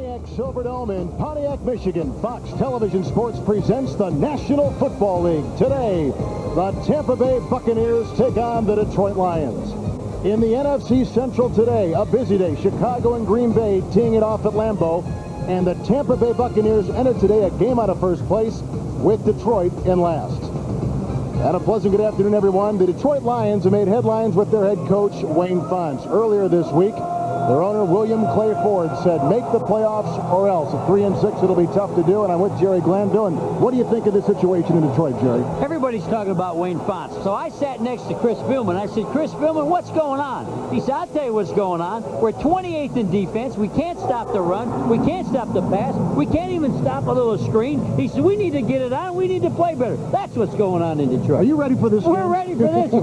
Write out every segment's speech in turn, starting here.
Pontiac Silverdome in Pontiac, Michigan. Fox Television Sports presents the National Football League. Today, the Tampa Bay Buccaneers take on the Detroit Lions. In the NFC Central today, a busy day. Chicago and Green Bay teeing it off at Lambeau. And the Tampa Bay Buccaneers enter today a game out of first place with Detroit in last. And a pleasant good afternoon, everyone. The Detroit Lions have made headlines with their head coach, Wayne Fontes. Earlier this week, their owner, William Clay Ford, said, make the playoffs or else. At 3-6, it'll be tough to do. And I'm with Jerry Glanville. And what do you think of the situation in Detroit, Jerry? Everybody's talking about Wayne Fontes. So I sat next to Chris Philman. I said, Chris Philman, what's going on? He said, I'll tell you what's going on. We're 28th in defense. We can't stop the run. We can't stop the pass. We can't even stop a little screen. He said, we need to get it on. We need to play better. That's what's going on in Detroit. Are you ready for this? We're ready for this.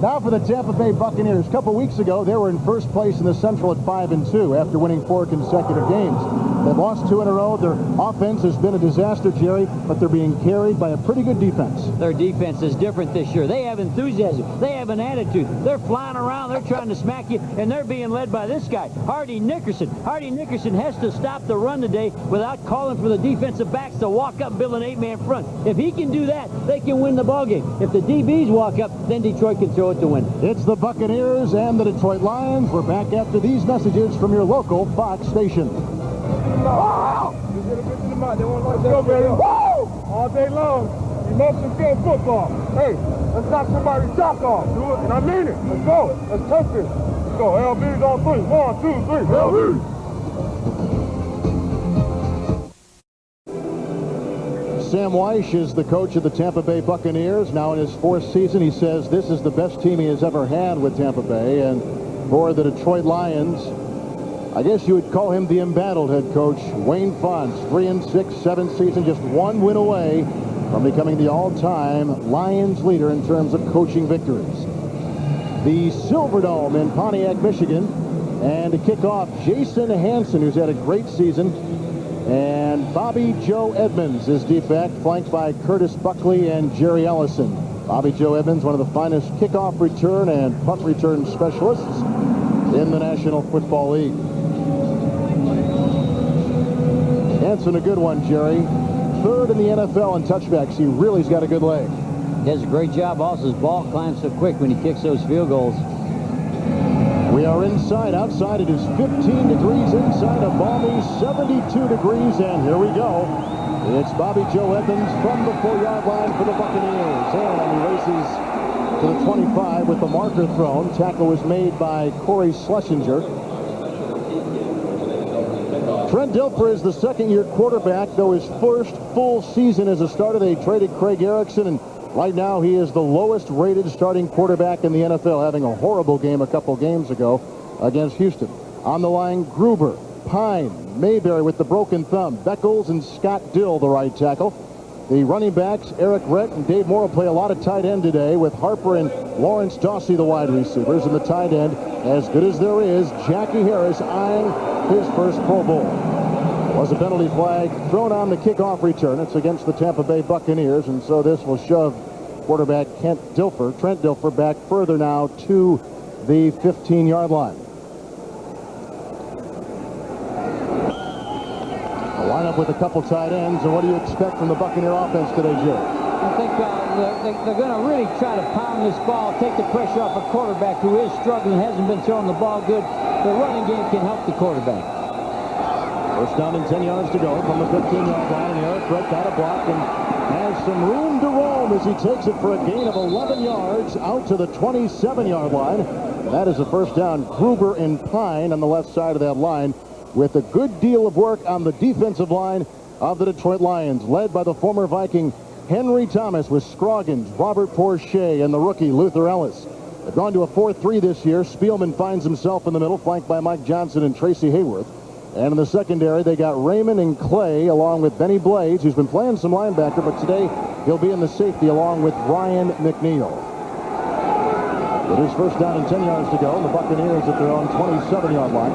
Now for the Tampa Bay Buccaneers. A couple weeks ago, they were in first place in the Central at 5-2 after winning 4 consecutive games. They've lost 2 in a row. Their offense has been a disaster, Jerry, but they're being carried by a pretty good defense. Their defense is different this year. They have enthusiasm. They have an attitude. They're flying around. They're trying to smack you, and they're being led by this guy, Hardy Nickerson. Hardy Nickerson has to stop the run today without calling for the defensive backs to walk up and build an 8-man front. If he can do that, they can win the ballgame. If the DBs walk up, then Detroit can throw it to win. It's the Buccaneers and the Detroit Lions. We're back after these messages from your local Fox station. Wow! Let's go, baby. Woo! All day long. Emotions game football. Hey, let's knock somebody's shock off. Do it, and I mean it. Let's go. Let's take this. Let's go. LB's on 3. 1, 2, 3. LB. Sam Weish is the coach of the Tampa Bay Buccaneers. Now in his 4th season, he says this is the best team he has ever had with Tampa Bay. And for the Detroit Lions, I guess you would call him the embattled head coach, Wayne Fontes. 3-6, 7th season, just 1 win away from becoming the all-time Lions leader in terms of coaching victories. The Silverdome in Pontiac, Michigan. And to kick off, Jason Hansen, who's had a great season. And Bobby Joe Edmonds is deep back, flanked by Curtis Buckley and Jerry Ellison. Bobby Joe Edmonds, one of the finest kickoff return and punt return specialists in the National Football League. Hansen, a good one, Jerry. 3rd in the NFL in touchbacks. He really's got a good leg. He does a great job. Also, his ball climbs so quick when he kicks those field goals. We are inside. Outside it is 15 degrees. Inside a balmy 72 degrees. And here we go. It's Bobby Joe Edmonds from the 4-yard line for the Buccaneers. And he races to the 25 with the marker thrown. Tackle was made by Corey Schlesinger. Trent Dilfer is the 2nd-year quarterback, though his first full season as a starter. They traded Craig Erickson, and right now he is the lowest-rated starting quarterback in the NFL, having a horrible game a couple games ago against Houston. On the line, Gruber, Pine, Mayberry with the broken thumb, Beckles and Scott Dill, the right tackle. The running backs, Eric Rett and Dave Moore, play a lot of tight end today, with Harper and Lawrence Dawsey, the wide receivers, and the tight end, as good as there is, Jackie Harris eyeing his first Pro Bowl. Was a penalty flag thrown on the kickoff return. It's against the Tampa Bay Buccaneers, and so this will shove quarterback Trent Dilfer back further now to the 15-yard line. A lineup with a couple tight ends, and what do you expect from the Buccaneer offense today, Jerry? I think they're going to really try to pound this ball, take the pressure off a quarterback who is struggling, hasn't been throwing the ball good. The running game can help the quarterback. First down and 10 yards to go from the 15-yard line, and Eric Brett got a block and has some room to roam as he takes it for a gain of 11 yards out to the 27-yard line. And that is a first down. Gruber and Pine on the left side of that line with a good deal of work on the defensive line of the Detroit Lions, led by the former Viking Henry Thomas with Scroggins, Robert Porcher, and the rookie Luther Ellis. They've gone to a 4-3 this year. Spielman finds himself in the middle, flanked by Mike Johnson and Tracy Hayworth. And in the secondary, they got Raymond and Clay along with Benny Blades, who's been playing some linebacker, but today he'll be in the safety along with Ryan McNeil. It is first down and 10 yards to go. And the Buccaneers at their own 27-yard line.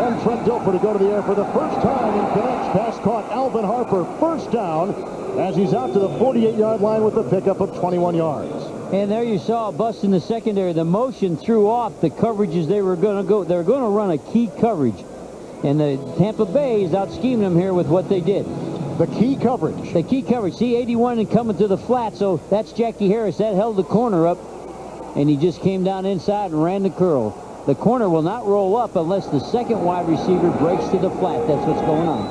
And Trent Dilfer to go to the air for the first time in connects. Pass caught. Alvin Harper, first down as he's out to the 48-yard line with a pickup of 21 yards. And there you saw a bust in the secondary. The motion threw off the coverages they were going to go. They were going to run a key coverage. And the Tampa Bay is out scheming them here with what they did. The key coverage. The key coverage. See 81 and coming to the flat, so that's Jackie Harris. That held the corner up, and he just came down inside and ran the curl. The corner will not roll up unless the second wide receiver breaks to the flat. That's what's going on.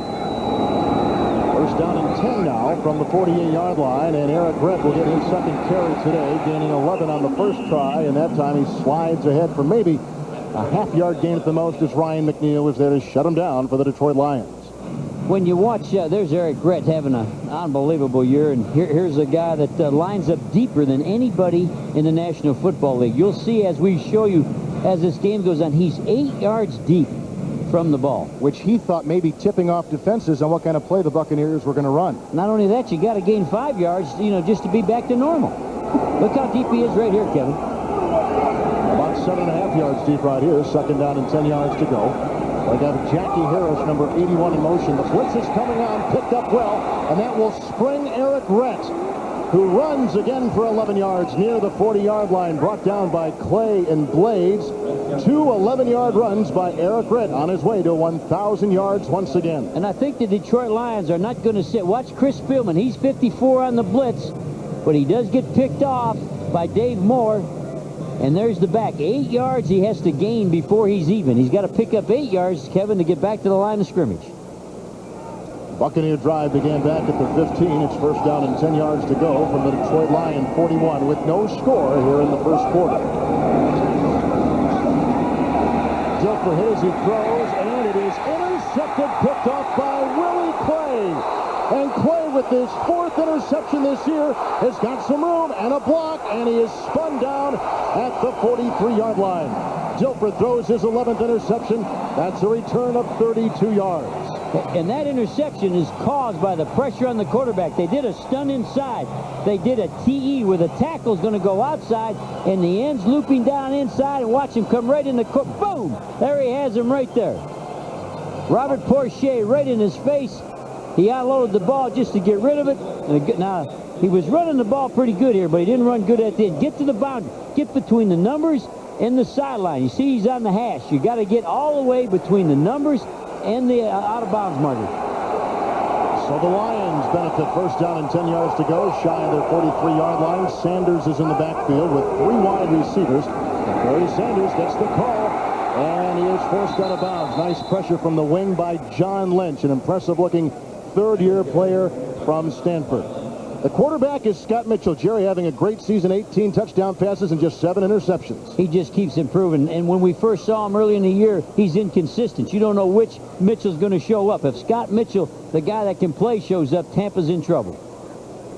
First down and 10 now from the 48-yard line, and Eric Brett will get his second carry today, gaining 11 on the first try, and that time he slides ahead for maybe a half-yard gain at the most as Ryan McNeil is there to shut him down for the Detroit Lions. When you watch, there's Eric Brett having an unbelievable year, and here's a guy that lines up deeper than anybody in the National Football League. You'll see as we show you as this game goes on, he's 8 yards deep from the ball. Which he thought maybe tipping off defenses on what kind of play the Buccaneers were going to run. Not only that, you got to gain 5 yards, just to be back to normal. Look how deep he is right here, Kevin. About 7.5 yards deep right here. Second down and 10 yards to go. They got Jackie Harris, number 81 in motion. The blitz is coming on, picked up well, and that will spring Eric Brett, who runs again for 11 yards near the 40-yard line, brought down by Clay and Blades. 2 11-yard runs by Eric Brett on his way to 1,000 yards once again. And I think the Detroit Lions are not going to sit. Watch Chris Spielman. He's 54 on the blitz, but he does get picked off by Dave Moore. And there's the back. 8 yards he has to gain before he's even. He's got to pick up 8 yards, Kevin, to get back to the line of scrimmage. Buccaneer drive began back at the 15. It's first down and 10 yards to go from the Detroit Lion 41 with no score here in the first quarter. Dilfer hit as he throws, and it is intercepted, picked off by Willie Clay. And Clay, with his 4th interception this year, has got some room and a block, and he is spun down at the 43-yard line. Dilfer throws his 11th interception. That's a return of 32 yards. And that interception is caused by the pressure on the quarterback. They did a stun inside. They did a TE where the tackle's going to go outside, and the end's looping down inside, and watch him come right in the court. Boom! There he has him right there. Robert Porcher right in his face. He unloaded the ball just to get rid of it. Now, he was running the ball pretty good here, but he didn't run good at the end. Get to the boundary. Get between the numbers and the sideline. You see he's on the hash. You got to get all the way between the numbers and the out-of-bounds marker. So the Lions benefit first down and 10 yards to go, shy of their 43-yard line. Sanders is in the backfield with 3 wide receivers. Barry Sanders gets the call, and he is forced out of bounds. Nice pressure from the wing by John Lynch, an impressive-looking third-year player from Stanford. The quarterback is Scott Mitchell. Jerry having a great season, 18 touchdown passes and just 7 interceptions. He just keeps improving. And when we first saw him early in the year, he's inconsistent. You don't know which Mitchell's going to show up. If Scott Mitchell, the guy that can play, shows up, Tampa's in trouble.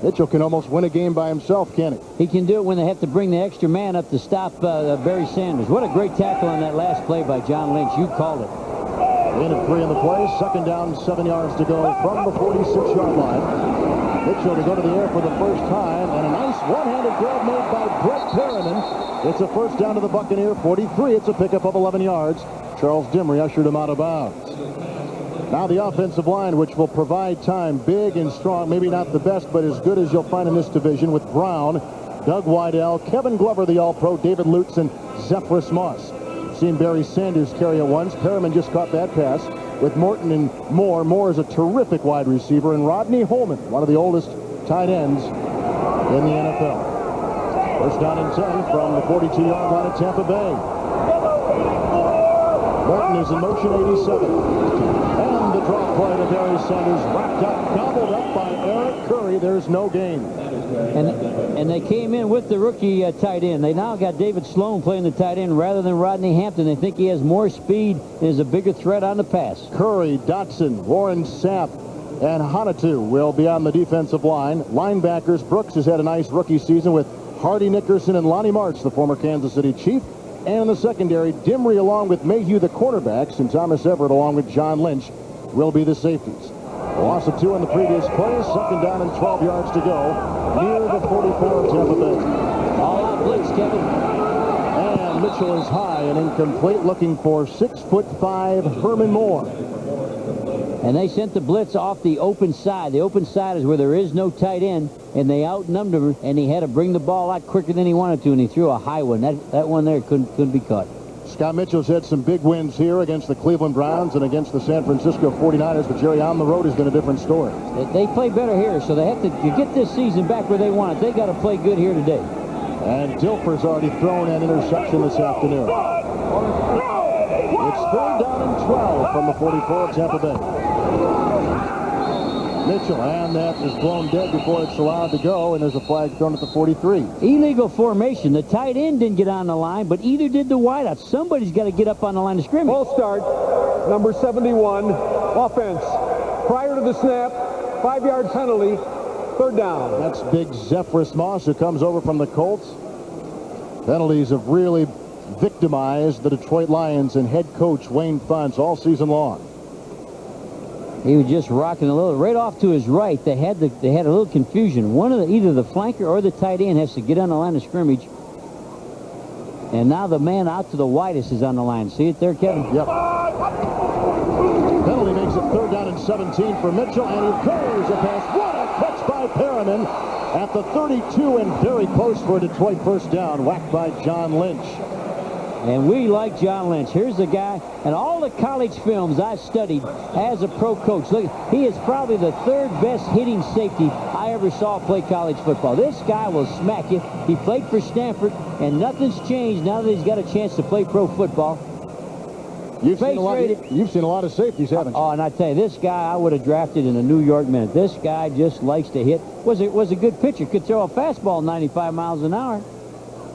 Mitchell can almost win a game by himself, can't he? He can do it when they have to bring the extra man up to stop Barry Sanders. What a great tackle on that last play by John Lynch. You called it. In at 3 in the play. Second down, 7 yards to go from the 46-yard line. Mitchell to go to the air for the first time, and a nice one-handed grab made by Brett Perriman. It's a first down to the Buccaneer 43. It's a pickup of 11 yards. Charles Dimry ushered him out of bounds. Now the offensive line, which will provide time, big and strong, maybe not the best, but as good as you'll find in this division, with Brown, Doug Weidel, Kevin Glover, the All-Pro, David Lutz, and Zephyrus Moss. Seen Barry Sanders carry it once. Perriman just caught that pass with Morton and Moore. Moore is a terrific wide receiver, and Rodney Holman, one of the oldest tight ends in the NFL. First down and 10 from the 42-yard line of Tampa Bay. Morton is in motion, 87. And the draw play to Barry Sanders, wrapped up, gobbled up by Eric Curry. There's no gain. And they came in with the rookie tight end. They now got David Sloan playing the tight end rather than Rodney Hampton. They think he has more speed and is a bigger threat on the pass. Curry, Dotson, Warren Sapp, and Hanatu will be on the defensive line. Linebackers, Brooks has had a nice rookie season with Hardy Nickerson and Lonnie March, the former Kansas City Chief. And in the secondary, Dimry along with Mayhew, the cornerbacks, and Thomas Everett along with John Lynch will be the safeties. A loss of 2 in the previous play. Second down and 12 yards to go near the 44 of Tampa Bay. All out blitz, Kevin. And Mitchell is high and incomplete, looking for 6'5" Herman Moore. And they sent the blitz off the open side. The open side is where there is no tight end, and they outnumbered him, and he had to bring the ball out quicker than he wanted to, and he threw a high one. That one there couldn't be caught. Scott Mitchell's had some big wins here against the Cleveland Browns and against the San Francisco 49ers, but Jerry, on the road has been a different story. They play better here, so they have to get this season back where they want it. They got to play good here today. And Dilfer's already thrown an interception this afternoon. It's 3rd down and 12 from the 44 of Tampa Bay. Mitchell, and that is blown dead before it's allowed to go, and there's a flag thrown at the 43. Illegal formation. The tight end didn't get on the line, but either did the wideout. Somebody's got to get up on the line of scrimmage. Ball start, number 71, offense. Prior to the snap, 5-yard penalty, 3rd down. That's big Zephyrus Moss, who comes over from the Colts. Penalties have really victimized the Detroit Lions and head coach Wayne Funtz all season long. He was just rocking a little. Right off to his right, they had a little confusion. Either the flanker or the tight end has to get on the line of scrimmage. And now the man out to the widest is on the line. See it there, Kevin? Yep. Penalty makes it 3rd down and 17 for Mitchell, and he goes a pass. What a catch by Perriman at the 32, and very close for a Detroit first down, whacked by John Lynch. And we like John Lynch. Here's the guy, and all the college films I've studied as a pro coach. Look, he is probably the 3rd best hitting safety I ever saw play college football. This guy will smack you. He played for Stanford, and nothing's changed now that he's got a chance to play pro football. You've seen a lot of safeties, haven't you? Oh, and I tell you, this guy I would have drafted in a New York Minute. This guy just likes to hit. Was a good pitcher. Could throw a fastball 95 miles an hour.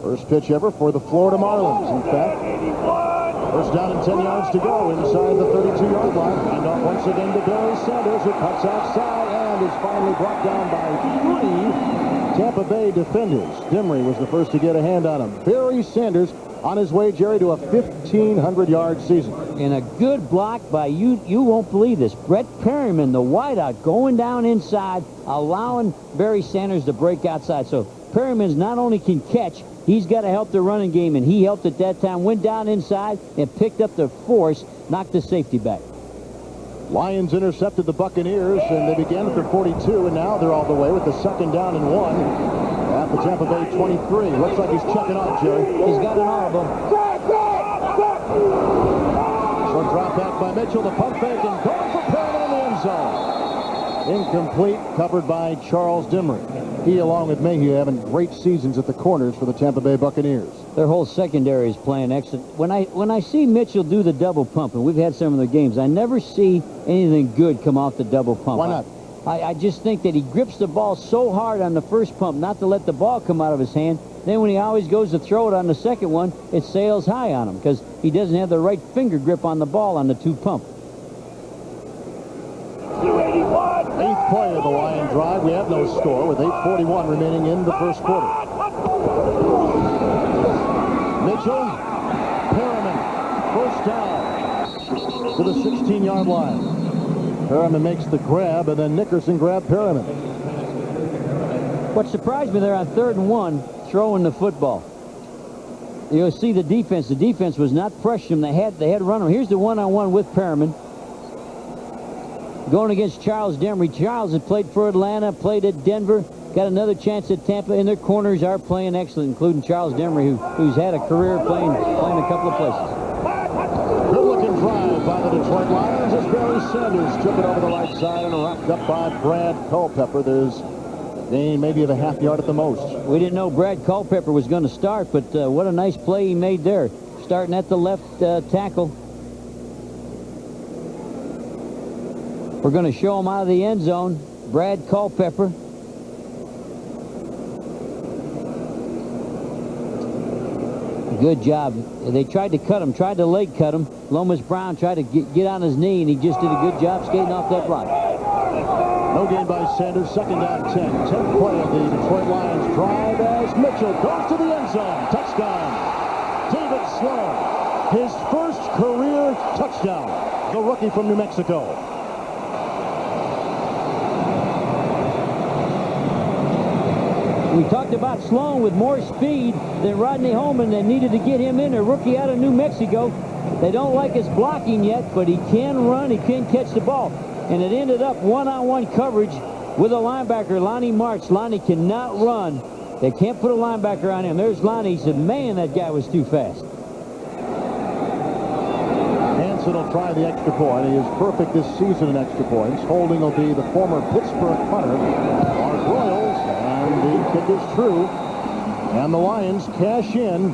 First pitch ever for the Florida Marlins, in fact. First down and 10 yards to go inside the 32-yard line. And off once again to Barry Sanders, who cuts outside and is finally brought down by 3 Tampa Bay defenders. Dimry was the first to get a hand on him. Barry Sanders on his way, Jerry, to a 1,500-yard season. And a good block by, you won't believe this, Brett Perriman, the wideout, going down inside, allowing Barry Sanders to break outside. So Perriman's not only can catch, he's got to help the running game, and he helped at that time. Went down inside and picked up the force, knocked the safety back. Lions intercepted the Buccaneers, and they began at their 42, and now they're all the way with the 2nd down and 1 at the Tampa Bay 23. Looks like he's checking off, Jerry. He's got an audible. So drop back by Mitchell, the pump fake, and going for Perriman in the end zone. Incomplete, covered by Charles Dimry. He, along with Mayhew, having great seasons at the corners for the Tampa Bay Buccaneers. Their whole secondary is playing excellent. When I see Mitchell do the double pump, and we've had some of the games, I never see anything good come off the double pump. Why not? I just think that he grips the ball so hard on the first pump not to let the ball come out of his hand. Then when he always goes to throw it on the second one, it sails high on him because he doesn't have the right finger grip on the ball on the 2 pump. 8th play of the Lion drive. We have no score with 8:41 remaining in the first quarter. Mitchell, Perriman, first down to the 16-yard line. Perriman makes the grab, and then Nickerson grabbed Perriman. What surprised me there on 3rd and 1, throwing the football. You'll see the defense. The defense was not pressuring him. They had run him. Here's the one-on-one with Perriman. Going against Charles Dimry. Charles had played for Atlanta, played at Denver, got another chance at Tampa, and their corners are playing excellent, including Charles Dimry, who's had a career playing a couple of places. Good-looking drive by the Detroit Lions as Barry Sanders took it over the right side and wrapped up by Brad Culpepper. There's gain maybe of a half yard at the most. We didn't know Brad Culpepper was going to start, but what a nice play he made there, starting at the left tackle. We're going to show him out of the end zone. Brad Culpepper. Good job. They tried to cut him, tried to leg cut him. Lomas Brown tried to get on his knee, and he just did a good job skating off that block. No gain by Sanders. 2nd down 10. 10th play of the Detroit Lions drive as Mitchell goes to the end zone. Touchdown. David Sloan. His first career touchdown. The rookie from New Mexico. We talked about Sloan with more speed than Rodney Holman. They needed to get him in, a rookie out of New Mexico. They don't like his blocking yet, but he can run, he can catch the ball. And it ended up one-on-one coverage with a linebacker, Lonnie March. Lonnie cannot run. They can't put a linebacker on him. There's Lonnie. He said, man, that guy was too fast. Harrison will try the extra point. He is perfect this season in extra points. Holding will be the former Pittsburgh punter, Mark Royals, and the kick is true. And the Lions cash in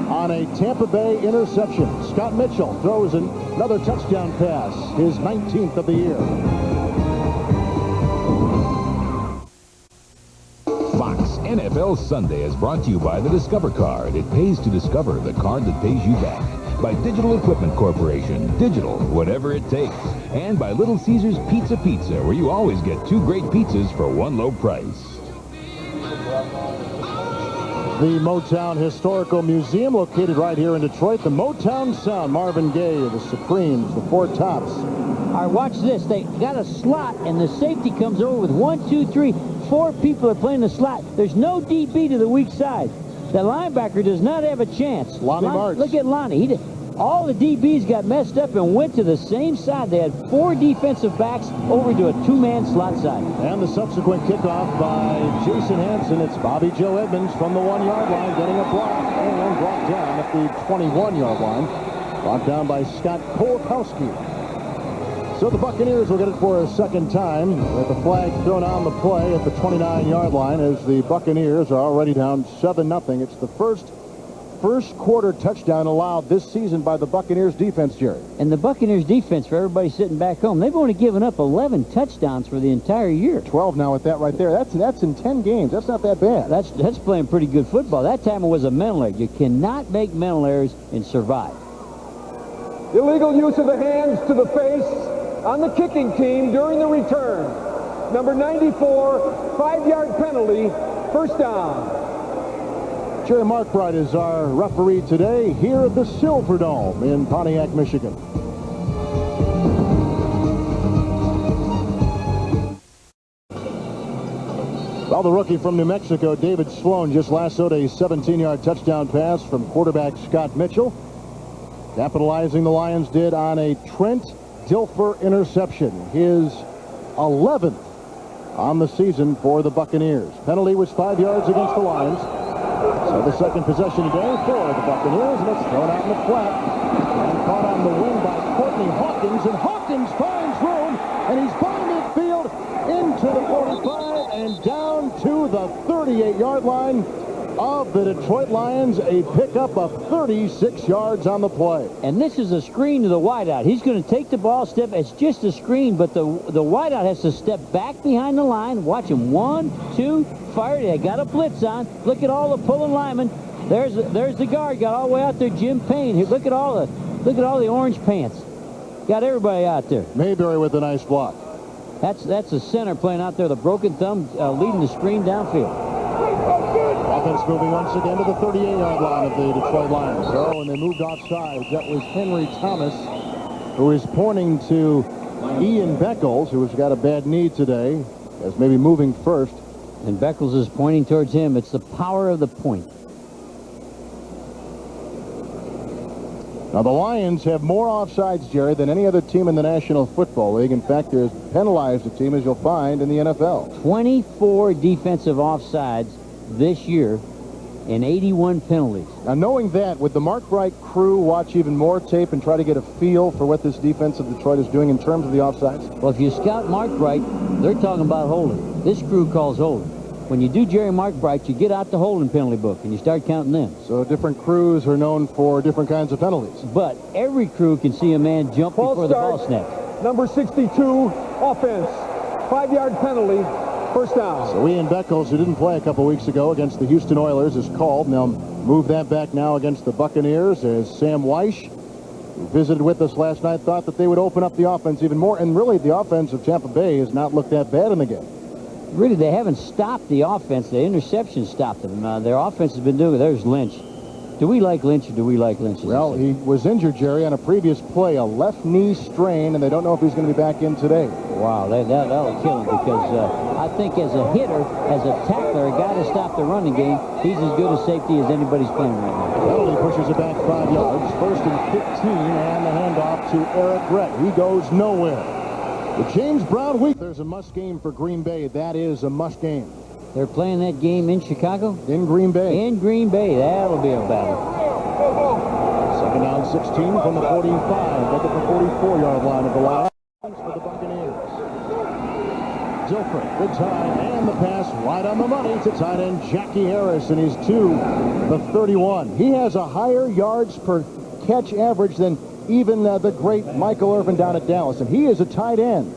on a Tampa Bay interception. Scott Mitchell throws another touchdown pass, his 19th of the year. Fox NFL Sunday is brought to you by the Discover Card. It pays to discover, the card that pays you back. By Digital Equipment Corporation. Digital, whatever it takes. And by Little Caesars Pizza, where you always get 2 great pizzas for 1 low price. The Motown Historical Museum, located right here in Detroit. The Motown Sound, Marvin Gaye, the Supremes, the Four Tops. All right, watch this. They got a slot, and the safety comes over with 1, 2, 3, 4 people are playing the slot. There's no DB to the weak side. The linebacker does not have a chance. Lonnie Martz. Look at Lonnie. All the DBs got messed up and went to the same side. They had 4 defensive backs over to a 2-man slot side. And the subsequent kickoff by Jason Hansen. It's Bobby Joe Edmonds from the 1-yard line getting a block and brought down at the 21-yard line. Brought down by Scott Kolakowski. So the Buccaneers will get it for a second time with the flag thrown on the play at the 29-yard line as the Buccaneers are already down 7-0. It's the first quarter touchdown allowed this season by the Buccaneers defense, Jerry. And the Buccaneers defense, for everybody sitting back home, they've only given up 11 touchdowns for the entire year. 12 now with that right there. That's in 10 games. That's not that bad. That's playing pretty good football. That time it was a mental error. You cannot make mental errors and survive. Illegal use of the hands to the face on the kicking team during the return. Number 94, 5-yard penalty, first down. Jerry Markbright is our referee today here at the Silverdome in Pontiac, Michigan. Well, the rookie from New Mexico, David Sloan, just lassoed a 17-yard touchdown pass from quarterback Scott Mitchell. Capitalizing the Lions did on a Trent Dilfer interception, his 11th on the season for the Buccaneers. Penalty was 5 yards against the Lions. So the second possession today for the Buccaneers, and it's thrown out in the flat. And caught on the wing by Courtney Hawkins, and Hawkins finds room, and he's behind midfield into the 45 and down to the 38-yard line of the Detroit Lions, a pickup of 36 yards on the play. And this is a screen to the wideout. He's going to take the ball, step. It's just a screen, but the wideout has to step back behind the line. Watch him. 1, 2, fire. They got a blitz on. Look at all the pulling linemen. There's the guard. Got all the way out there. Jim Payne. Here, look at all the orange pants. Got everybody out there. Mayberry with a nice block. That's a center playing out there. The broken thumb leading the screen downfield. Offense moving once again to the 38-yard line of the Detroit Lions. Oh, and they moved offside. That was Henry Thomas, who is pointing to Ian Beckles, who has got a bad knee today, as maybe moving first. And Beckles is pointing towards him. It's the power of the point. Now, the Lions have more offsides, Jerry, than any other team in the National Football League. In fact, they're as penalized a team as you'll find in the NFL. 24 defensive offsides this year and 81 penalties. Now, knowing that, would the Mark Bright crew watch even more tape and try to get a feel for what this defense of Detroit is doing in terms of the offsides? Well, if you scout Mark Bright, they're talking about holding. This crew calls holding. When you do Jerry Mark Bright, you get out the holding penalty book and you start counting them. So different crews are known for different kinds of penalties. But every crew can see a man jump before the ball snaps. Number 62, offense, 5-yard penalty, first down. So Ian Beckles, who didn't play a couple weeks ago against the Houston Oilers, is called. Now move that back now against the Buccaneers as Sam Weish, who visited with us last night, thought that they would open up the offense even more. And really, the offense of Tampa Bay has not looked that bad in the game. Really, they haven't stopped the offense. The interception stopped them. Their offense has been doing it. There's Lynch. Do we like Lynch or do we like Lynch? Well, he was injured, Jerry, on a previous play, a left knee strain, and they don't know if he's going to be back in today. Wow, that'll kill him because I think as a hitter, as a tackler, a guy to stop the running game, he's as good a safety as anybody's playing right now. Well, he pushes it back 5 yards. First and 15, and the handoff to Eric Brett. He goes nowhere. The James Brown week. There's a must game for Green Bay. That is a must game. They're playing that game in Chicago? In Green Bay. In Green Bay. That'll be a battle. Second down, 16 from the 45. At the 44-yard line of the line for the Buccaneers. Dilfer, good time, and the pass right on the money to tight end Jackie Harris, and he's to the 31. He has a higher yards per catch average than even the great Michael Irvin down at Dallas, and he is a tight end.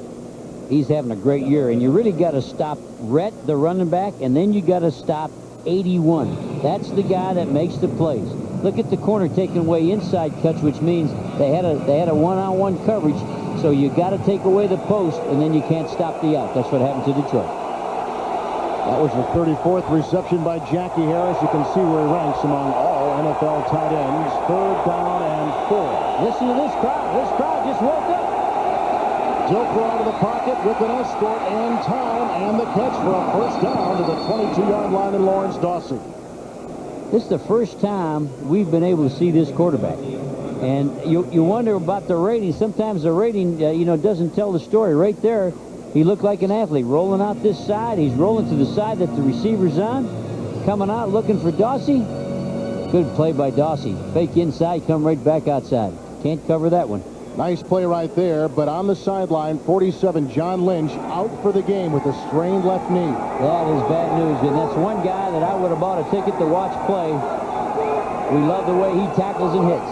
He's having a great year, and you really got to stop Rhett, the running back, and then you got to stop 81. That's the guy that makes the plays. Look at the corner taking away inside cuts, which means they had a one-on-one coverage. So you got to take away the post, and then you can't stop the out. That's what happened to Detroit. That was the 34th reception by Jackie Harris. You can see where he ranks among all NFL tight ends. Third down and 4. Listen to this crowd. This crowd just woke up. Dilfer out of the pocket with an escort and time, and the catch for a first down to the 22-yard line in Lawrence Dawsey. This is the first time we've been able to see this quarterback. And you wonder about the rating. Sometimes the rating, doesn't tell the story. Right there, he looked like an athlete. Rolling out this side. He's rolling to the side that the receiver's on. Coming out looking for Dawsey. Good play by Dawsey. Fake inside, come right back outside. Can't cover that one. Nice play right there, but on the sideline, 47, John Lynch, out for the game with a strained left knee. That is bad news, and that's one guy that I would have bought a ticket to watch play. We love the way he tackles and hits.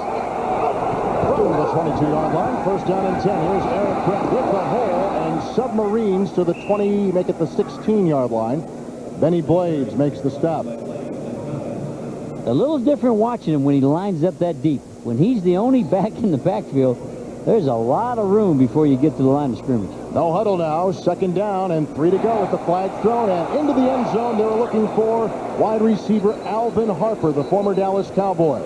From the 22-yard line, first down and 10. Here's Eric Brett with the hole, and submarines to the 20, make it the 16-yard line. Benny Blades makes the stop. A little different watching him when he lines up that deep. When he's the only back in the backfield, there's a lot of room before you get to the line of scrimmage. No huddle now, second down and 3 to go with the flag thrown, and into the end zone they were looking for wide receiver Alvin Harper, the former Dallas Cowboy.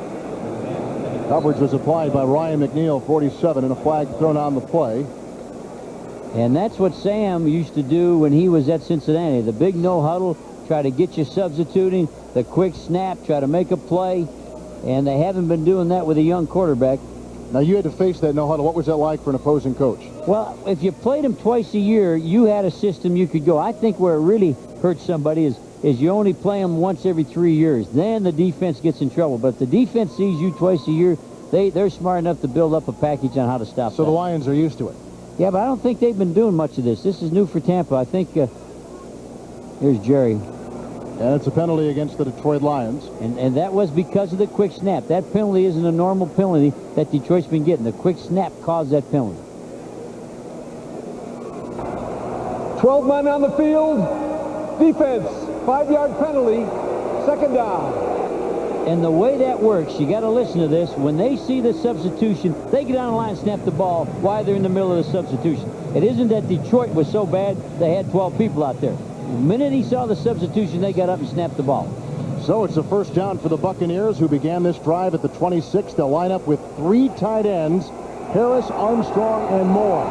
Coverage was applied by Ryan McNeil, 47, and a flag thrown on the play. And that's what Sam used to do when he was at Cincinnati. The big no huddle, try to get you substituting, the quick snap, try to make a play, and they haven't been doing that with a young quarterback. Now, you had to face that no huddle. What was that like for an opposing coach? Well, if you played him twice a year, you had a system you could go. I think where it really hurts somebody is you only play them once every 3 years. Then the defense gets in trouble. But if the defense sees you twice a year, they're smart enough to build up a package on how to stop So that. the Lions are used to it. Yeah, but I don't think they've been doing much of this. This is new for Tampa. I think here's Jerry. And it's a penalty against the Detroit Lions. And that was because of the quick snap. That penalty isn't a normal penalty that Detroit's been getting. The quick snap caused that penalty. 12 men on the field. Defense, 5-yard penalty, second down. And the way that works, you got to listen to this. When they see the substitution, they get on the line and snap the ball while they're in the middle of the substitution. It isn't that Detroit was so bad they had 12 people out there. The minute he saw the substitution, they got up and snapped the ball. So it's a first down for the Buccaneers, who began this drive at the 26. They'll line up with 3 tight ends, Harris, Armstrong, and Moore.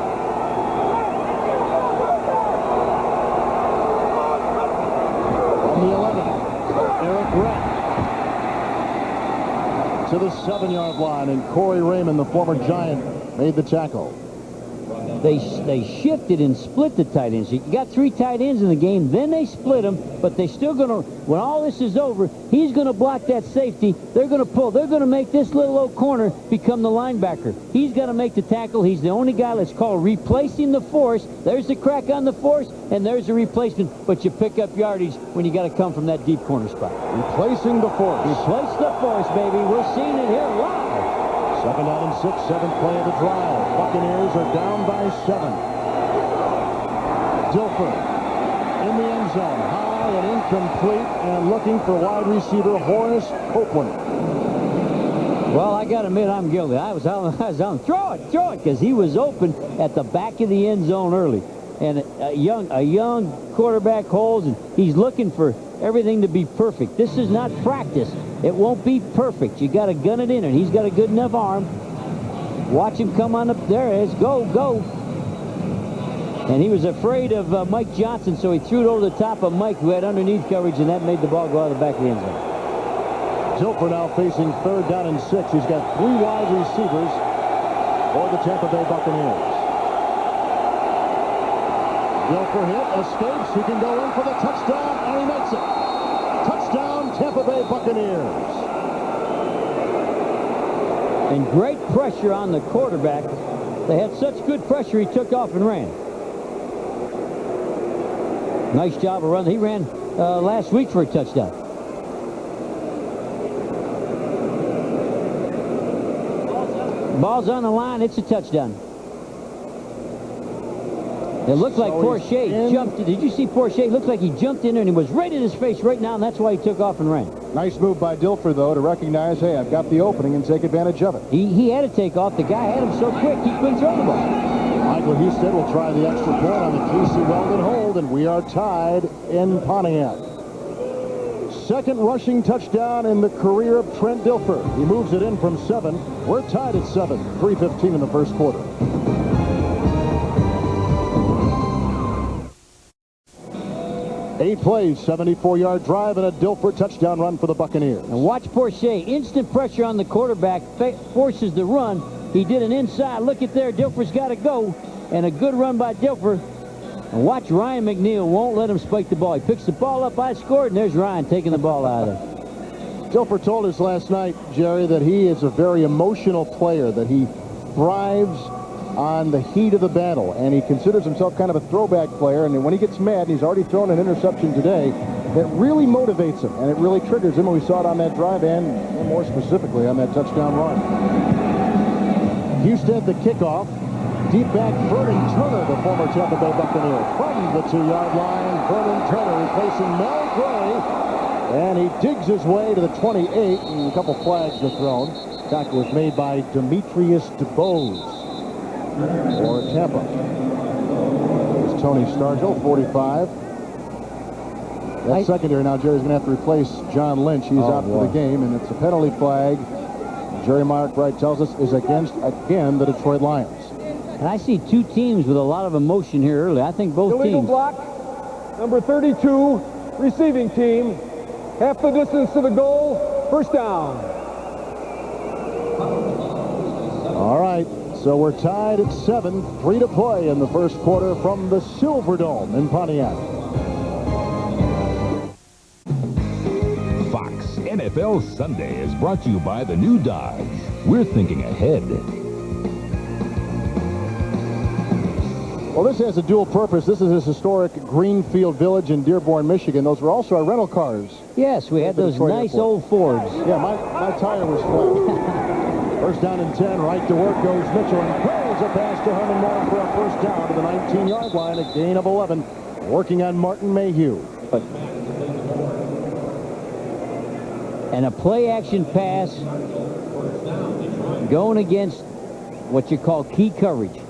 On the 11, Eric Brett to the 7-yard line, and Corey Raymond, the former Giant, made the tackle. They shifted and split the tight ends. You got 3 tight ends in the game, then they split them, but they still going to, when all this is over, he's going to block that safety. They're going to pull. They're going to make this little old corner become the linebacker. He's got to make the tackle. He's the only guy that's called replacing the force. There's the crack on the force, and there's the replacement, but you pick up yardage when you got to come from that deep corner spot. Replacing the force. Replace the force, baby. We're seeing it here live. Second down and 6, 7th play of the drive. Buccaneers are down by 7. Dilfer in the end zone, high and incomplete, and looking for wide receiver Horace Copeland. Well, I got to admit, I'm guilty. I was on, throw it, because he was open at the back of the end zone early. And a young quarterback holds, and he's looking for everything to be perfect. This is not practice. It won't be perfect. You got to gun it in, and he's got a good enough arm. Watch him come on up. There it is. Go, go. And he was afraid of Mike Johnson, so he threw it over the top of Mike, who had underneath coverage, and that made the ball go out of the back of the end zone. Dilfer now facing 3rd down and 6. He's got 3 wide receivers for the Tampa Bay Buccaneers. Dilfer hit, escapes. He can go in for the touchdown, and he makes it. Touchdown, Tampa Bay Buccaneers. And great pressure on the quarterback. They had such good pressure, he took off and ran. Nice job of running. He ran last week for a touchdown. Ball's on the line. It's a touchdown. It looked like Porsche jumped. Did you see Porsche? It looked like he jumped in there and he was right in his face right now, and that's why he took off and ran. Nice move by Dilfer, though, to recognize, hey, I've got the opening and take advantage of it. He had to take off. The guy had him so quick, he couldn't throw the ball. Michael Husted will try the extra point on the Casey Weldon hold, and we are tied in Pontiac. Second rushing touchdown in the career of Trent Dilfer. He moves it in from 7. We're tied at 7. 3:15 in the first quarter. Eight plays, 74-yard drive, and a Dilfer touchdown run for the Buccaneers. And watch Porsche. Instant pressure on the quarterback. Forces the run. He did an inside. Look at there. Dilfer's got to go. And a good run by Dilfer. And watch Ryan McNeil. Won't let him spike the ball. He picks the ball up. I scored. And there's Ryan taking the ball out of there. Dilfer told us last night, Jerry, that he is a very emotional player, that he thrives on the heat of the battle, and he considers himself kind of a throwback player, and when he gets mad, and he's already thrown an interception today, that really motivates him, and it really triggers him, and we saw it on that drive, and more specifically on that touchdown run. Houston at the kickoff. Deep back, Vernon Turner, the former Tampa Bay Buccaneer, from the 2-yard line. Vernon Turner replacing Mel Gray, and he digs his way to the 28, and a couple flags are thrown. Tackle was made by Demetrius DeBose for Tampa. There's Tony Stargill, 45. That secondary now, Jerry's going to have to replace John Lynch. He's out for the game, and it's a penalty flag. Jerry Markwright tells us is against, again, the Detroit Lions. And I see two teams with a lot of emotion here early. I think both Illegal teams. block, number 32, receiving team. Half the distance to the goal, first down. All right. So we're tied at 7, 3 to play in the first quarter from the Silverdome in Pontiac. Fox NFL Sunday is brought to you by the new Dodge. We're thinking ahead. Well, this has a dual purpose. This is this historic Greenfield Village in Dearborn, Michigan. Those were also our rental cars. Yes, we had those nice old Fords. Yeah, my tire was flat. First down and 10, right to work goes Mitchell, and throws a pass to Herman Moore for a first down to the 19-yard line, a gain of 11, working on Martin Mayhew. And a play-action pass going against what you call key coverage.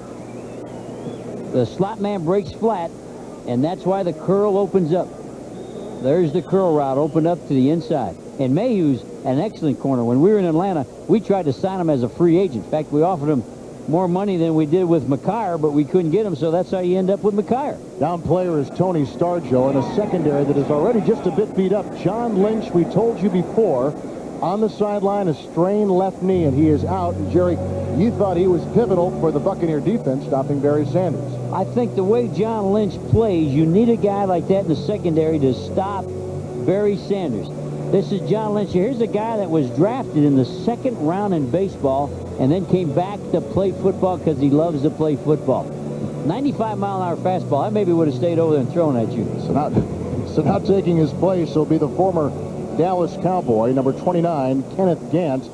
The slot man breaks flat, and that's why the curl opens up. There's the curl route opened up to the inside. And Mayhew's an excellent corner. When we were in Atlanta, we tried to sign him as a free agent. In fact, we offered him more money than we did with McKyer, but we couldn't get him, so that's how you end up with McKyer. Down player is Tony Stargill in a secondary that is already just a bit beat up. John Lynch, we told you before, on the sideline, a strained left knee, and he is out. And Jerry, you thought he was pivotal for the Buccaneer defense, stopping Barry Sanders. I think the way John Lynch plays, you need a guy like that in the secondary to stop Barry Sanders. This is John Lynch. Here's a guy that was drafted in the 2nd round in baseball and then came back to play football because he loves to play football. 95-mile-an-hour fastball. I maybe would have stayed over there and thrown at you. So now taking his place will be the former Dallas Cowboy, number 29, Kenneth Gant,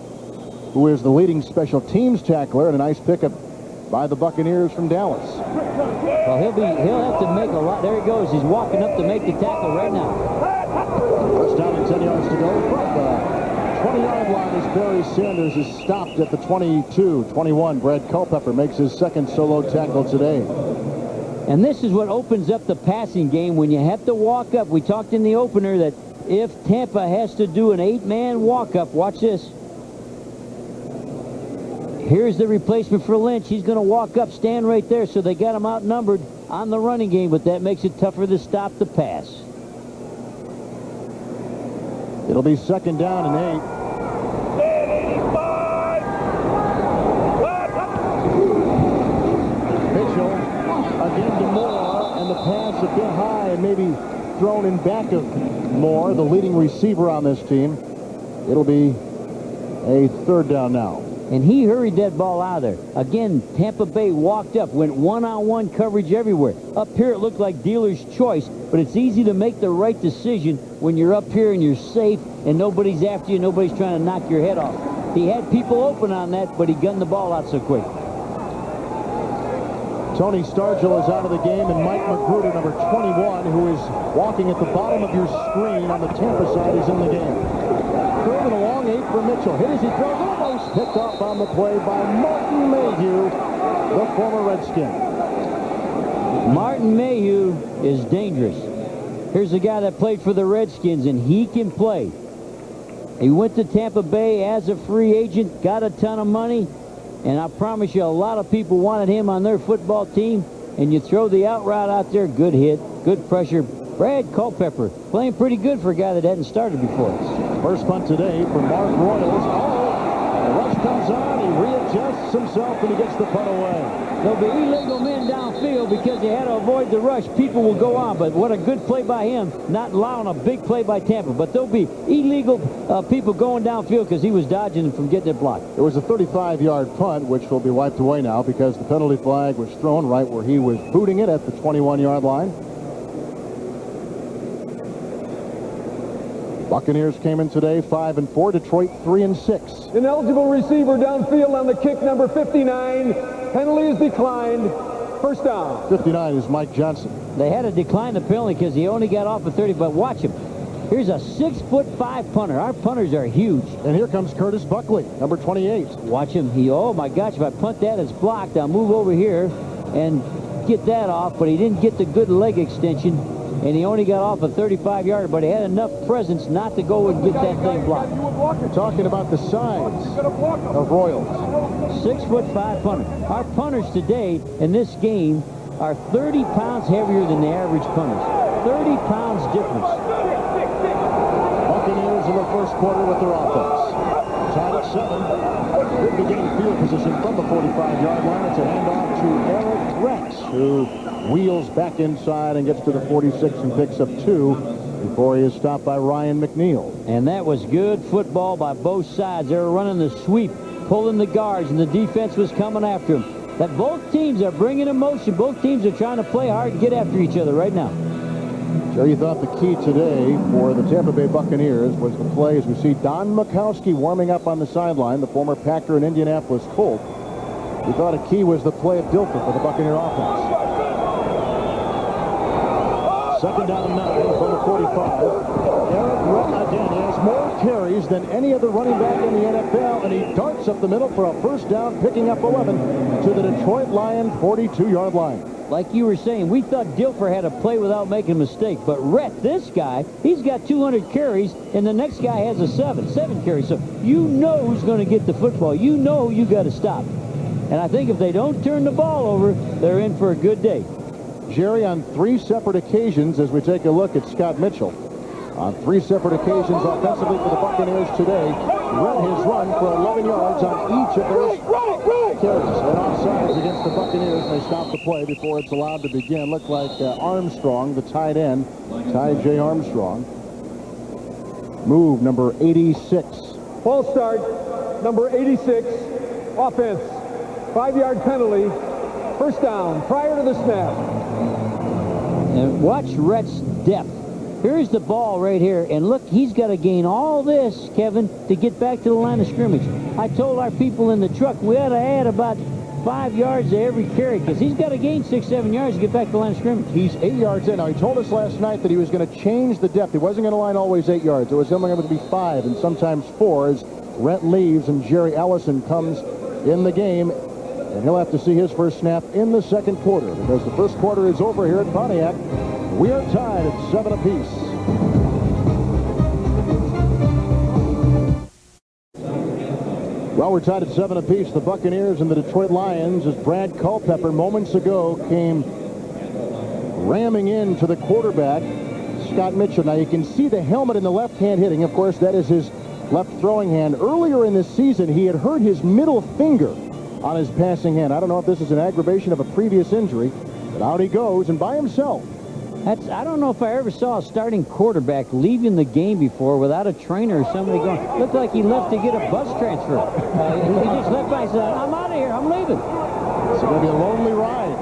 who is the leading special teams tackler, and a nice pickup by the Buccaneers from Dallas. Well, he'll have to make a lot. There he goes. He's walking up to make the tackle right now. First down and 10 yards to go from the 20-yard line as Barry Sanders is stopped at the 22-21. Brad Culpepper makes his second solo tackle today. And this is what opens up the passing game when you have to walk up. We talked in the opener that if Tampa has to do an 8-man walk-up, watch this. Here's the replacement for Lynch. He's going to walk up, stand right there, so they got him outnumbered on the running game, but that makes it tougher to stop the pass. It'll be second down and 8. Mitchell again to Moore, and the pass a bit high and maybe thrown in back of Moore, the leading receiver on this team. It'll be a third down now. and he hurried that ball out of there. Again, Tampa Bay walked up, went one-on-one coverage everywhere. Up here, it looked like dealer's choice, but it's easy to make the right decision when you're up here and you're safe and nobody's after you, nobody's trying to knock your head off. He had people open on that, but he gunned the ball out so quick. Tony Stargell is out of the game, and Mike Magruder, number 21, who is walking at the bottom of your screen on the Tampa side, is in the game. Third and a long 8 for Mitchell. Hit as he throws, almost picked off on the play by Martin Mayhew, the former Redskin. Martin Mayhew is dangerous. Here's a guy that played for the Redskins, and he can play. He went to Tampa Bay as a free agent, got a ton of money, and I promise you a lot of people wanted him on their football team. And you throw the out route out there, good hit, good pressure. Brad Culpepper playing pretty good for a guy that hadn't started before. First punt today for Mark Royals. The rush comes on, he readjusts himself, and he gets the punt away. There'll be illegal men downfield because they had to avoid the rush. People will go on, but what a good play by him, not allowing a big play by Tampa. But there'll be illegal people going downfield because he was dodging from getting it blocked. It was a 35-yard punt, which will be wiped away now because the penalty flag was thrown right where he was booting it at the 21-yard line. Buccaneers came in today 5-4, Detroit 3-6. Ineligible receiver downfield on the kick, number 59. Penalty is declined. First down. 59 is Mike Johnson. They had to decline the penalty because he only got off at 30, but watch him. Here's a 6'5" punter. Our punters are huge. And here comes Curtis Buckley, number 28. Watch him. Oh my gosh, if I punt that, it's blocked. I'll move over here and get that off, but he didn't get the good leg extension, and he only got off a 35-yarder, but he had enough presence not to go and get that thing blocked. Talking about the size of Royals. 6'5" punter. Our punters today in this game are 30 pounds heavier than the average punters. 30 pounds difference. Buccaneers in the first quarter with their offense. Tied at 7. Good beginning field position from the 45-yard line. It's a handoff to Eric Rex, who wheels back inside and gets to the 46 and picks up 2 before he is stopped by Ryan McNeil. And that was good football by both sides. They were running the sweep, pulling the guards, and the defense was coming after him. That both teams are bringing emotion. Both teams are trying to play hard and get after each other right now. Jerry thought the key today for the Tampa Bay Buccaneers was the play as we see Don Majkowski warming up on the sideline, the former Packer and Indianapolis Colt. He thought a key was the play of Dilfer for the Buccaneer offense. Second down and 9 from the 45. Eric Rex again has more carries than any other running back in the NFL, and he darts up the middle for a first down, picking up 11 to the Detroit Lions 42-yard line. Like you were saying, we thought Dilfer had to play without making a mistake, but Rhett, this guy, he's got 200 carries, and the next guy has a 7 carries. So you know who's going to get the football. You know who you got to stop. And I think if they don't turn the ball over, they're in for a good day. Jerry, on 3 separate occasions, as we take a look at Scott Mitchell, on 3 separate occasions offensively for the Buccaneers today, Rhett has run for 11 yards on each of those carries. And offsides against the Buccaneers, they stop the play before it's allowed to begin. Looked like Armstrong, the tight end, Ty J. Armstrong. Move number 86. False start, number 86, offense. 5-yard penalty, first down, prior to the snap. And watch Rhett's depth. Here's the ball right here, and look, he's got to gain all this, Kevin, to get back to the line of scrimmage. I told our people in the truck we ought to add about 5 yards to every carry because he's got to gain 6-7 yards to get back to the line of scrimmage. He's 8 yards in. Now, he told us last night that he was going to change the depth. He wasn't going to line always 8 yards. It was only going to be 5 and sometimes 4 as Rhett leaves and Jerry Allison comes in the game. And he'll have to see his first snap in the second quarter because the first quarter is over here at Pontiac. We are tied at 7 apiece. Well, we're tied at 7 apiece. The Buccaneers and the Detroit Lions, as Brad Culpepper moments ago came ramming into the quarterback, Scott Mitchell. Now, you can see the helmet in the left hand hitting. Of course, that is his left throwing hand. Earlier in this season, he had hurt his middle finger on his passing hand. I don't know if this is an aggravation of a previous injury, but out he goes, and by himself. I don't know if I ever saw a starting quarterback leaving the game before without a trainer or somebody going. Looked like he left to get a bus transfer. He just left by and said, I'm out of here. I'm leaving. It's going to be a lonely ride.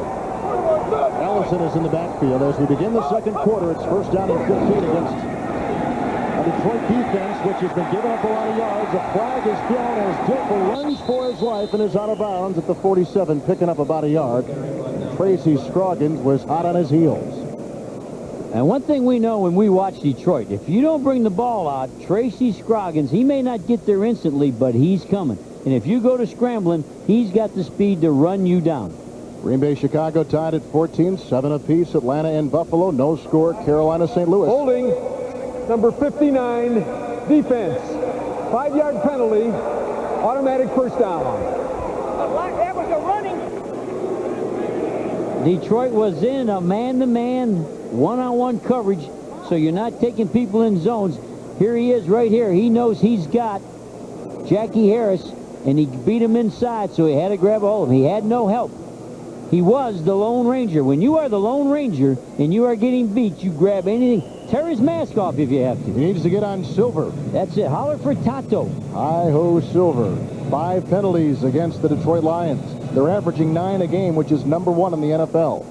Allison is in the backfield as we begin the second quarter. It's first down and 15 against a Detroit defense, which has been giving up a lot of yards. A flag is thrown as Dilfer runs for his life and is out of bounds at the 47, picking up about a yard. Tracy Scroggins was hot on his heels. And one thing we know when we watch Detroit, if you don't bring the ball out, Tracy Scroggins, he may not get there instantly, but he's coming. And if you go to scrambling, he's got the speed to run you down. Green Bay, Chicago tied at 14, 7 apiece. Atlanta and Buffalo, no score. Carolina, St. Louis. Holding, number 59, defense. 5-yard penalty, automatic first down. That was a running. Detroit was in a man-to-man, one-on-one coverage, so you're not taking people in zones. Here he is right here. He knows he's got Jackie Harris, and he beat him inside, so he had to grab a hold of him. He had no help. He was the Lone Ranger. When you are the Lone Ranger and you are getting beat, you grab anything. Tear his mask off if you have to. He needs to get on Silver. That's it. Holler for Tato. Hi-ho, Silver. 5 penalties against the Detroit Lions. They're averaging 9 a game, which is number 1 in the NFL.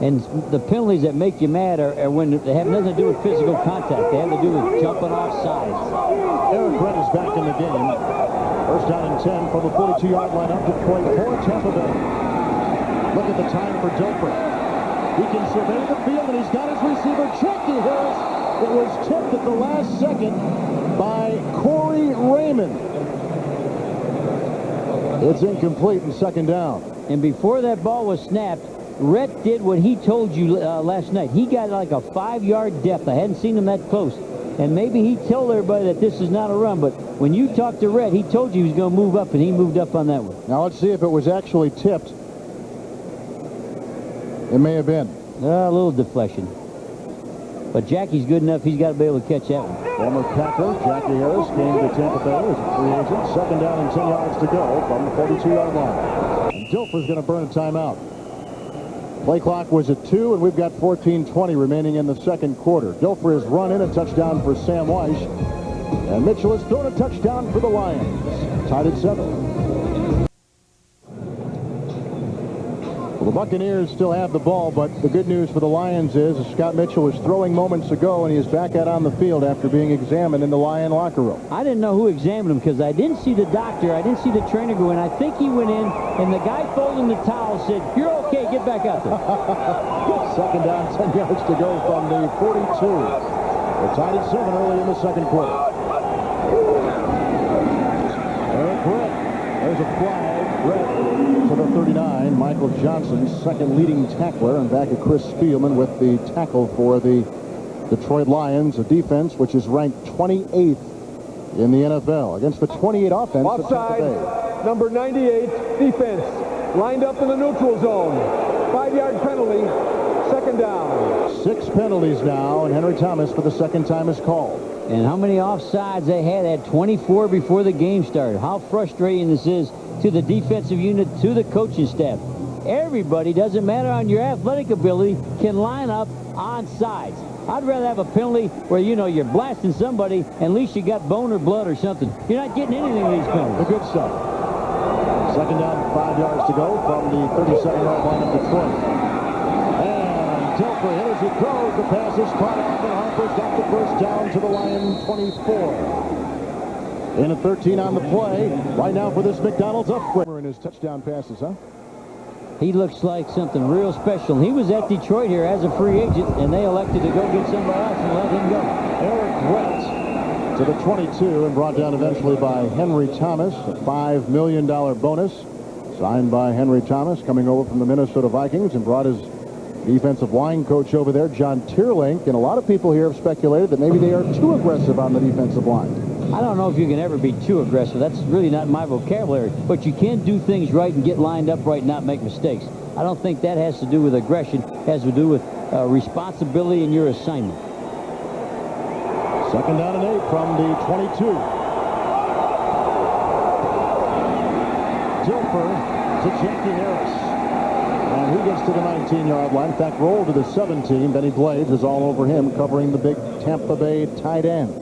And the penalties that make you mad are when they have nothing to do with physical contact. They have to do with jumping off sides. Eric Brett is back in the game. First down and 10 from the 42-yard line up Detroit for Tampa Bay. Look at the time for Dilfer. He can survey the field, and he's got his receiver, Jackie Harris. It was tipped at the last second by Corey Raymond. It's incomplete and second down. And before that ball was snapped, Rhett did what he told you last night. He got like a 5-yard depth. I hadn't seen him that close. And maybe he told everybody that this is not a run, but when you talked to Rhett, he told you he was going to move up, and he moved up on that one. Now let's see if it was actually tipped. It may have been. A little deflection. But Jackie's good enough, he's got to be able to catch that one. Former Packer Jackie Harris came to Tampa Bay as a free agent. Second down and 10 yards to go from the 42-yard line. And Dilfer's going to burn a timeout. Play clock was at 2, and we've got 14:20 remaining in the second quarter. Dilfer has run in a touchdown for Sam Weiss, and Mitchell has thrown a touchdown for the Lions. Tied at 7. Well, the Buccaneers still have the ball, but the good news for the Lions is Scott Mitchell was throwing moments ago, and he is back out on the field after being examined in the Lion locker room. I didn't know who examined him because I didn't see the doctor. I didn't see the trainer go in. I think he went in, and the guy folding the towel said, "You're okay, get back out there." Second down, 10 yards to go from the 42. They're tied at 7 early in the second quarter. Eric Brett, there's a flag. Brett to the 39. Michael Johnson, second leading tackler, and back at Chris Spielman with the tackle for the Detroit Lions, a defense which is ranked 28th in the NFL against the 28 offense. Offside, number 98, defense, lined up in the neutral zone. 5-yard penalty, second down. 6 penalties now, and Henry Thomas for the second time is called. And how many offsides they had 24 before the game started. How frustrating this is to the defensive unit, to the coaching staff. Everybody, doesn't matter on your athletic ability, can line up on sides. I'd rather have a penalty where, you know, you're blasting somebody, and at least you got bone or blood or something. You're not getting anything with these penalties. The good stuff. Second down, 5 yards to go from the 37-yard line of Detroit. And Dilfer hit as he throws. The pass is caught off, and Harper's got the first down to the Lion 24. In at 13 on the play. Right now for this McDonald's upgrade. In his touchdown passes, huh? He looks like something real special. He was at Detroit here as a free agent, and they elected to go get somebody else and let him go. Eric Brett to the 22 and brought down eventually by Henry Thomas. A $5 million bonus signed by Henry Thomas, coming over from the Minnesota Vikings, and brought his defensive line coach over there, John Tierlink. And a lot of people here have speculated that maybe they are too aggressive on the defensive line. I don't know if you can ever be too aggressive. That's really not my vocabulary. But you can do things right and get lined up right and not make mistakes. I don't think that has to do with aggression. It has to do with responsibility in your assignment. Second down and 8 from the 22. Dilfer to Jackie Harris. And he gets to the 19-yard line. In fact, rolled to the 17. Benny Blades is all over him, covering the big Tampa Bay tight end.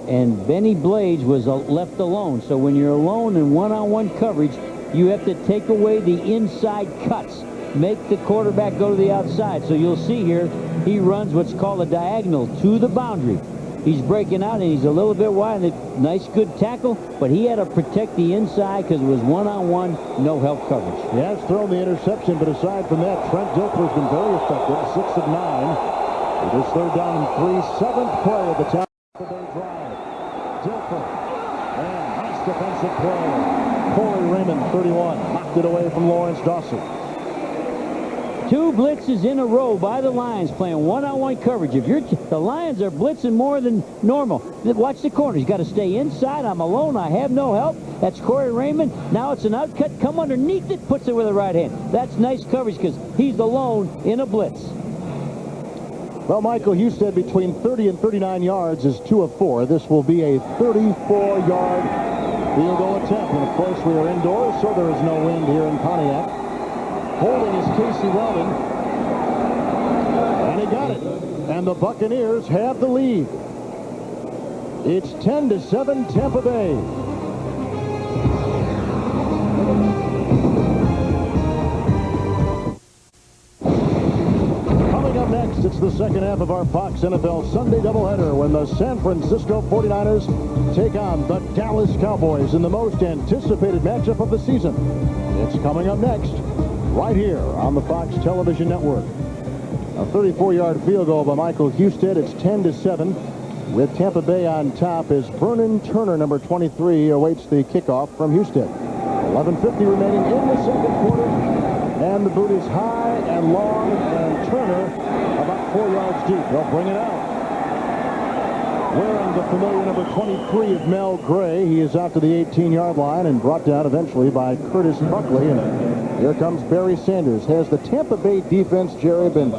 And Benny Blades was left alone. So when you're alone in one-on-one coverage, you have to take away the inside cuts. Make the quarterback go to the outside. So you'll see here, he runs what's called a diagonal to the boundary. He's breaking out, and he's a little bit wide. Nice, good tackle, but he had to protect the inside because it was one-on-one, no help coverage. He has thrown the interception, but aside from that, Trent Dilfer's been very effective, 6 of 9. It is 3rd down and 3, 7th play of the Tampa Bay drive. Dilfer, and nice defensive play. Corey Raymond, 31, knocked it away from Lawrence Dawson. 2 blitzes in a row by the Lions playing one-on-one coverage. If the Lions are blitzing more than normal, watch the corner. He's got to stay inside. I'm alone. I have no help. That's Corey Raymond. Now it's an outcut. Come underneath it. Puts it with the right hand. That's nice coverage because he's alone in a blitz. Well, Michael Husted between 30 and 39 yards is 2 of 4. This will be a 34-yard field goal attempt. And, of course, we are indoors, so there is no wind here in Pontiac. Holding is Casey Weldon. And he got it. And the Buccaneers have the lead. It's 10-7 Tampa Bay. Coming up next, it's the second half of our Fox NFL Sunday doubleheader when the San Francisco 49ers take on the Dallas Cowboys in the most anticipated matchup of the season. It's coming up next, right here on the Fox Television Network. A 34-yard field goal by Michael Husted. It's 10-7 with Tampa Bay on top as Vernon Turner, number 23, awaits the kickoff from Husted. 11:50 remaining in the second quarter, and the boot is high and long, and Turner about 4 yards deep. They'll bring it out. Wearing the familiar number 23 of Mel Gray, he is out to the 18-yard line and brought down eventually by Curtis Buckley. And here comes Barry Sanders. Has the Tampa Bay defense, Jerry, been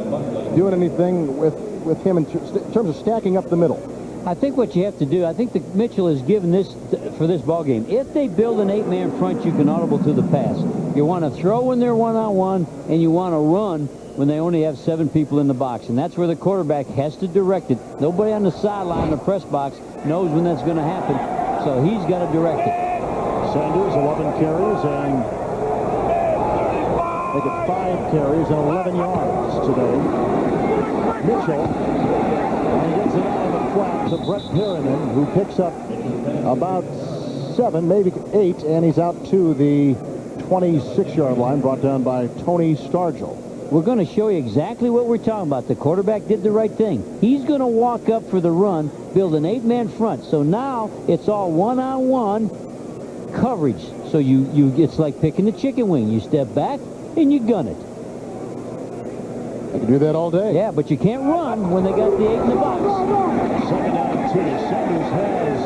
doing anything with him in terms of stacking up the middle? I think what you have to do, I think that Mitchell has given this for this ball game. If they build an 8-man front, you can audible to the pass. You want to throw when they're one-on-one, and you want to run when they only have 7 people in the box. And that's where the quarterback has to direct it. Nobody on the sideline in the press box knows when that's going to happen, so he's got to direct it. Sanders, 11 carries, and they get 5 carries and 11 yards today. Mitchell, and he gets it out of the flat to Brett Perriman, who picks up about 7, maybe 8, and he's out to the 26-yard line, brought down by Tony Stargell. We're going to show you exactly what we're talking about. The quarterback did the right thing. He's going to walk up for the run, build an 8-man front. So now it's all one-on-one coverage. So it's like picking the chicken wing. You step back and you gun it. You can do that all day. Yeah, but you can't run when they got the 8 in the box. Second down and 2. Sanders has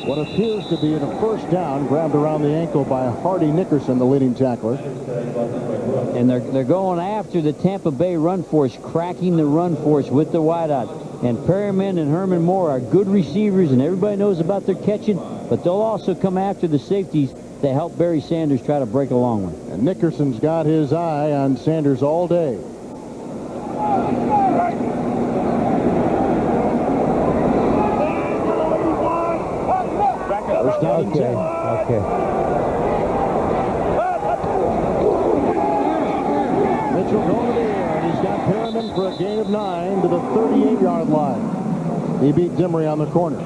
what appears to be a first down, grabbed around the ankle by Hardy Nickerson, the leading tackler. And they're going after the Tampa Bay run force, cracking the run force with the wideout. And Perriman and Herman Moore are good receivers, and everybody knows about their catching, but they'll also come after the safeties to help Barry Sanders try to break a long one. And Nickerson's got his eye on Sanders all day. First down and 10. Okay. Mitchell going to the air, and he's got Perriman for a gain of 9 to the 38-yard line. He beat Dimry on the corner.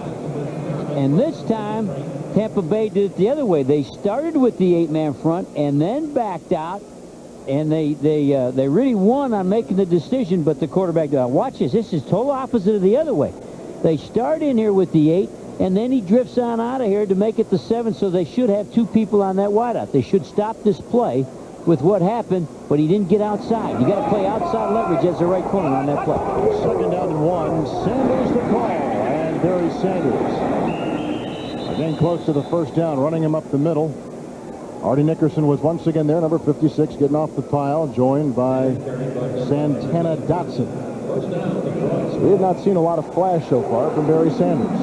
And this time, Tampa Bay did it the other way. They started with the 8-man front and then backed out, and they really won on making the decision, but the quarterback, watch this. This is total opposite of the other way. They start in here with the 8, and then he drifts on out of here to make it the 7, so they should have 2 people on that wideout. They should stop this play with what happened, but he didn't get outside. You got to play outside leverage as the right corner on that play. Second down and 1. Sanders the call, and Barry Sanders. Again, close to the first down, running him up the middle. Hardy Nickerson was once again there, number 56, getting off the pile, joined by Santana Dotson. So we have not seen a lot of flash so far from Barry Sanders.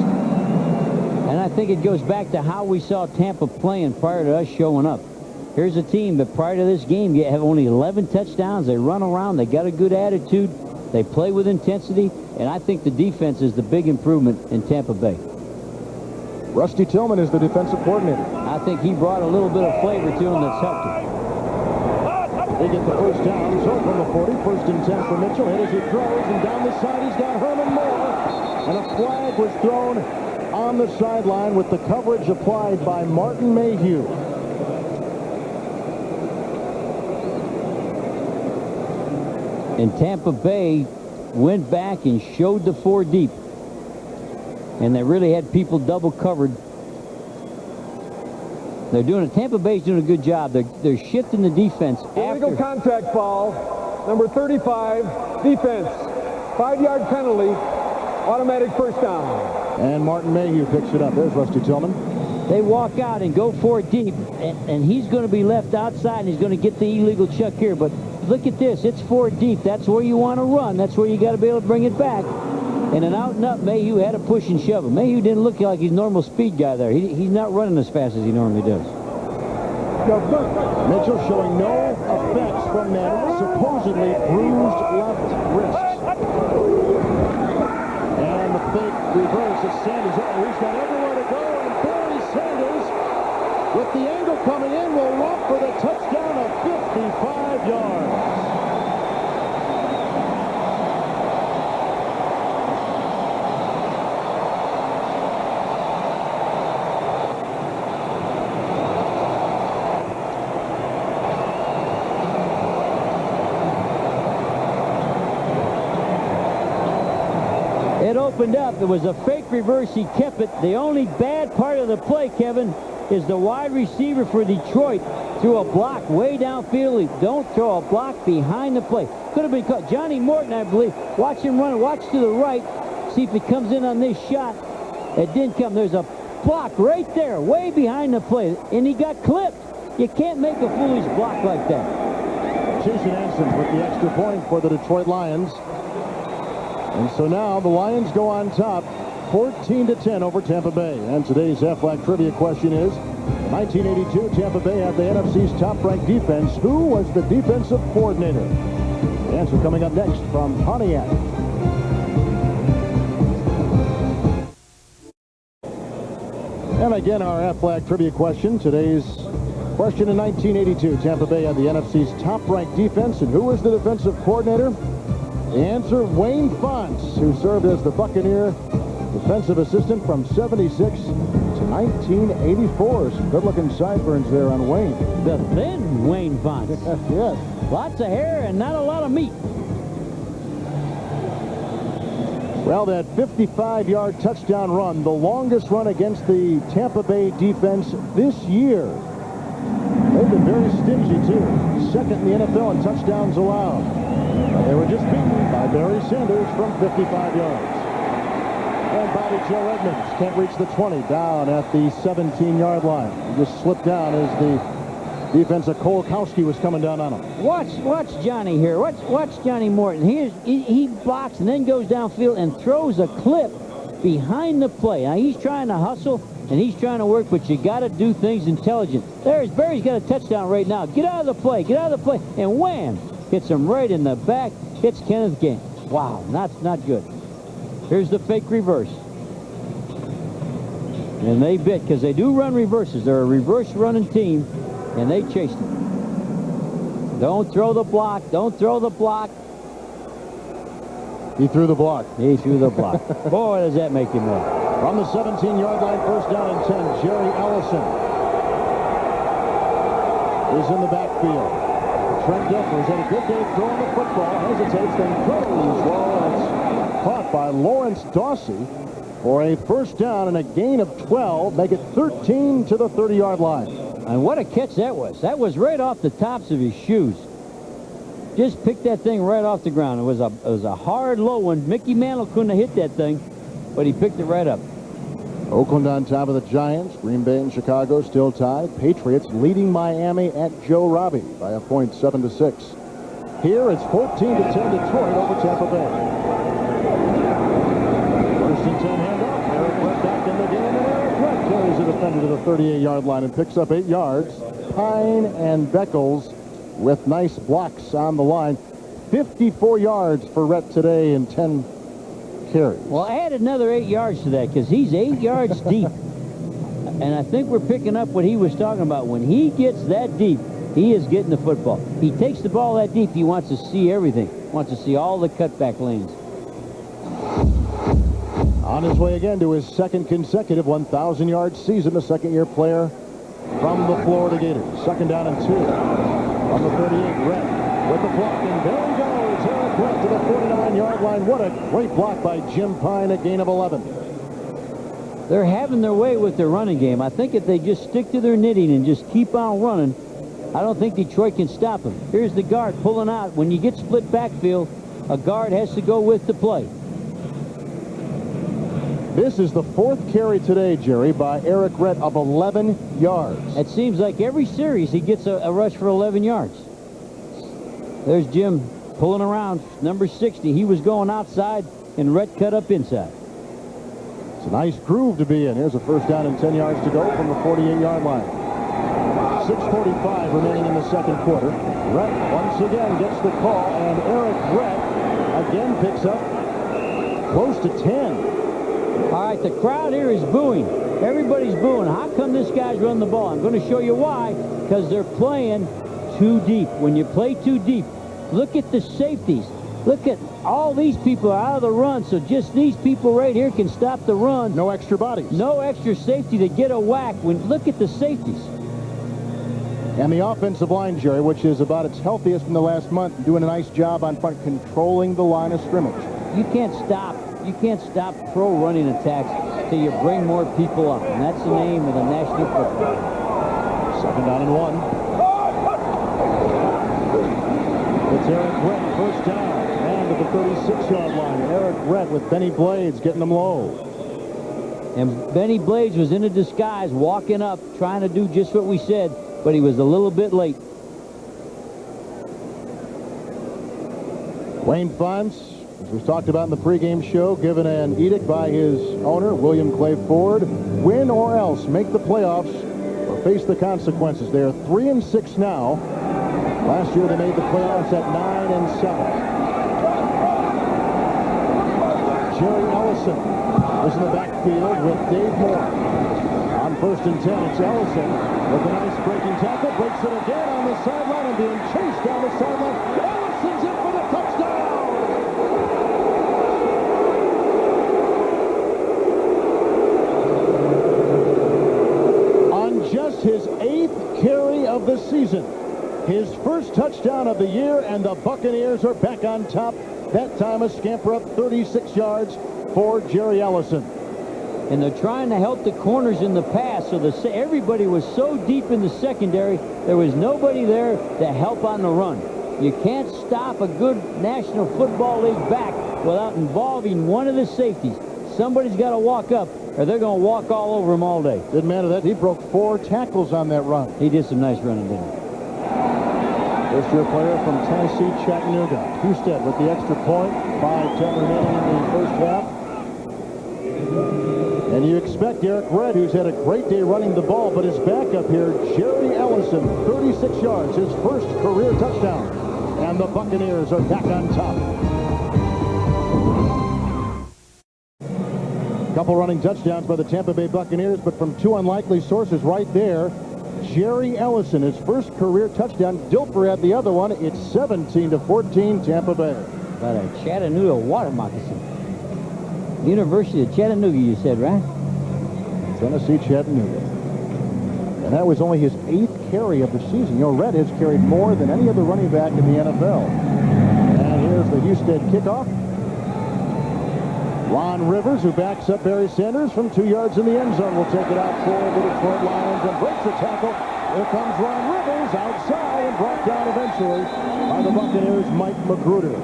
And I think it goes back to how we saw Tampa playing prior to us showing up. Here's a team that prior to this game have only 11 touchdowns. They run around. They got a good attitude. They play with intensity. And I think the defense is the big improvement in Tampa Bay. Rusty Tillman is the defensive coordinator. I think he brought a little bit of flavor to him that's helped him. They get the first down. So from the 40, 1st and 10 for Mitchell. Hit as he throws, and down the side he's got Herman Moore. And a flag was thrown on the sideline with the coverage applied by Martin Mayhew. And Tampa Bay went back and showed the 4 deep. And they really had people double covered. They're doing it. Tampa Bay's doing a good job. They're shifting the defense. Illegal contact foul. Number 35, defense. 5-yard penalty. Automatic first down. And Martin Mayhew picks it up. There's Rusty Tillman. They walk out and go for it deep. And he's going to be left outside, and he's going to get the illegal chuck here. But look at this. It's 4 deep. That's where you want to run. That's where you got to be able to bring it back. And an out and up, Mayhew had to push and shove him. Mayhew didn't look like he's normal speed guy there. He's not running as fast as he normally does. Mitchell showing no effects from that supposedly bruised left wrist. And the fake reverse is Sanders. Oh, he's got everywhere to go, and Barry Sanders, with the angle coming in, will romp for the touchdown of 55 yards. It opened up. It was a fake reverse. He kept it. The only bad part of the play, Kevin, is the wide receiver for Detroit threw a block way downfield. Don't throw a block behind the play. Could have been caught. Johnny Morton, I believe. Watch him run. Watch to the right. See if it comes in on this shot. It didn't come. There's a block right there, way behind the play, and he got clipped. You can't make a foolish block like that. Jason Anson with the extra point for the Detroit Lions. And so now the Lions go on top, 14-10 over Tampa Bay. And today's Aflac trivia question is, in 1982, Tampa Bay had the NFC's top-ranked defense. Who was the defensive coordinator? The answer coming up next from Pontiac. And again, our Aflac trivia question. Today's question in 1982, Tampa Bay had the NFC's top-ranked defense. And who was the defensive coordinator? The answer, Wayne Fonts, who served as the Buccaneer defensive assistant from 76 to 1984. Some good-looking sideburns there on Wayne. The thin Wayne Fonts. Yes. Lots of hair and not a lot of meat. Well, that 55-yard touchdown run, the longest run against the Tampa Bay defense this year. They've been very stingy, too. Second in the NFL in touchdowns allowed. They were just beaten by Barry Sanders from 55 yards. And Bobby Joe Edmonds can't reach the 20, down at the 17-yard line. He just slipped down as the defensive Kolakowski was coming down on him. Watch Johnny here. Watch Johnny Morton. He blocks and then goes downfield and throws a clip behind the play. Now, he's trying to hustle and he's trying to work, but you got to do things intelligent. Barry's got a touchdown right now. Get out of the play. Get out of the play. And wham! Hits him right in the back. Hits Kenneth Gain. Wow, that's not good. Here's the fake reverse. And they bit, because they do run reverses. They're a reverse running team, and they chased him. Don't throw the block. Don't throw the block. He threw the block. He threw the block. Boy, does that make him mad. From the 17-yard line, first down and 10, Jerry Ellison is in the backfield. Trent Dilfer has had a good day throwing the football, hesitates, then throws. Well, it's caught by Lawrence Dawsey for a first down and a gain of 12, make it 13 to the 30-yard line. And what a catch that was. That was right off the tops of his shoes. Just picked that thing right off the ground. It was a hard, low one. Mickey Mantle couldn't have hit that thing, but he picked it right up. Oakland on top of the Giants. Green Bay and Chicago still tied. Patriots leading Miami at Joe Robbie by a point, 7-6. Here it's 14-10 Detroit over Tampa Bay. First and 10 handoff. Eric Brett back in the game, and Eric Brett carries the defender to the 38-yard line and picks up 8 yards. Pine and Beckles with nice blocks on the line. 54 yards for Rhett today in 10 carries. Well, add another 8 yards to that because he's 8 yards deep. And I think we're picking up what he was talking about. When he gets that deep, he is getting the football. He takes the ball that deep, he wants to see everything. Wants to see all the cutback lanes. On his way again to his second consecutive 1,000-yard season, the second-year player from the Florida Gators. 2nd down and 2 on the 38. Rhett with the block, and there he goes. Eric Rhett to the 49-yard line. What a great block by Jim Pine, a gain of 11. They're having their way with their running game. I think if they just stick to their knitting and just keep on running, I don't think Detroit can stop them. Here's the guard pulling out. When you get split backfield, a guard has to go with the play. This is the 4th carry today, Jerry, by Eric Rhett of 11 yards. It seems like every series he gets a rush for 11 yards. There's Jim pulling around, number 60. He was going outside, and Rhett cut up inside. It's a nice groove to be in. Here's a 1st down and 10 yards to go from the 48-yard line. 6:45 remaining in the second quarter. Rhett once again gets the call, and Eric Rhett again picks up close to 10. All right, the crowd here is booing. Everybody's booing. How come this guy's running the ball? I'm going to show you why. Because they're playing too deep. When you play too deep, look at the safeties. Look at all these people are out of the run, so just these people right here can stop the run. No extra bodies. No extra safety to get a whack. Look at the safeties. And the offensive line, Jerry, which is about its healthiest in the last month, doing a nice job on front, controlling the line of scrimmage. You can't stop pro running attacks till you bring more people up, and that's the name of the National Football League. 2nd down and 1. It's Eric Rhett, 1st down, and at the 36-yard line. Eric Rhett with Benny Blades getting them low. And Benny Blades was in a disguise, walking up, trying to do just what we said, but he was a little bit late. Wayne Fonts, as we talked about in the pregame show, given an edict by his owner, William Clay Ford, win or else, make the playoffs or face the consequences. They are 3-6 now. Last year they made the playoffs at 9-7. Jerry Ellison is in the backfield with Dave Moore. On 1st and 10, it's Ellison with a nice breaking tackle, breaks it again on the sideline and being chased down the sideline. Ellison's in for the touchdown! On just his 8th carry of the season, his 1st touchdown of the year, and the Buccaneers are back on top. That time a scamper up 36 yards for Jerry Ellison. And they're trying to help the corners in the pass, so everybody was so deep in the secondary, there was nobody there to help on the run. You can't stop a good National Football League back without involving one of the safeties. Somebody's got to walk up, or they're going to walk all over him all day. Didn't matter that. He broke 4 tackles on that run. He did some nice running, didn't he? First-year player from Tennessee, Chattanooga. Husted with the extra point. 5:10 remaining in the first half. And you expect Eric Rhett, who's had a great day running the ball, but his backup here, Jerry Ellison, 36 yards, his 1st career touchdown. And the Buccaneers are back on top. Couple running touchdowns by the Tampa Bay Buccaneers, but from 2 unlikely sources right there. Jerry Ellison, his 1st career touchdown. Dilfer had the other one. It's 17-14 Tampa Bay. About a Chattanooga water moccasin. University of Chattanooga, you said, right? Tennessee, Chattanooga. And that was only his 8th carry of the season. You know, Rhett has carried more than any other running back in the NFL. And here's the Husted kickoff. Ron Rivers, who backs up Barry Sanders from 2 yards in the end zone, will take it out for the Detroit Lions and breaks the tackle. Here comes Ron Rivers outside and brought down eventually by the Buccaneers' Mike Magruder.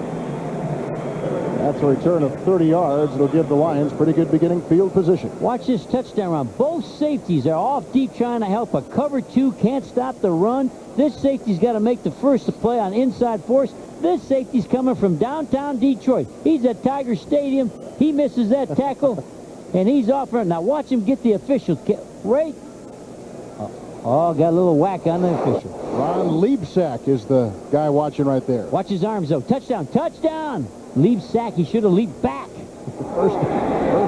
That's a return of 30 yards. It'll give the Lions pretty good beginning field position. Watch this touchdown run. Both safeties are off deep trying to help. A cover 2 can't stop the run. This safety's got to make the first play on inside force. This safety's coming from downtown Detroit. He's at Tiger Stadium. He misses that tackle, and he's off. Now watch him get the official right. Oh, got a little whack on the official. Ron Liebsack is the guy watching right there. Watch his arms, though. Touchdown, touchdown! Liebsack, he should have leaped back. First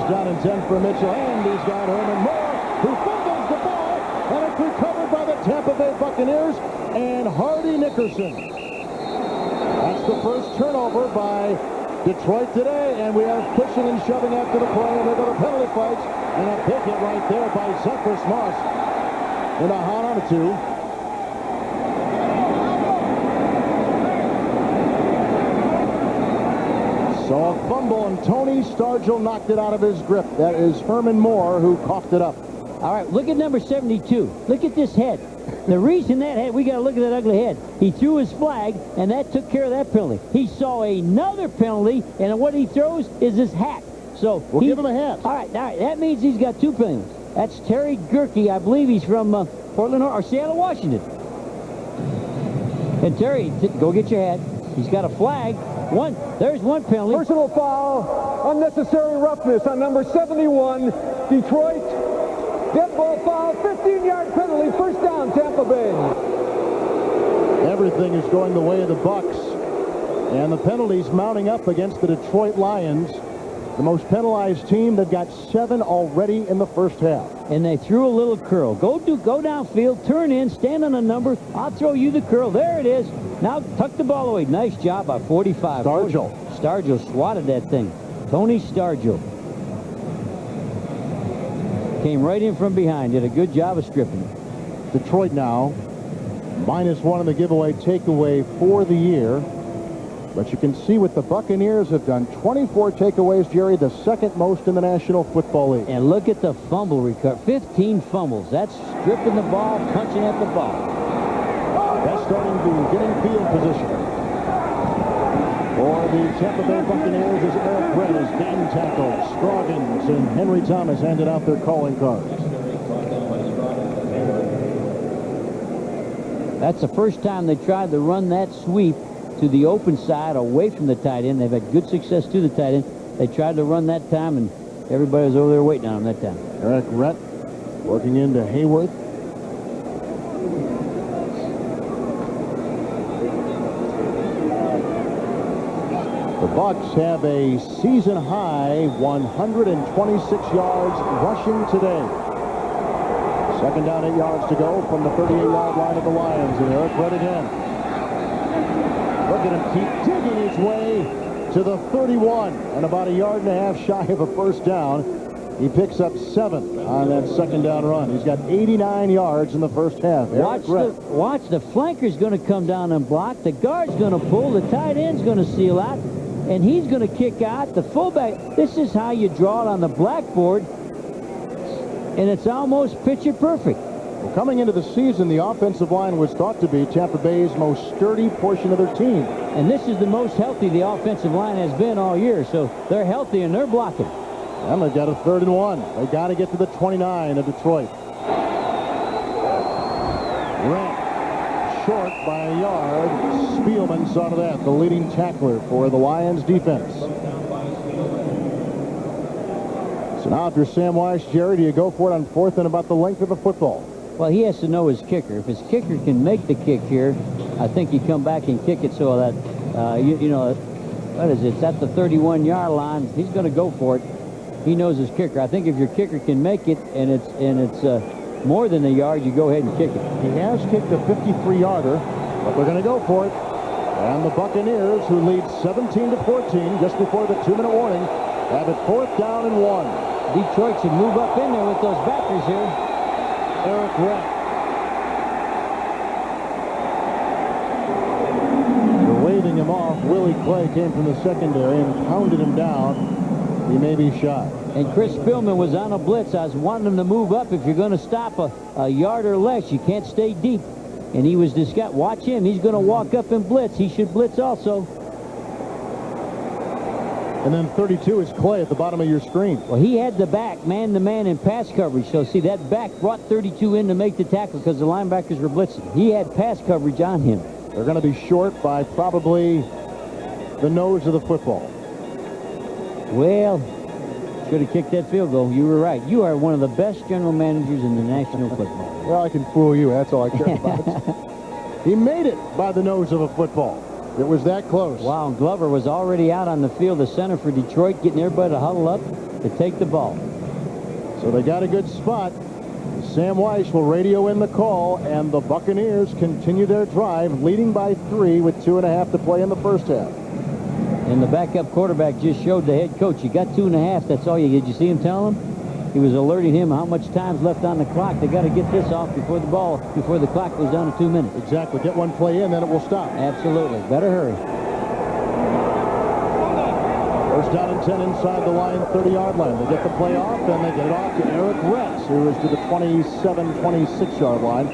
down and 10 for Mitchell, and he's got Herman Moore, who fumbles the ball, and it's recovered by the Tampa Bay Buccaneers and Hardy Nickerson. That's the first turnover by Detroit today, and we are pushing and shoving after the play, and they go to penalty fights, and a big hit right there by Zephyrus Moss in a hot on 2. So a fumble, and Tony Stargell knocked it out of his grip. That is Herman Moore who coughed it up. All right, look at number 72. Look at this head. The reason that head, we got to look at that ugly head. He threw his flag, and that took care of that penalty. He saw another penalty, and what he throws is his hat. So we'll give him a hat. All right, that means he's got 2 penalties. That's Terry Gerke. I believe he's from Portland or Seattle, Washington. And Terry, go get your hat. He's got a flag. There's one penalty. Personal foul, unnecessary roughness on number 71, Detroit. Dead ball foul, 15-yard penalty, first down, Tampa Bay. Everything is going the way of the Bucs, and the penalties mounting up against the Detroit Lions. The most penalized team. They've got 7 already in the first half. And they threw a little curl. Go downfield, turn in, stand on a number. I'll throw you the curl. There it is. Now tuck the ball away. Nice job by 45. Stargell swatted that thing. Tony Stargell came right in from behind. Did a good job of stripping it. Detroit now -1 in the giveaway takeaway for the year. But you can see what the Buccaneers have done. 24 takeaways, Jerry, the second most in the National Football League. And look at the fumble recovery. 15 fumbles. That's stripping the ball, punching at the ball. That's starting to get in field position. For the Tampa Bay Buccaneers is Eric Brett as game tackle. Scroggins and Henry Thomas handed out their calling cards. That's the first time they tried to run that sweep to the open side away from the tight end. They've had good success to the tight end. They tried to run that time, and everybody was over there waiting on them that time. Eric Brett working into Hayworth. The Bucs have a season-high 126 yards rushing today. Second down, 8 yards to go from the 38-yard line of the Lions, and Eric Brett again. Look at him keep digging his way to the 31, and about 1.5 yards shy of a first down. He picks up 7 on that second down run. He's got 89 yards in the first half. Watch the flanker's going to come down and block. The guard's going to pull. The tight end's going to seal out, and he's going to kick out. The fullback. This is how you draw it on the blackboard, and it's almost picture perfect. Well, coming into the season, the offensive line was thought to be Tampa Bay's most sturdy portion of their team. And this is the most healthy the offensive line has been all year, so they're healthy and they're blocking. And they've got a 3rd and 1. They got to get to the 29 of Detroit. Grant short by 1 yard. Spielman saw to that, the leading tackler for the Lions defense. So now if you're Sam Weiss, Jerry, do you go for it on 4th and about the length of the football? Well, he has to know his kicker. If his kicker can make the kick here, I think you come back and kick it so that, you know, what is it? It's at the 31-yard line. He's going to go for it. He knows his kicker. I think if your kicker can make it and it's more than 1 yard, you go ahead and kick it. He has kicked a 53-yarder, but they're going to go for it. And the Buccaneers, who lead 17-14 just before the 2-minute warning, have it 4th down and 1. Detroit should move up in there with those backers here. Eric Brett. They're waving him off. Willie Clay came from the secondary and pounded him down. He may be shot. And Chris Spielman was on a blitz. I was wanting him to move up. If you're going to stop a yard or less, you can't stay deep. And he was this guy. Watch him. He's going to walk up and blitz. He should blitz also. And then 32 is Clay at the bottom of your screen. Well, he had the back, man-to-man in pass coverage. So, see, that back brought 32 in to make the tackle because the linebackers were blitzing. He had pass coverage on him. They're going to be short by probably the nose of the football. Well, should have kicked that field goal. You were right. You are one of the best general managers in the National Football League. Well, I can fool you. That's all I care about. He made it by the nose of a football. It was that close. Wow, and Glover was already out on the field, the center for Detroit, getting everybody to huddle up to take the ball. So they got a good spot. Sam Weiss will radio in the call, and the Buccaneers continue their drive, leading by 3 with 2.5 to play in the first half. And the backup quarterback just showed the head coach, you got 2.5, that's all you did. You see him tell him? He was alerting him how much time's left on the clock. They got to get this off before the clock goes down to 2 minutes. Exactly. Get one play in, then it will stop. Absolutely. Better hurry. First down and 10 inside the line, 30-yard line. They get the play off, and they get it off to Eric Retz, who is to the 27, 26-yard line.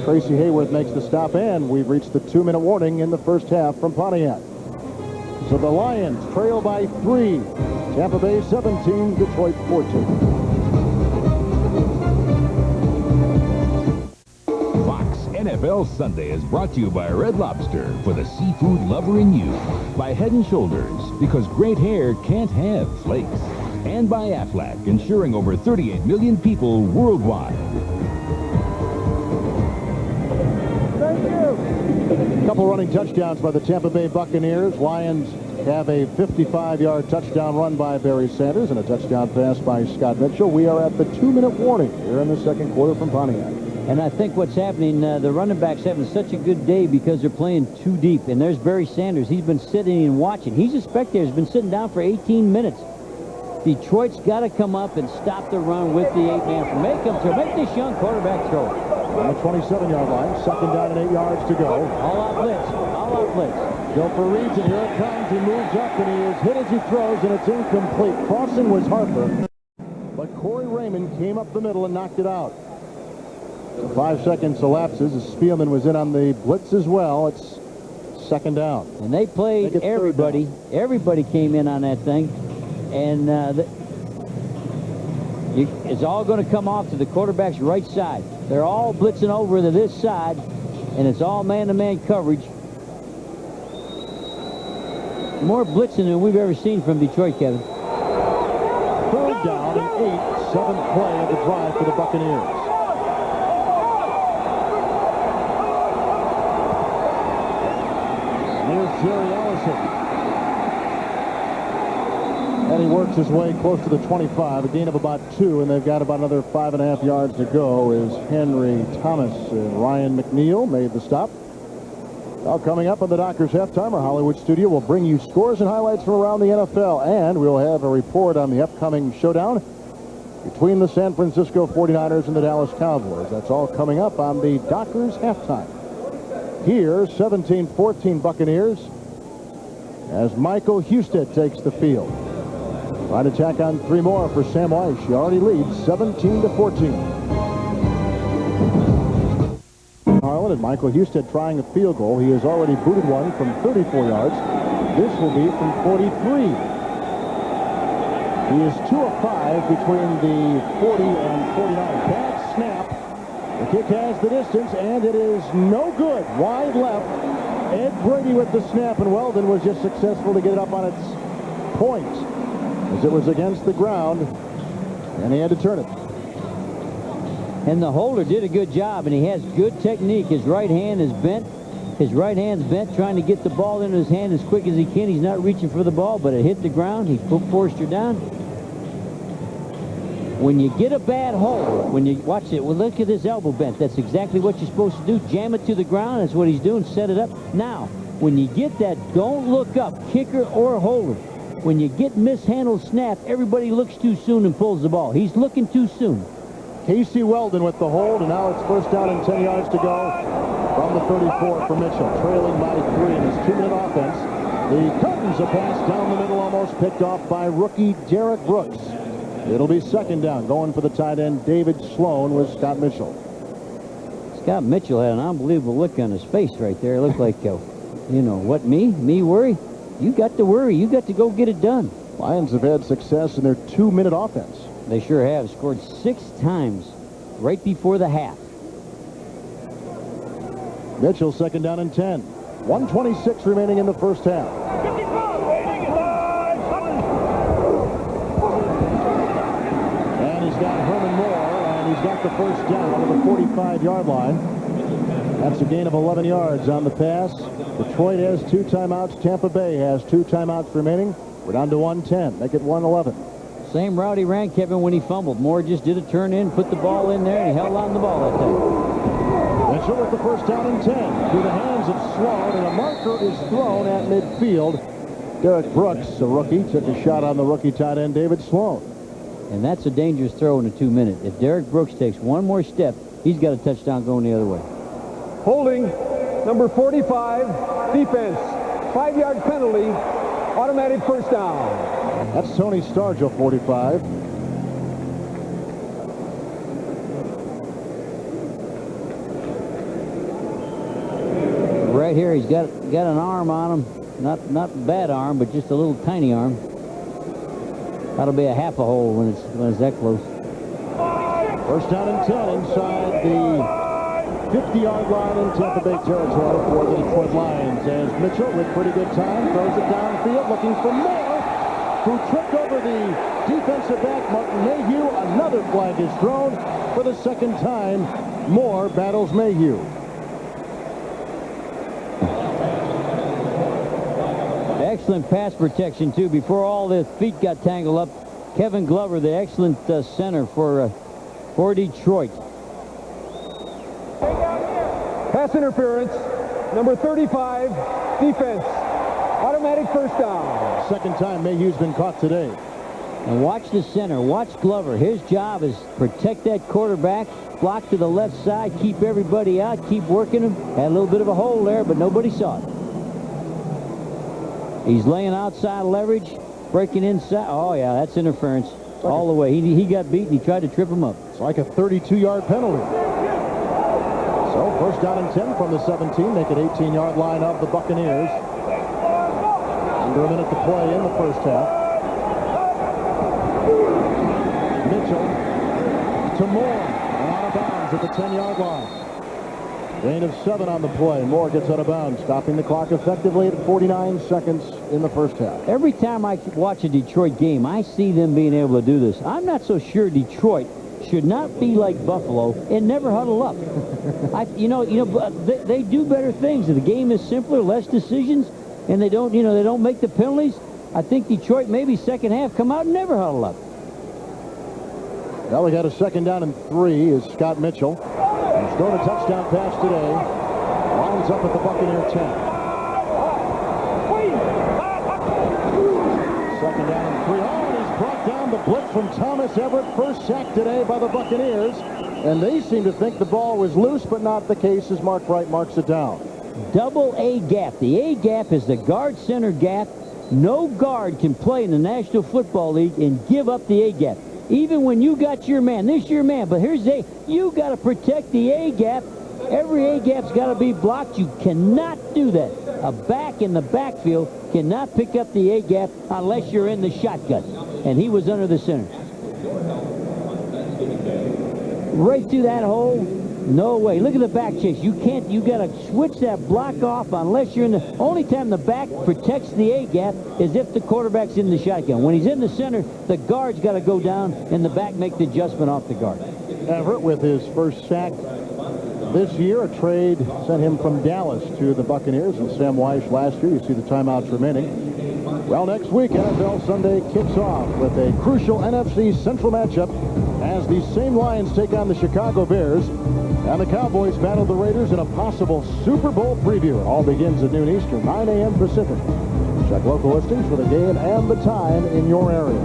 Tracy Hayworth makes the stop, and we've reached the 2-minute warning in the first half from Pontiac. So the Lions trail by 3. Tampa Bay 17, Detroit 14. Fox NFL Sunday is brought to you by Red Lobster, for the seafood lover in you. By Head & Shoulders, because great hair can't have flakes. And by Aflac, insuring over 38 million people worldwide. Thank you. A couple running touchdowns by the Tampa Bay Buccaneers. Lions have a 55-yard touchdown run by Barry Sanders and a touchdown pass by Scott Mitchell. We are at the 2-minute warning here in the second quarter from Pontiac. And I think what's happening, the running backs having such a good day because they're playing too deep. And there's Barry Sanders. He's been sitting and watching. He's a spectator. He's been sitting down for 18 minutes. Detroit's got to come up and stop the run with the 8-man. Make this young quarterback throw it. On the 27-yard line, second down and 8 yards to go. All out blitz. All out blitz. Gilfer reads it. Here it comes. He moves up, and he is hit as he throws, and it's incomplete. Crossing was Harper, but Corey Raymond came up the middle and knocked it out. 5 seconds elapses as Spielman was in on the blitz as well. It's second down. And they played everybody. Everybody came in on that thing. And it's all going to come off to the quarterback's right side. They're all blitzing over to this side, and it's all man-to-man coverage. More blitzing than we've ever seen from Detroit, Kevin. Third down and 8, seventh play of the drive for the Buccaneers. Here's Jerry Ellison. And he works his way close to the 25, a gain of about 2, and they've got about another 5.5 yards to go as Henry Thomas and Ryan McNeil made the stop. Now coming up on the Dockers Halftime, our Hollywood studio will bring you scores and highlights from around the NFL, and we'll have a report on the upcoming showdown between the San Francisco 49ers and the Dallas Cowboys. That's all coming up on the Dockers Halftime. Here, 17-14 Buccaneers as Michael Husted takes the field. Trying to tack on 3 more for Sam Weiss. She already leads 17-14. Harlan and Michael Husted trying a field goal. He has already booted one from 34 yards. This will be from 43. He is 2 of 5 between the 40 and 49. Bad snap. The kick has the distance, and it is no good. Wide left. Ed Brady with the snap, and Weldon was just successful to get it up on its point as it was against the ground, and he had to turn it. And the holder did a good job, and he has good technique. His right hand is bent. His right hand's bent, trying to get the ball into his hand as quick as he can. He's not reaching for the ball, but it hit the ground. He put Forster down. When you get a bad hold, when you watch it, well, look at this elbow bent. That's exactly what you're supposed to do. Jam it to the ground. That's what he's doing. Set it up. Now, when you get that, don't look up, kicker or holder. When you get mishandled snap, everybody looks too soon and pulls the ball. He's looking too soon. Casey Weldon with the hold, and now it's first down and 10 yards to go from the 34 for Mitchell, trailing by 3 in his 2-minute offense. The curtains a pass down the middle, almost picked off by rookie Derek Brooks. It'll be second down, going for the tight end David Sloan with Scott Mitchell. Scott Mitchell had an unbelievable look on his face right there. It looked like, you know, what, me? Me worry? You got to worry. You got to go get it done. Lions have had success in their 2-minute offense. They sure have. Scored 6 times right before the half. Mitchell second down and 10. 1:26 remaining in the first half. And he's got Herman Moore, and he's got the first down at the 45-yard line. That's a gain of 11 yards on the pass. Detroit has 2 timeouts. Tampa Bay has 2 timeouts remaining. We're down to 1:10. Make it 1:11. Same route he ran, Kevin, when he fumbled. Moore just did a turn in, put the ball in there, and he held on the ball that time. Mitchell with the first down and 10 through the hands of Sloan, and a marker is thrown at midfield. Derek Brooks, a rookie, took a shot on the rookie tight end David Sloan. And that's a dangerous throw in a 2-minute. If Derek Brooks takes one more step, he's got a touchdown going the other way. Holding, number 45, defense. 5-yard penalty, automatic first down. That's Tony Stargell, 45. Right here, he's got an arm on him. Not bad arm, but just a little tiny arm. That'll be a half a hole when it's that close. First down and 10 inside the 50-yard line in Tampa Bay territory for the Detroit Lions, as Mitchell, with pretty good time, throws it downfield looking for Moore, who tripped over the defensive back, Martin Mayhew. Another flag is thrown for the second time. Moore battles Mayhew. Excellent pass protection, too. Before all the feet got tangled up, Kevin Glover, the excellent center for Detroit. Pass interference, number 35, defense. Automatic first down. Second time Mayhew's been caught today. And watch the center. Watch Glover. His job is protect that quarterback, block to the left side, keep everybody out, keep working him. Had a little bit of a hole there, but nobody saw it. He's laying outside leverage, breaking inside. Oh, yeah, that's interference all the way. He got beat, and he tried to trip him up. It's like a 32-yard penalty. So first down and 10 from the 17. Make it 18-yard line of the Buccaneers. Under a minute to play in the first half. Mitchell to Moore, and out of bounds at the 10-yard line. Gain of 7 on the play. Moore gets out of bounds, stopping the clock effectively at 49 seconds in the first half. Every time I watch a Detroit game, I see them being able to do this. I'm not so sure Detroit should not be like Buffalo and never huddle up. They do better things. The game is simpler, less decisions, and they don't make the penalties. I think Detroit maybe second half come out and never huddle up. Well, we got a second down and 3 is Scott Mitchell. He's thrown a touchdown pass today. Lines up at the Buccaneer 10. Second down and 3. Oh, and he's brought down the blitz from Thomas Everett. First sack today by the Buccaneers. And they seem to think the ball was loose, but not the case as Mark Wright marks it down. Double A gap. The A gap is the guard center gap. No guard can play in the National Football League and give up the A gap. Even when you got your man, this is your man, but here's you got to protect the A gap. Every A gap's got to be blocked. You cannot do that. A back in the backfield cannot pick up the A gap unless you're in the shotgun. And he was under the center. Right through that hole. No way. Look at the back chase. You got to switch that block off unless you're in the... Only time the back protects the A gap is if the quarterback's in the shotgun. When he's in the center, the guard's got to go down and the back make the adjustment off the guard. Everett with his first sack this year. A trade sent him from Dallas to the Buccaneers and Sam Weiss last year. You see the timeouts remaining. Well, next week, NFL Sunday kicks off with a crucial NFC Central matchup as these same Lions take on the Chicago Bears. And the Cowboys battle the Raiders in a possible Super Bowl preview. It all begins at noon Eastern, 9 a.m. Pacific. Check local listings for the game and the time in your area.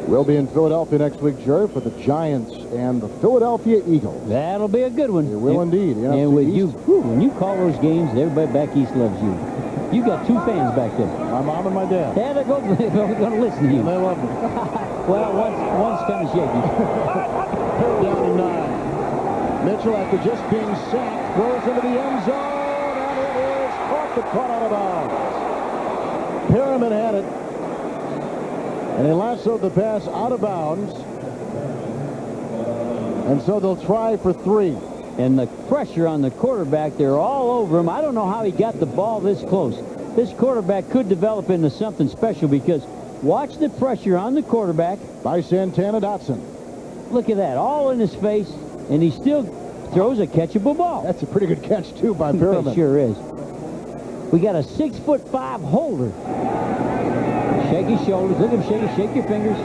We'll be in Philadelphia next week, Jerry, for the Giants and the Philadelphia Eagles. That'll be a good one. It will indeed. And with when you call those games, everybody back east loves you. You got 2 fans back there. My mom and my dad. Yeah, they're going to listen to you. They love me. Well, one's kind of shaky. Third down and 9. Mitchell, after just being sacked, throws into the end zone, and it is caught out of bounds. Perriman had it, and he lassoed the pass out of bounds. And so they'll try for 3. And the pressure on the quarterback, they're all over him. I don't know how he got the ball this close. This quarterback could develop into something special because Watch the pressure on the quarterback. By Santana Dotson. Look at that, all in his face, and he still throws a catchable ball. That's a pretty good catch, too, by Perriman. It sure is. We got a 6'5" holder. Shake his shoulders. Look at him shake your fingers.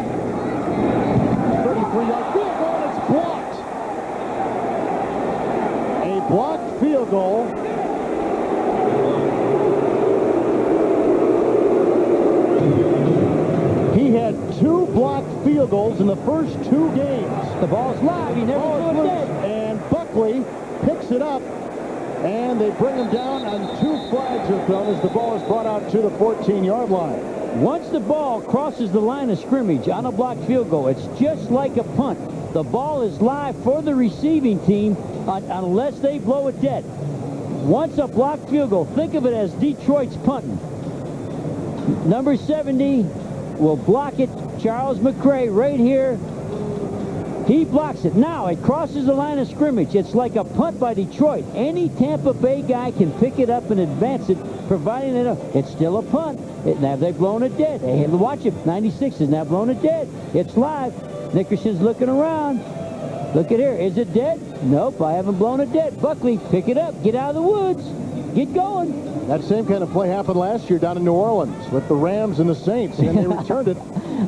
33-yard field goal, and it's blocked. A blocked field goal. He had 2 blocked field goals in the first 2 games. The ball's live. He never threw it dead. And Buckley picks it up, and they bring him down, and 2 flags are thrown as the ball is brought out to the 14-yard line. Once the ball crosses the line of scrimmage on a blocked field goal, it's just like a punt. The ball is live for the receiving team unless they blow it dead. Once a blocked field goal, think of it as Detroit's punting. Number 70 will block it. Charles McCray right here. He blocks it. Now it crosses the line of scrimmage. It's like a punt by Detroit. Any Tampa Bay guy can pick it up and advance it, providing it's still a punt. Now they've blown it dead. Hey, watch it. 96 has now blown it dead. It's live. Nickerson's looking around. Look at here. Is it dead? Nope, I haven't blown it dead. Buckley, pick it up. Get out of the woods. Get going. That same kind of play happened last year down in New Orleans with the Rams and the Saints, and they returned it.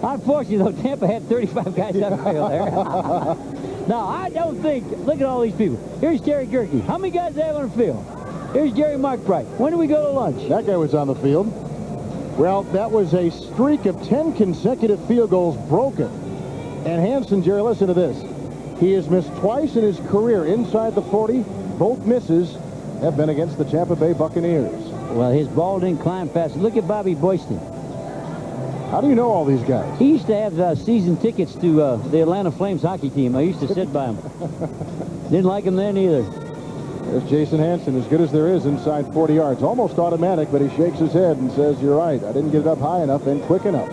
Unfortunately, though, Tampa had 35 guys out of field there. No, I don't think. Look at all these people. Here's Terry Gerke. How many guys do they have on the field? Here's Jerry Markbright. When do we go to lunch? That guy was on the field. Well, that was a streak of 10 consecutive field goals broken. And Hansen, Jerry, listen to this. He has missed twice in his career inside the 40. Both misses have been against the Tampa Bay Buccaneers. Well, his ball didn't climb fast. Look at Bobby Boyston. How do you know all these guys? He used to have season tickets to the Atlanta Flames hockey team. I used to sit by him. Didn't like him then either. There's Jason Hansen, as good as there is inside 40 yards. Almost automatic, but he shakes his head and says, you're right. I didn't get it up high enough and quick enough.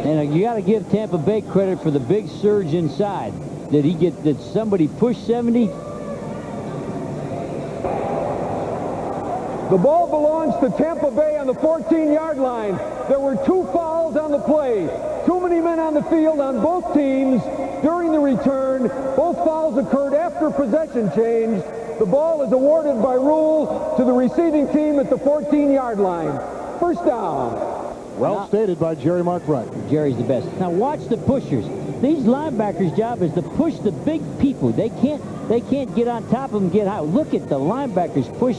And you got to give Tampa Bay credit for the big surge inside. Did somebody push 70? The ball belongs to Tampa Bay on the 14-yard line. There were 2 fouls on the play. Too many men on the field on both teams during the return. Both fouls occurred after possession change. The ball is awarded by rule to the receiving team at the 14-yard line. First down. Well stated by Jerry Markbright. Jerry's the best. Now watch the pushers. These linebackers' job is to push the big people. They can't get on top of them, get high. Look at the linebackers push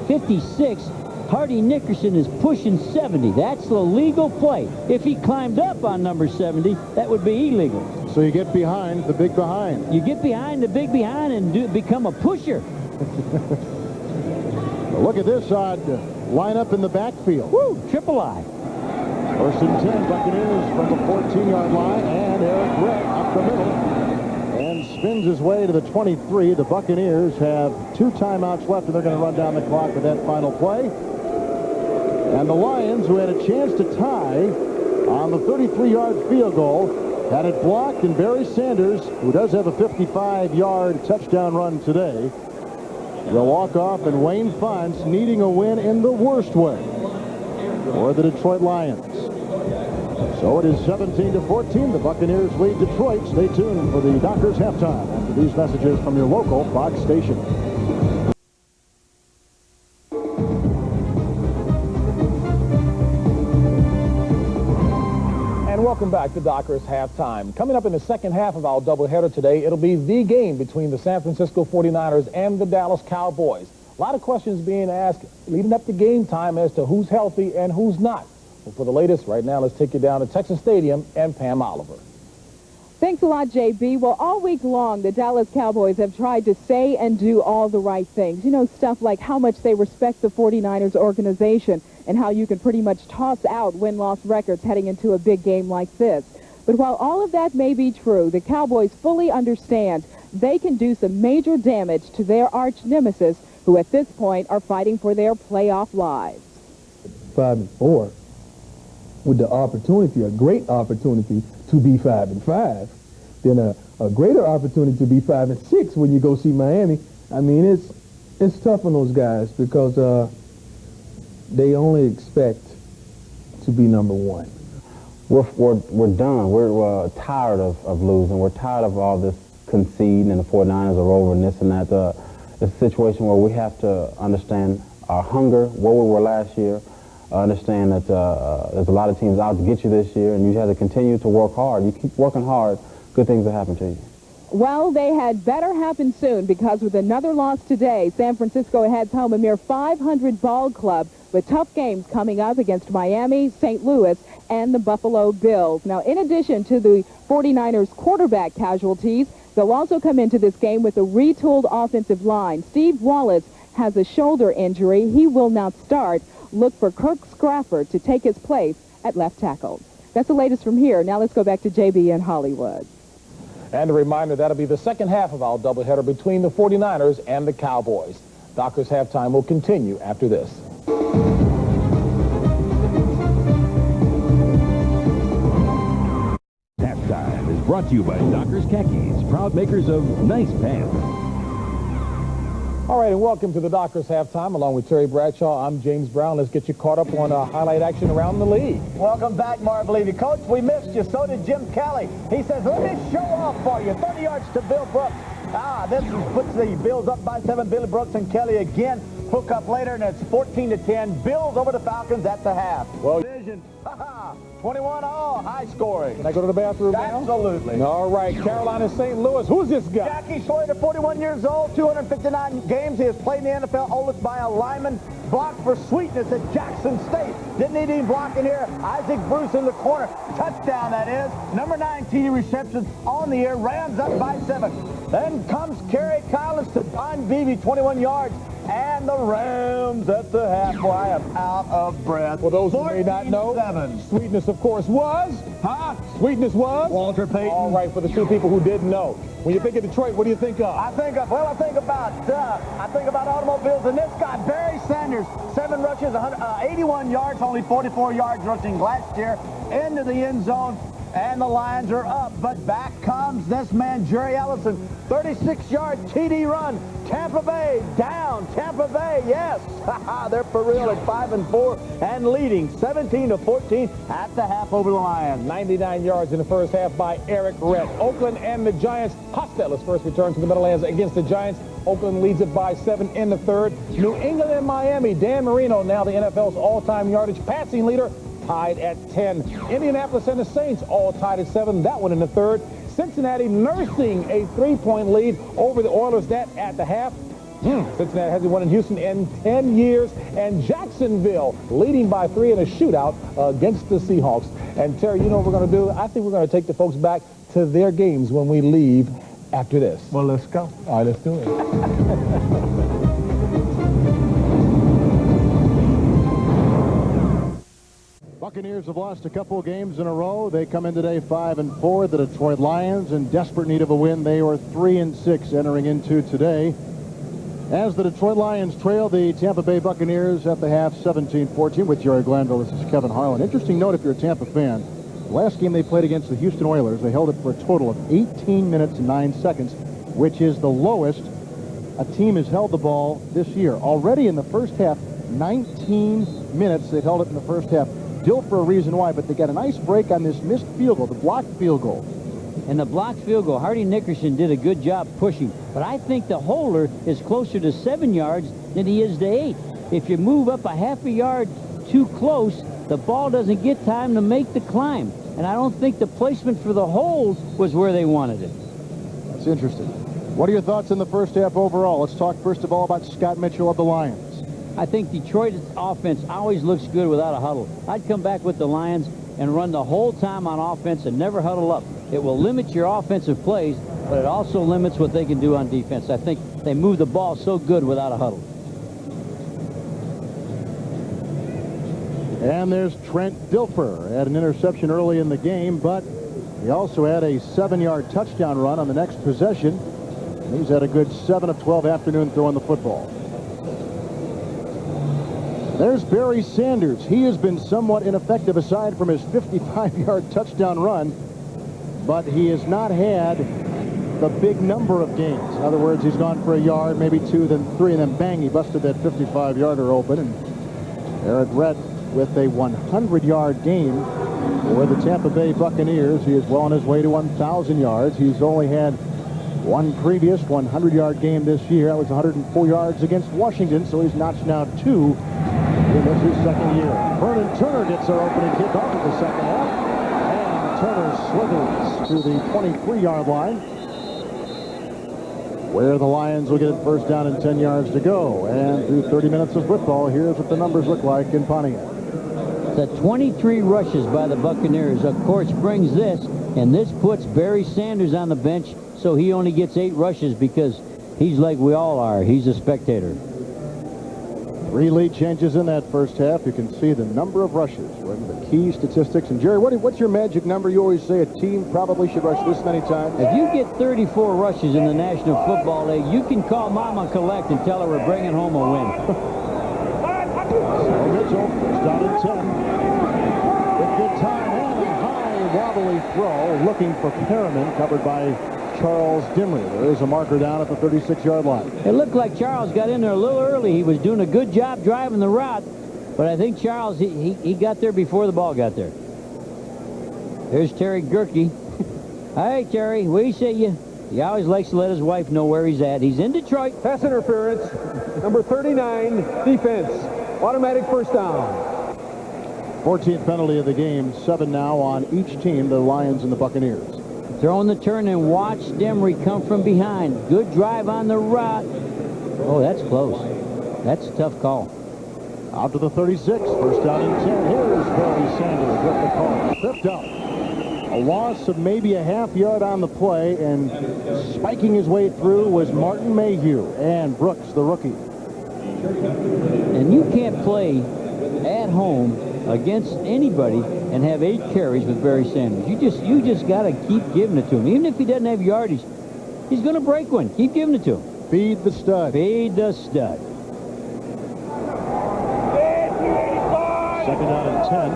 56. Hardy Nickerson is pushing 70. That's the legal play. If he climbed up on number 70, that would be illegal. So you get behind the big behind. You get behind the big behind and become a pusher. Well, look at this odd lineup in the backfield. Woo, triple I. First and 10, Buccaneers from the 14-yard line, and Eric Brett up the middle and spins his way to the 23. The Buccaneers have 2 timeouts left, and they're going to run down the clock with that final play. And the Lions, who had a chance to tie on the 33-yard field goal, had it blocked, and Barry Sanders, who does have a 55-yard touchdown run today, will walk off, and Wayne Fonts needing a win in the worst way for the Detroit Lions. So it is 17-14. The Buccaneers lead Detroit. Stay tuned for the Dockers halftime after these messages from your local Fox station. And welcome back to Dockers halftime. Coming up in the second half of our doubleheader today, it'll be the game between the San Francisco 49ers and the Dallas Cowboys. A lot of questions being asked leading up to game time as to who's healthy and who's not. Well, for the latest, right now, let's take you down to Texas Stadium and Pam Oliver. Thanks a lot, JB. Well, all week long, the Dallas Cowboys have tried to say and do all the right things. You know, stuff like how much they respect the 49ers organization and how you can pretty much toss out win-loss records heading into a big game like this. But while all of that may be true, the Cowboys fully understand they can do some major damage to their arch nemesis, who at this point are fighting for their playoff lives. 5-4, with the opportunity, a great opportunity to be 5-5, then a greater opportunity to be 5-6 when you go see Miami. I mean, it's tough on those guys because they only expect to be number 1. we're done. We're tired of losing. We're tired of all this conceding and the 49ers are over and this and that. It's a situation where we have to understand our hunger, where we were last year, understand that there's a lot of teams out to get you this year, and you have to continue to work hard. You keep working hard, good things will happen to you. Well, they had better happen soon, because with another loss today, San Francisco heads home a mere 500 ball club with tough games coming up against Miami, St. Louis, and the Buffalo Bills. Now, in addition to the 49ers quarterback casualties, they'll also come into this game with a retooled offensive line. Steve Wallace has a shoulder injury. He will not start. Look for Kirk Scrafford to take his place at left tackle. That's the latest from here. Now let's go back to JB in Hollywood. And a reminder, that'll be the second half of our doubleheader between the 49ers and the Cowboys. Dockers halftime will continue after this. Halftime is brought to you by Dockers Khakis, proud makers of nice pants. All right, and welcome to the Dockers halftime. Along with Terry Bradshaw, I'm James Brown. Let's get you caught up on highlight action around the league. Welcome back, Marv Levy. Coach, we missed you. So did Jim Kelly. He says, let me show off for you. 30 yards to Bill Brooks. This puts the Bills up by 7. Billy Brooks and Kelly again hook up later, and it's 14-10. Bills over the Falcons at the half. Well, Division. 21-all, high scoring. Can I go to the bathroom now? Absolutely. All right, Carolina, St. Louis. Who's this guy? Jackie Slater, 41 years old, 259 games. He has played in the NFL, oldest by a lineman. Blocked for sweetness at Jackson State. Didn't need any blocking here. Isaac Bruce in the corner. Touchdown, that is. Number 9 TD receptions on the air. Rams up by 7. Then comes Kerry Collins to Don Beebe, 21 yards. And the Rams at the half. Boy, I am out of breath. For those who may not know, Sweetness, of course, was? Sweetness was? Walter Payton. All right, for the two people who didn't know. When you think of Detroit, what do you think of? I think about automobiles, and this guy, Barry Sanders, 7 rushes, 81 yards, only 44 yards rushing last year into the end zone. And the Lions are up, but back comes this man, Jerry Ellison, 36-yard TD run. Tampa Bay down. Tampa Bay, yes. They're for real at 5-4 and leading 17-14 at the half over the Lions. 99 yards in the first half by Eric Rett. Oakland and the Giants. Hostetler's first return to the Meadowlands against the Giants. Oakland leads it by 7 in the third. New England and Miami. Dan Marino, now the NFL's all-time yardage passing leader, tied at 10. Indianapolis and the Saints all tied at 7. That one in the third. Cincinnati nursing a 3-point lead over the Oilers, that at the half. Cincinnati hasn't won in Houston in 10 years. And Jacksonville leading by 3 in a shootout against the Seahawks. And Terry, you know what we're going to do? I think we're going to take the folks back to their games when we leave after this. Well, let's go. All right, let's do it. Buccaneers have lost a couple games in a row. They come in today 5-4. The Detroit Lions in desperate need of a win. They are 3-6 entering into today. As the Detroit Lions trail the Tampa Bay Buccaneers at the half, 17-14 with Jerry Glanville. This is Kevin Harlan. Interesting note if you're a Tampa fan. The last game they played against the Houston Oilers, they held it for a total of 18 minutes and 9 seconds, which is the lowest a team has held the ball this year. Already in the first half, 19 minutes they've held it in the first half. Still for a reason why, but they got a nice break on this missed field goal, the blocked field goal. And the blocked field goal, Hardy Nickerson did a good job pushing. But I think the holder is closer to 7 yards than he is to 8. If you move up a half a yard too close, the ball doesn't get time to make the climb. And I don't think the placement for the holes was where they wanted it. That's interesting. What are your thoughts in the first half overall? Let's talk first of all about Scott Mitchell of the Lions. I think Detroit's offense always looks good without a huddle. I'd come back with the Lions and run the whole time on offense and never huddle up. It will limit your offensive plays, but it also limits what they can do on defense. I think they move the ball so good without a huddle. And there's Trent Dilfer. Had an interception early in the game, but he also had a 7-yard touchdown run on the next possession. And he's had a good 7 of 12 afternoon throwing the football. There's Barry Sanders. He has been somewhat ineffective aside from his 55-yard touchdown run, but he has not had the big number of gains. In other words, he's gone for a yard, maybe 2, then 3, and then bang, he busted that 55-yarder open. And Eric Rett with a 100-yard game For the Tampa Bay Buccaneers, he is well on his way to 1,000 yards. He's only had one previous 100-yard game this year. That was 104 yards against Washington, so he's notched now 2 in this his second year. Vernon Turner gets our opening kickoff of the second half, and Turner slithers to the 23-yard line, where the Lions will get it first down and 10 yards to go. And through 30 minutes of football, here's what the numbers look like in Pontiac. The 23 rushes by the Buccaneers, of course, brings this, and this puts Barry Sanders on the bench, so he only gets 8 rushes because he's like we all are. He's a spectator. 3 lead changes in that first half. You can see the number of rushes, one of the key statistics. And Jerry, what's your magic number? You always say a team probably should rush this many times. If you get 34 rushes in the National Football League, you can call Mama Collect and tell her we're bringing home a win. So Mitchell, first down and 10. With good time and a high wobbly throw, looking for Perriman, covered by Charles Dimry. There is a marker down at the 36-yard line. It looked like Charles got in there a little early. He was doing a good job driving the route, but I think Charles, he got there before the ball got there. There's Terry Gerke. Hey, Terry, we see you. He always likes to let his wife know where he's at. He's in Detroit. Pass interference, number 39, defense. Automatic first down. 14th penalty of the game, 7 now on each team, the Lions and the Buccaneers. Throwing the turn and watch Demry come from behind. Good drive on the route. Oh, that's close. That's a tough call. Out to the 36, first down and 10. Here's Barry Sanders with the call. 5th down. A loss of maybe a half-yard on the play, and spiking his way through was Martin Mayhew and Brooks, the rookie. And you can't play at home against anybody and have 8 carries with Barry Sanders. You just got to keep giving it to him. Even if he doesn't have yardage, he's going to break one. Keep giving it to him. Feed the stud. Feed the stud. Second down and 10.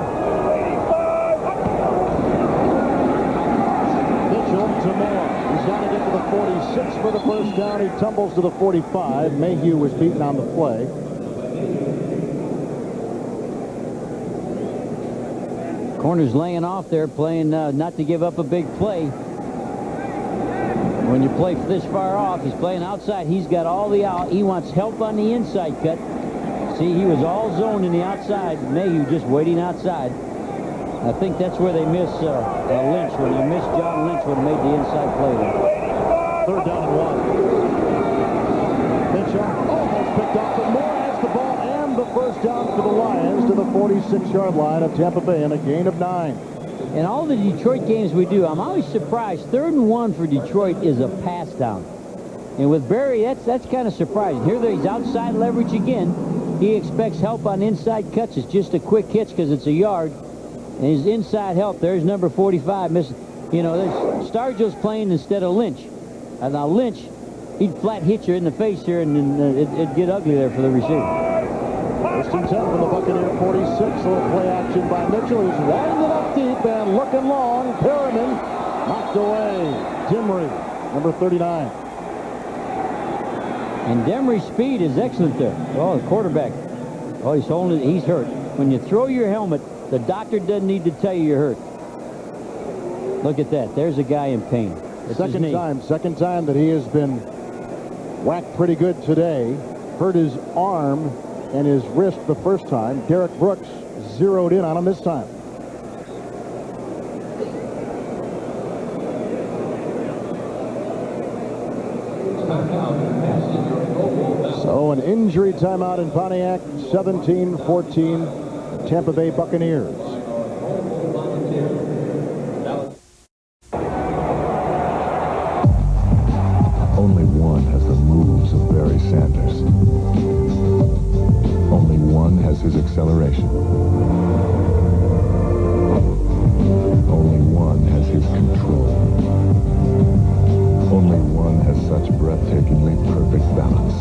Mitchell to Moore. He's got to get to the 46 for the first down. He tumbles to the 45. Mayhew was beaten on the play. Corner's laying off there, playing not to give up a big play. When you play this far off, he's playing outside. He's got all the out. He wants help on the inside cut. See, he was all zoned in the outside. Mayhew just waiting outside. I think that's where they miss Lynch. When they miss John Lynch, would have made the inside play there. Third down and 1. Mitchell almost picked off, but Moore has the ball and the first down for the Lions to the 46-yard line of Tampa Bay and a gain of 9. In all the Detroit games we do, I'm always surprised. 3rd and 1 for Detroit is a pass down. And with Barry, that's kind of surprising. Here he's outside leverage again. He expects help on inside cuts. It's just a quick hitch because it's a yard. And his inside help, there's number 45 missing. You know, there's Stargill's playing instead of Lynch. And now Lynch, he'd flat hit you in the face here, and then it'd get ugly there for the receiver. First and 10 from the Buccaneer 46. A little play action by Mitchell. He's winding up deep and looking long. Perriman knocked away. Dimry, number 39. And Demry's speed is excellent there. Oh, the quarterback. Oh, he's holding it. He's hurt. When you throw your helmet, the doctor doesn't need to tell you you're hurt. Look at that. There's a guy in pain. Second time that he has been whacked pretty good today. Hurt his arm and his wrist the first time. Derek Brooks zeroed in on him this time. So an injury timeout in Pontiac, 17-14, Tampa Bay Buccaneers. Only one has the moves of Barry Sanders. Only one has his acceleration. Only one has his control. Only one has such breathtakingly perfect balance.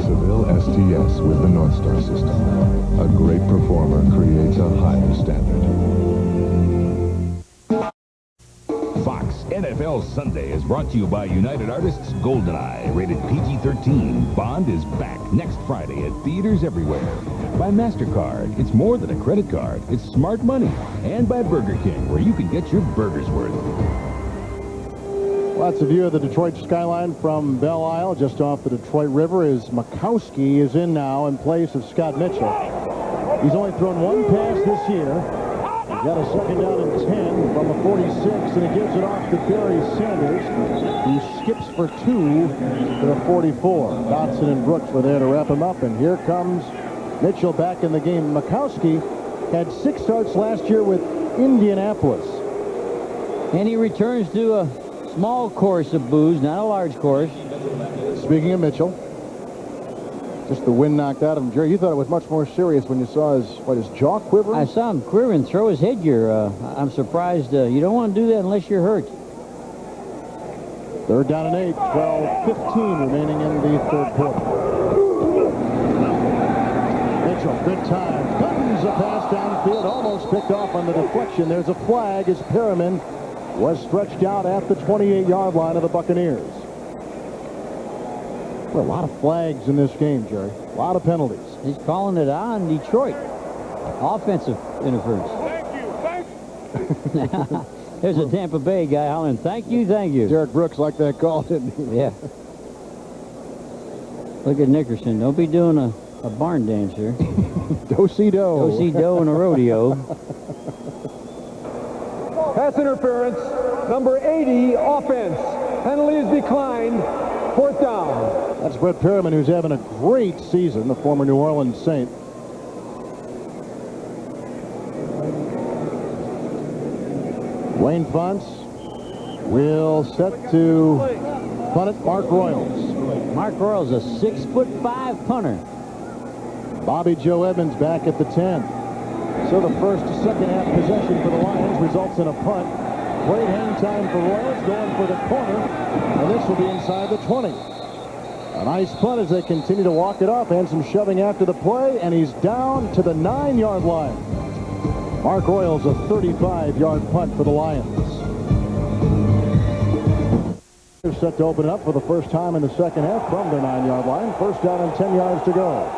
Seville STS with the North Star system. A great performer creates a higher standard. Fox NFL Sunday is brought to you by United Artists GoldenEye, rated PG-13. Bond is back next Friday at theaters everywhere. By MasterCard, it's more than a credit card. It's smart money. And by Burger King, where you can get your burger's worth. Lots of view of the Detroit skyline from Belle Isle, just off the Detroit River, as Makowski is in now in place of Scott Mitchell. He's only thrown one pass this year. He's got a second down and 10 from the 46, and he gives it off to Barry Sanders, who skips for 2 to the 44. Dotson and Brooks were there to wrap him up, and here comes Mitchell back in the game. Makowski had 6 starts last year with Indianapolis. And he returns to a small course of booze, not a large course. Speaking of Mitchell, just the wind knocked out of him. Jerry, you thought it was much more serious when you saw his jaw quivering? I saw him quiver and throw his headgear. I'm surprised. You don't want to do that unless you're hurt. 3rd down and 8, 12-15 remaining in the 3rd quarter. Mitchell, good time. Buttons a pass downfield, almost picked off on the deflection. There's a flag as Perriman was stretched out at the 28-yard line of the Buccaneers. Well, a lot of flags in this game, Jerry. A lot of penalties. He's calling it on Detroit. Offensive interference. Thank you. There's a Tampa Bay guy hollering, thank you, thank you. Derek Brooks liked that call, didn't he? Yeah. Look at Nickerson. Don't be doing a barn dance here. Do-si-do. Do-si-do in a rodeo. Pass interference. Number 80, offense. Penalty is declined. 4th down. That's Brett Perriman, who's having a great season, the former New Orleans Saint. Wayne Fonts will set to punt it. Mark Royals. Mark Royals, a 6'5" punter. Bobby Joe Edmonds back at the 10. So the first to second half possession for the Lions results in a punt. Great hang time for Royals, going for the corner, and this will be inside the 20. A nice punt as they continue to walk it off, and some shoving after the play, and he's down to the 9-yard line. Mark Royals, a 35-yard punt for the Lions. They're set to open it up for the first time in the second half from the 9-yard line. 1st down and 10 yards to go.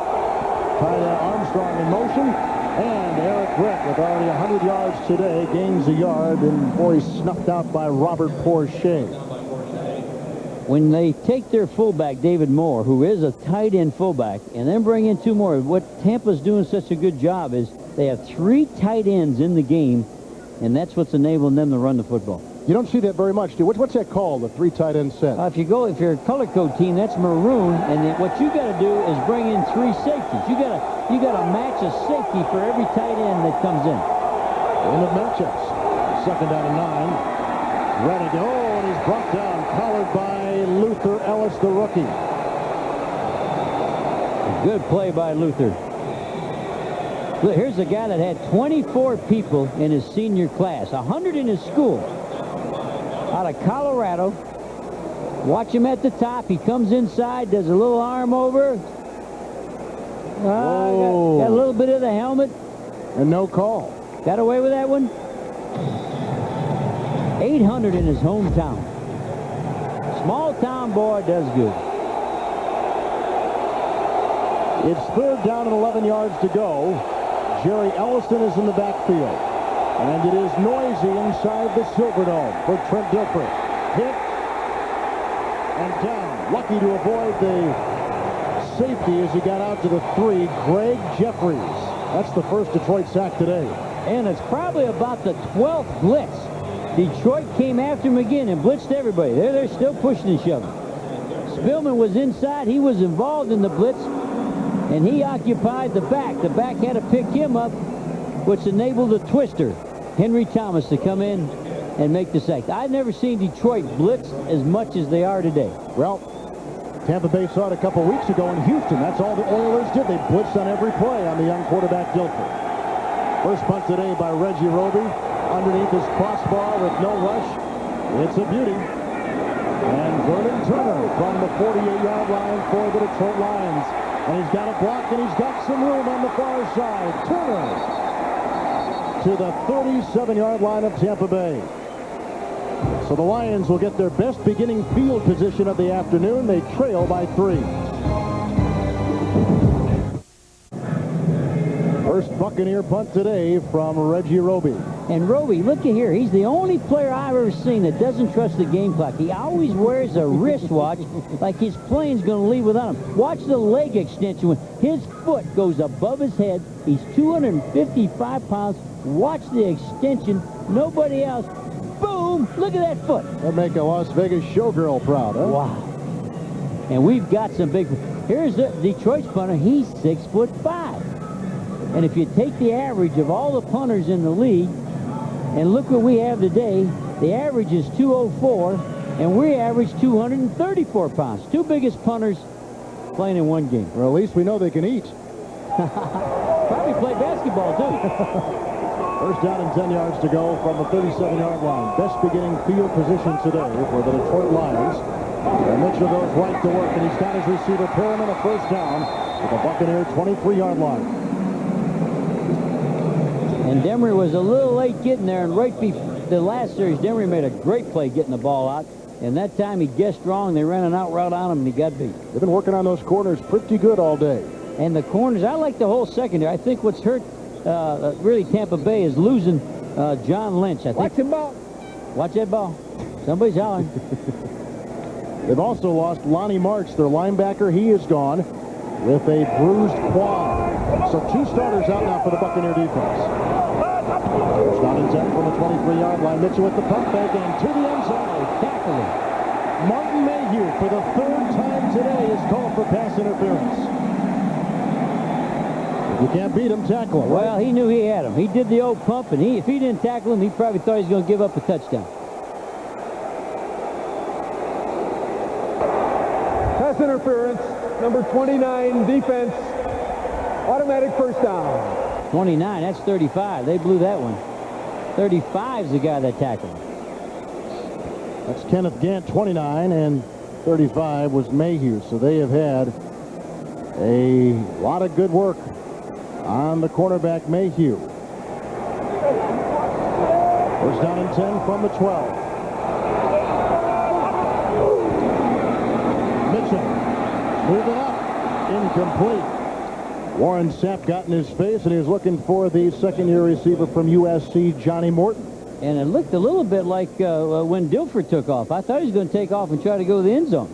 Tight end Armstrong in motion. And Eric Brett, with already 100 yards today, gains a yard, and boy, snuffed out by Robert Porcher. When they take their fullback, David Moore, who is a tight end fullback, and then bring in 2 more, what Tampa's doing such a good job is they have 3 tight ends in the game, and that's what's enabling them to run the football. You don't see that very much, do you? What's that called, the 3 tight end set? If you're a color code team, that's maroon, and then what you got to do is bring in 3 safeties. You got to match a safety for every tight end that comes in. End of matchups. 2nd down and 9. Ready to go, and he's brought down, collared by Luther Ellis, the rookie. A good play by Luther. Look, here's a guy that had 24 people in his senior class, 100 in his school. Out of Colorado. Watch him at the top. He comes inside, does a little arm over. Got a little bit of the helmet. And no call. Got away with that one. 800 in his hometown. Small town boy does good. It's 3rd down and 11 yards to go. Jerry Ellison is in the backfield. And it is noisy inside the Silverdome for Trent Dilfer. Hit and down. Lucky to avoid the safety as he got out to the 3. Greg Jeffries. That's the first Detroit sack today. And it's probably about the 12th blitz. Detroit came after him again and blitzed everybody. They're still pushing and shoving. Spillman was inside. He was involved in the blitz, and he occupied the back. The back had to pick him up, which enabled the twister, Henry Thomas, to come in and make the sack. I've never seen Detroit blitz as much as they are today. Well, Tampa Bay saw it a couple weeks ago in Houston. That's all the Oilers did. They blitzed on every play on the young quarterback Dilfer. First punt today by Reggie Roby. Underneath his crossbar with no rush. It's a beauty. And Vernon Turner from the 48-yard line for the Detroit Lions. And he's got a block, and he's got some room on the far side. Turner to the 37-yard line of Tampa Bay. So the Lions will get their best beginning field position of the afternoon. They trail by 3. First Buccaneer punt today from Reggie Roby. And Roby, look at here. He's the only player I've ever seen that doesn't trust the game clock. He always wears a wristwatch like his plane's going to leave without him. Watch the leg extension. When his foot goes above his head, he's 255 pounds. Watch the extension. Nobody else. Boom! Look at that foot. That'll make a Las Vegas showgirl proud, huh? Wow. And we've got some big... Here's the Detroit's punter. He's 6'5". And if you take the average of all the punters in the league, and look what we have today, the average is 204, and we average 234 pounds. Two biggest punters playing in one game. Well, at least we know they can eat. Probably play basketball, too. First down and 10 yards to go from the 37-yard line. Best beginning field position today for the Detroit Lions. And Mitchell goes right to work, and he's got his receiver Perriman a first down at the Buccaneer 23-yard line. And Demery was a little late getting there, and right before the last series, Demery made a great play getting the ball out. And that time he guessed wrong. They ran an out route on him, and he got beat. They've been working on those corners pretty good all day. And the corners, I like the whole secondary. I think what's hurt really Tampa Bay is losing John Lynch. I think. Watch him ball. Watch that ball. Somebody's hollering. They've also lost Lonnie Marks, their linebacker. He is gone with a bruised quad. So two starters out now for the Buccaneer defense. First down and 10 from the 23-yard line. Mitchell with the pump fake and to the end zone. Tackling. Martin Mayhew, for the third time today, is called for pass interference. If you can't beat him, tackle him. Well, he knew he had him. He did the old pump, and if he didn't tackle him, he probably thought he was going to give up a touchdown. Pass interference. Number 29, defense. Automatic first down. 29, that's 35. They blew that one. 35's the guy that tackled him. That's Kenneth Gant, 29, and 35 was Mayhew. So they have had a lot of good work on the cornerback Mayhew. First down and 10 from the 12. Mitchell moving up, incomplete. Warren Sapp got in his face, and he was looking for the second-year receiver from USC, Johnny Morton. And it looked a little bit like when Dilfer took off. I thought he was going to take off and try to go to the end zone.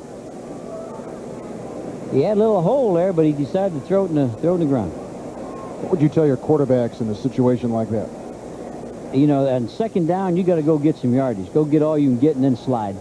He had a little hole there, but he decided to throw it in the ground. What would you tell your quarterbacks in a situation like that? You know, on second down, you got to go get some yardage. Go get all you can get and then slide.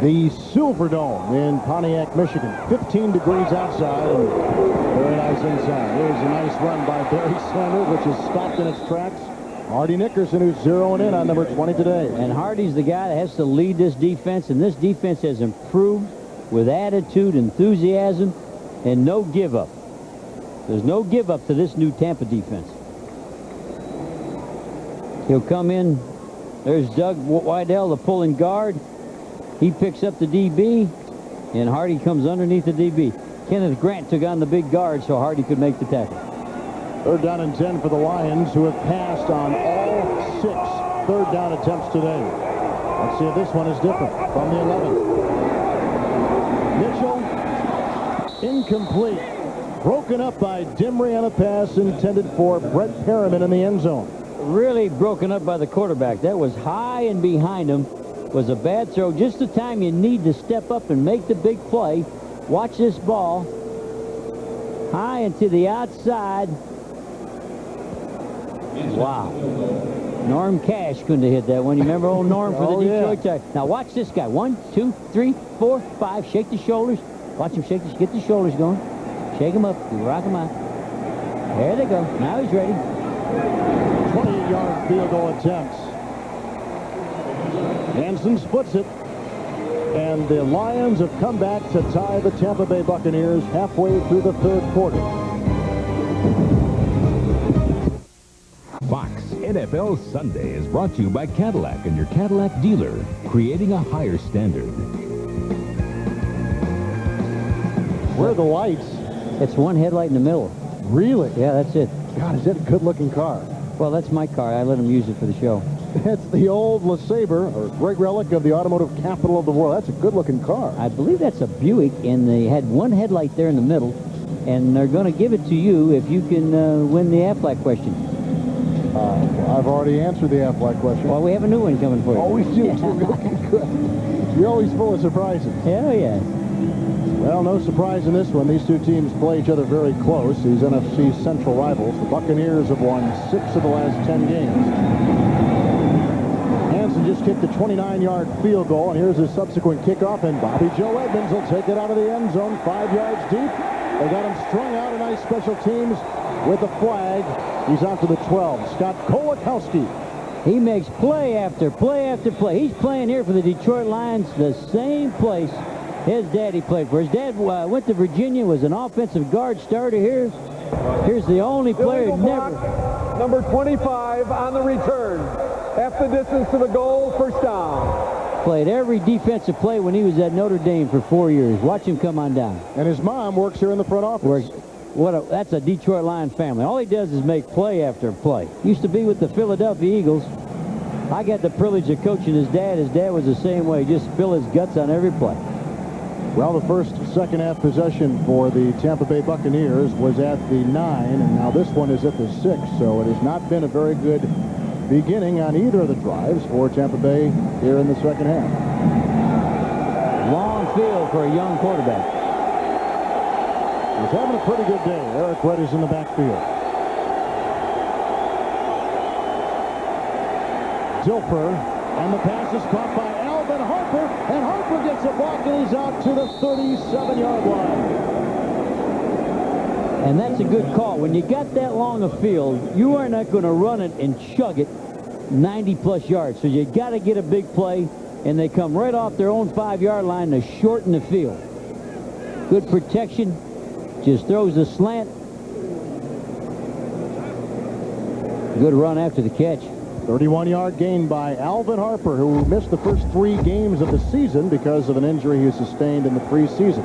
The Silverdome in Pontiac, Michigan. 15 degrees outside and very nice inside. Here's a nice run by Barry Sanders, which is stopped in its tracks. Hardy Nickerson, who's zeroing in on number 20 today. And Hardy's the guy that has to lead this defense, and this defense has improved with attitude, enthusiasm, and no give up. There's no give up to this new Tampa defense. He'll come in. There's Doug Wydell, the pulling guard. He picks up the DB, and Hardy comes underneath the DB. Kenneth Grant took on the big guard so Hardy could make the tackle. Third down and 10 for the Lions, who have passed on all 6 third down attempts today. Let's see if this one is different. From the 11. Mitchell, incomplete. Broken up by Demery on a pass intended for Brett Perriman in the end zone. Really broken up by the quarterback. That was high and behind him. Was a bad throw. Just the time you need to step up and make the big play. Watch this ball. High and to the outside. Wow. Norm Cash couldn't have hit that one. You remember old Norm for the Detroit Tigers? Now watch this guy. 1, 2, 3, 4, 5. Shake the shoulders. Watch him shake. Get the shoulders going. Shake him up. You rock him out. There they go. Now he's ready. 28-yard field goal attempts. Hansen splits it. And the Lions have come back to tie the Tampa Bay Buccaneers halfway through the third quarter. Fox NFL Sunday is brought to you by Cadillac and your Cadillac dealer, creating a higher standard. Where are the lights? It's one headlight in the middle. Really? Yeah, that's it. God, is that a good-looking car? Well, that's my car. I let him use it for the show. That's the old LeSabre, or great relic of the automotive capital of the world. That's a good-looking car. I believe that's a Buick, and they had one headlight there in the middle, and they're going to give it to you if you can win the Aflac question. I've already answered the Aflac question. Well, we have a new one coming for you. Always do. You're always full of surprises. Hell yeah. Well, no surprise in this one. These two teams play each other very close. These NFC Central rivals. The Buccaneers have won 6 of the last 10 games. Hansen just kicked a 29-yard field goal, and here's his subsequent kickoff, and Bobby Joe Edmonds will take it out of the end zone 5 yards deep. They got him strung out in nice special teams with a flag. He's out to the 12. Scott Kolakowski. He makes play after play after play. He's playing here for the Detroit Lions, the same place his daddy played for. His dad went to Virginia, was an offensive guard starter here. Here's the only player who never... Number 25 on the return. Half the distance to the goal, first down. Played every defensive play when he was at Notre Dame for 4 years. Watch him come on down. And his mom works here in the front office. That's a Detroit Lion family. All he does is make play after play. Used to be with the Philadelphia Eagles. I got the privilege of coaching his dad. His dad was the same way. Just spill his guts on every play. Well, the first second half possession for the Tampa Bay Buccaneers was at the 9, and now this one is at the 6, so it has not been a very good beginning on either of the drives for Tampa Bay here in the second half. Long field for a young quarterback. He's having a pretty good day. Eric Webb is in the backfield. Dilfer, and the pass is caught by Alvin Harper, and Harper gets a block, and he's out to the 37-yard line. And that's a good call. When you got that long a field, you are not going to run it and chug it 90-plus yards. So you got to get a big play, and they come right off their own 5-yard line to shorten the field. Good protection. Just throws the slant. Good run after the catch. 31-yard gain by Alvin Harper, who missed the first 3 games of the season because of an injury he sustained in the preseason.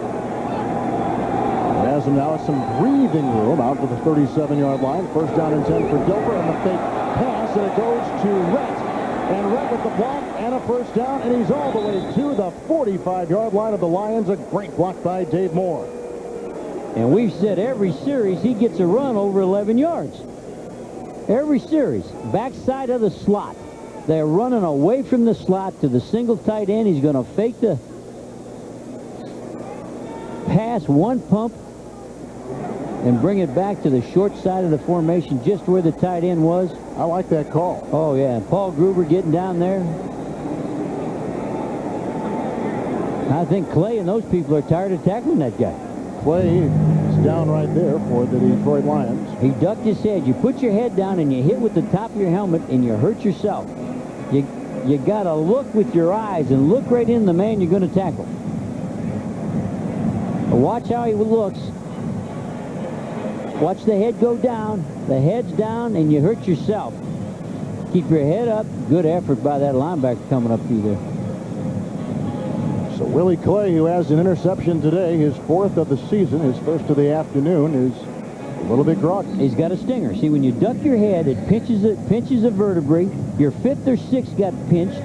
He has him now some breathing room out to the 37-yard line. First down and 10 for Dilfer, and the fake pass, and it goes to Rhett. And Rhett with the block and a first down, and he's all the way to the 45-yard line of the Lions. A great block by Dave Moore. And we've said every series he gets a run over 11 yards. Every series. Backside of the slot. They're running away from the slot to the single tight end. He's going to fake the pass, one pump, and bring it back to the short side of the formation just where the tight end was. I like that call. Oh, yeah. Paul Gruber getting down there. I think Clay and those people are tired of tackling that guy. Clay is down right there for the Detroit Lions. He ducked his head. You put your head down and you hit with the top of your helmet and you hurt yourself. You got to look with your eyes and look right in the man you're going to tackle. Watch how he looks. Watch the head go down. The head's down and you hurt yourself. Keep your head up. Good effort by that linebacker coming up to you there. So Willie Clay, who has an interception today, his 4th of the season, his first of the afternoon, is a little bit groggy. He's got a stinger. See, when you duck your head, it pinches a vertebrae. Your 5th or 6th got pinched,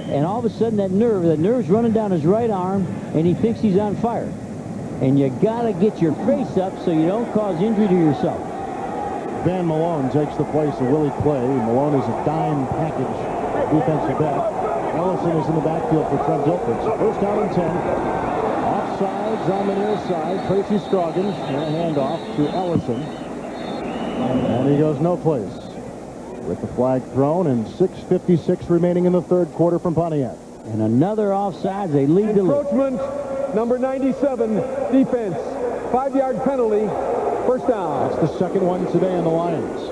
and all of a sudden that nerve's running down his right arm, and he thinks he's on fire. And you got to get your face up so you don't cause injury to yourself. Van Malone takes the place of Willie Clay. Malone is a dime package defensive back. Ellison is in the backfield for Trent Dilfer. So first down and 10. Offsides on the near side. Tracy Scroggins and a handoff to Ellison. And he goes no place. With the flag thrown and 6:56 remaining in the third quarter from Pontiac. And another offsides. They lead the league. Encroachment, number 97, defense. 5-yard penalty, first down. That's the second one today on the Lions.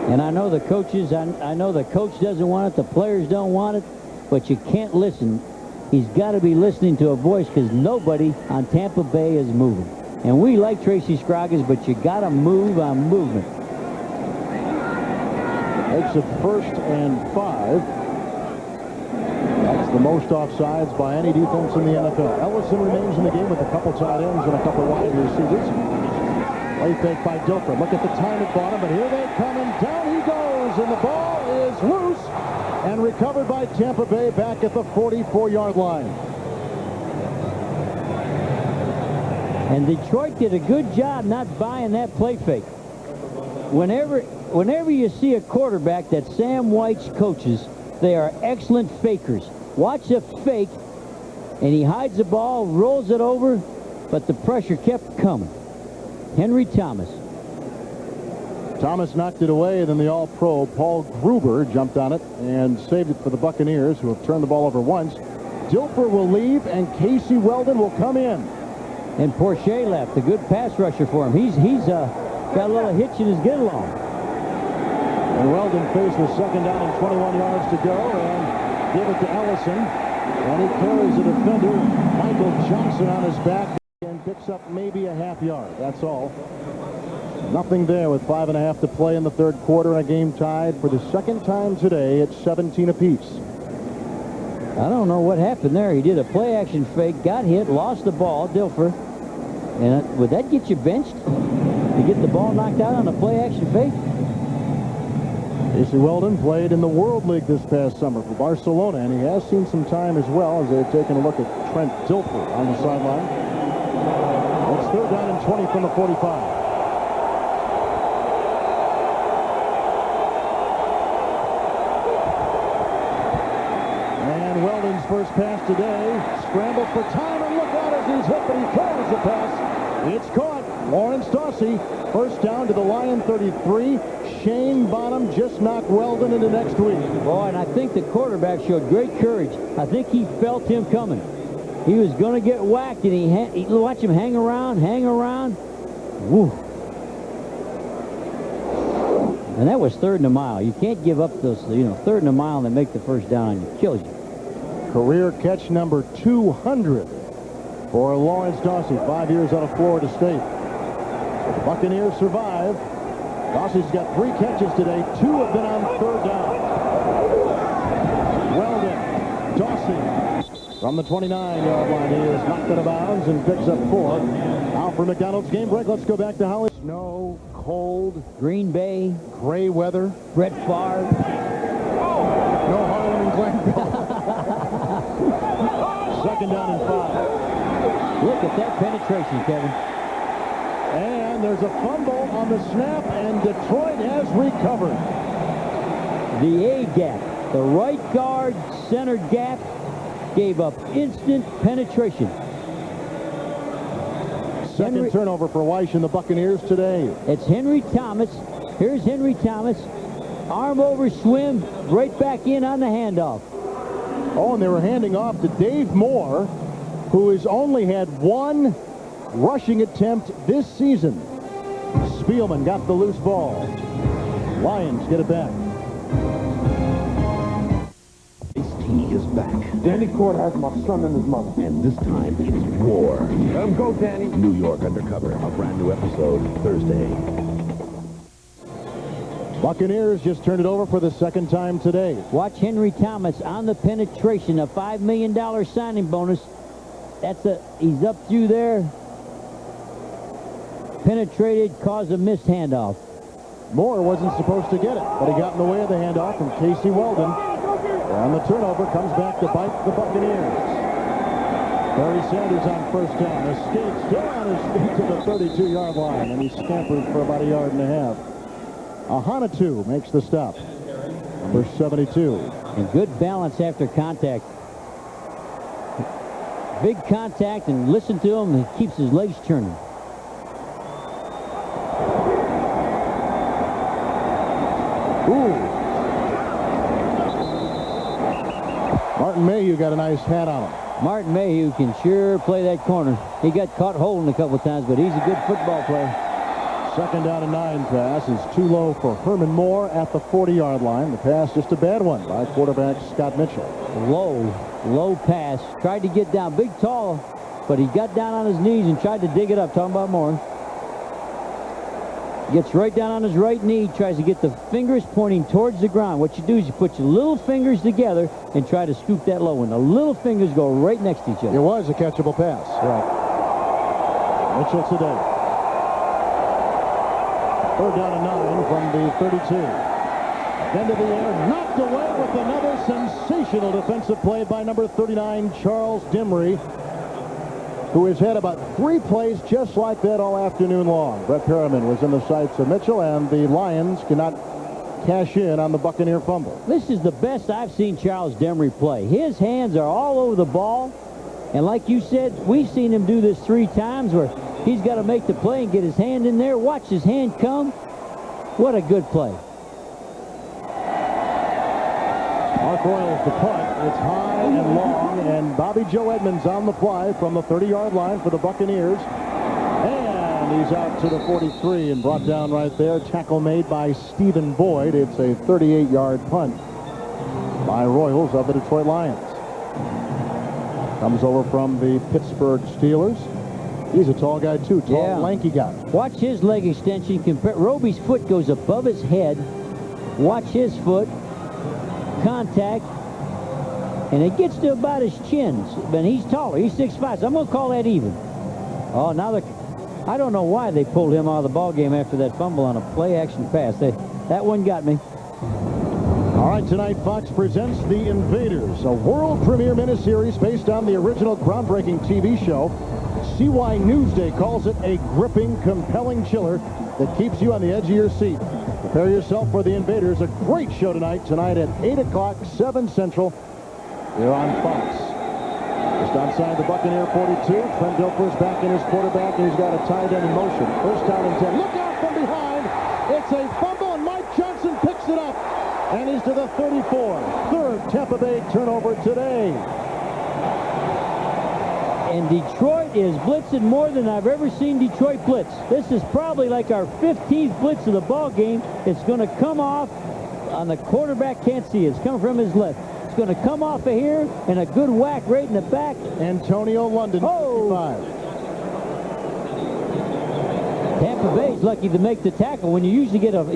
And I know the coaches, I know the coach doesn't want it, the players don't want it, but you can't listen. He's got to be listening to a voice because nobody on Tampa Bay is moving. And we like Tracy Scroggins, but you got to move on movement. Makes it 1st and 5. That's the most offsides by any defense in the NFL. Ellison remains in the game with a couple tight ends and a couple wide receivers. Play fake by Dilfer. Look at the time it bought him, but here they come, and down he goes, and the ball is loose and recovered by Tampa Bay back at the 44-yard line. And Detroit did a good job not buying that play fake. Whenever you see a quarterback that Sam White's coaches, they are excellent fakers. Watch a fake, and he hides the ball, rolls it over, but the pressure kept coming. Henry Thomas. Thomas knocked it away, then the All-Pro Paul Gruber jumped on it and saved it for the Buccaneers, who have turned the ball over once. Dilfer will leave, and Casey Weldon will come in. And Porcher left, a good pass rusher for him. He's got a little hitch in his get-along. And Weldon faces second down and 21 yards to go, and give it to Ellison. And he carries the defender, Michael Johnson, on his back and picks up maybe a half yard. That's all. Nothing there with 5.5 to play in the third quarter, and a game tied for the second time today at 17 apiece. I don't know what happened there. He did a play-action fake, got hit, lost the ball, Dilfer. And would that get you benched? To get the ball knocked out on a play-action fake? Casey Weldon played in the World League this past summer for Barcelona, and he has seen some time as well as they're taking a look at Trent Dilfer on the sideline. It's third down and 20 from the 45. First pass today, scramble for time, and look out as he's hit, but he carries the pass. It's caught. Lawrence Dawsey, first down to the Lion 33. Shane Bonham just knocked Weldon into next week. Boy, and I think the quarterback showed great courage. I think he felt him coming. He was going to get whacked, and he watch him hang around. Woo. And that was third and a mile. You can't give up those, third and a mile and then make the first down, and it kills you. Career catch number 200 for Lawrence Dawsey, 5 years out of Florida State. So the Buccaneers survive. Dawsey's got 3 catches today. 2 have been on third down. Weldon, Dawsey from the 29-yard line. He is knocked out of bounds and picks up 4. Now for McDonald's game break. Let's go back to Holly. Snow, cold, Green Bay, gray weather. Brett Favre. No Harlan and Glanville. Second down and 5. Look at that penetration, Kevin. And there's a fumble on the snap, and Detroit has recovered. The A gap, the right guard center gap, gave up instant penetration. Second turnover for Weiss and the Buccaneers today. It's Henry Thomas. Here's Henry Thomas. Arm over swim, right back in on the handoff. Oh, and they were handing off to Dave Moore, who has only had 1 rushing attempt this season. Spielman got the loose ball. Lions get it back. He is back. Danny Cord has my son and his mother. And this time it's war. Let him go, Danny. New York Undercover, a brand new episode Thursday. Buccaneers just turned it over for the second time today. Watch Henry Thomas on the penetration, a $5 million signing bonus. He's up through there. Penetrated, caused a missed handoff. Moore wasn't supposed to get it, but he got in the way of the handoff from Casey Weldon. And the turnover comes back to bite the Buccaneers. Barry Sanders on first down. Escapes still on his feet to the 32-yard line, and he scampered for about 1.5 yards. Ahanatu makes the stop. Number 72. And good balance after contact. Big contact, and listen to him. He keeps his legs turning. Ooh. Martin Mayhew got a nice hat on him. Martin Mayhew can sure play that corner. He got caught holding a couple of times, but he's a good football player. Second down and 9 pass is too low for Herman Moore at the 40-yard line. The pass just a bad one by quarterback Scott Mitchell. Low pass. Tried to get down. Big, tall, but he got down on his knees and tried to dig it up. Talking about Moore. Gets right down on his right knee, tries to get the fingers pointing towards the ground. What you do is you put your little fingers together and try to scoop that low one. The little fingers go right next to each other. It was a catchable pass. Right. Mitchell today. Third down and 9 from the 32. End of the air, knocked away with another sensational defensive play by number 39, Charles Dimry. who has had about 3 plays just like that all afternoon long. Brett Perriman was in the sights of Mitchell, and the Lions cannot cash in on the Buccaneer fumble. This is the best I've seen Charles Demery play. His hands are all over the ball, and like you said, we've seen him do this 3 times where he's got to make the play and get his hand in there. Watch his hand come. What a good play. Mark Royals the punt. It's high and long, and Bobby Joe Edmonds on the fly from the 30-yard line for the Buccaneers. And he's out to the 43 and brought down right there. Tackle made by Stephen Boyd. It's a 38-yard punt by Royals of the Detroit Lions. Comes over from the Pittsburgh Steelers. He's a tall guy, too. Tall, lanky guy. Watch his leg extension. Roby's foot goes above his head. Watch his foot. Contact. And it gets to about his chin. But he's taller. He's 6'5", so I'm going to call that even. Oh, now I don't know why they pulled him out of the ball game after that fumble on a play-action pass. That one got me. All right, tonight Fox presents The Invaders, a world premiere miniseries based on the original groundbreaking TV show. CY Newsday calls it a gripping, compelling chiller that keeps you on the edge of your seat. Prepare yourself for The Invaders, a great show tonight at 8 o'clock, 7 Central, here on Fox. Just outside the Buccaneer 42, Trent Dilfer's back in his quarterback, and he's got a tight end in motion. First down and 10. Look out from behind. It's a fumble, and Mike Johnson picks it up. And he's to the 34. Third Tampa Bay turnover today. And Detroit is blitzing more than I've ever seen Detroit blitz. This is probably like our 15th blitz of the ball game. It's going to come off on the quarterback. Can't see it. It's coming from his left. It's going to come off of here and a good whack right in the back. Antonio London, 55. Tampa Bay's lucky to make the tackle. When you usually get a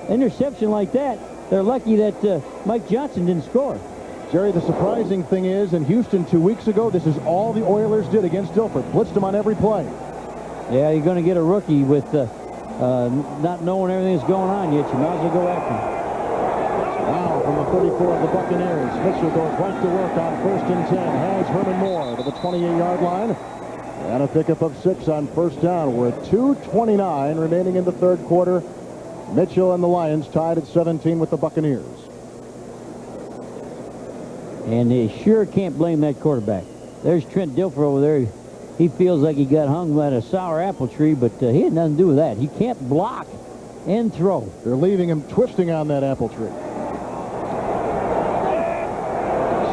interception like that, they're lucky that Mike Johnson didn't score. Jerry, the surprising thing is, in Houston 2 weeks ago, this is all the Oilers did against Dilfer. Blitzed him on every play. Yeah, you're going to get a rookie with not knowing everything that's going on yet. You might as well go after him. Now from the 34 of the Buccaneers, Mitchell goes right to work on 1st and 10. Has Herman Moore to the 28-yard line. And a pickup of 6 on first down. We're at 2:29 remaining in the third quarter. Mitchell and the Lions tied at 17 with the Buccaneers. And they sure can't blame that quarterback. There's Trent Dilfer over there. He feels like he got hung by a sour apple tree, but he had nothing to do with that. He can't block and throw. They're leaving him twisting on that apple tree.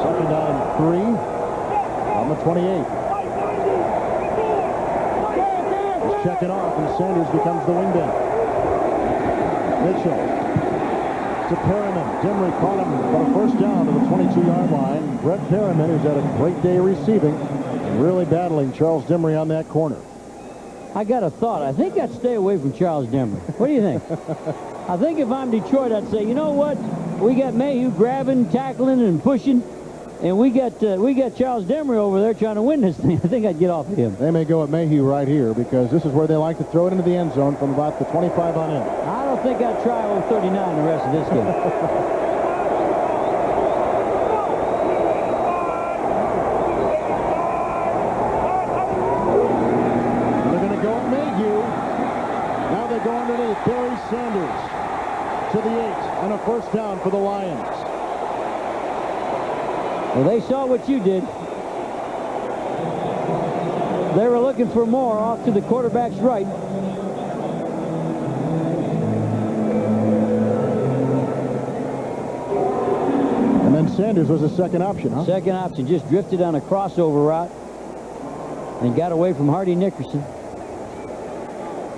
Second down and 3 on the 28. He's checking off, and Sanders becomes the wingback. Mitchell to Perriman. Demery caught him for a first down to the 22-yard line. Brett Perriman, who's had a great day receiving, and really battling Charles Demery on that corner. I got a thought. I think I'd stay away from Charles Demery. What do you think? I think if I'm Detroit, I'd say, you know what? We got Mayhew grabbing, tackling, and pushing, and we got Charles Demery over there trying to win this thing. I think I'd get off of him. They may go at Mayhew right here because this is where they like to throw it into the end zone from about the 25 on in. I don't think I'd try old 39 the rest of this game. They're going to go at Mayhew. Now they go underneath. Barry Sanders to the 8 and a first down for the Lions. Well, they saw what you did. They were looking for more off to the quarterback's right. And then Sanders was a second option, huh? Second option, just drifted on a crossover route and got away from Hardy Nickerson.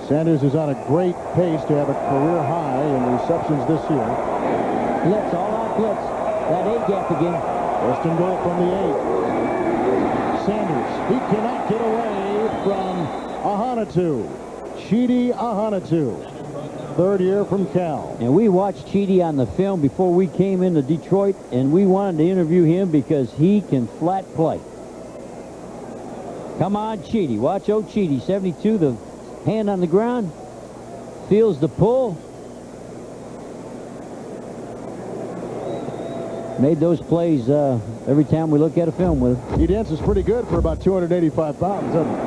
Sanders is on a great pace to have a career high in receptions this year. Blitz, all out blitz. That 8 gap again. First and goal from the 8. Sanders, he cannot get away from Ahanotu. Chidi Ahanotu. Third year from Cal. And we watched Chidi on the film before we came into Detroit, and we wanted to interview him because he can flat play. Come on, Chidi. Watch old Chidi. 72, the hand on the ground. Feels the pull. Made those plays every time we look at a film with him. He dances pretty good for about 285 pounds, doesn't he?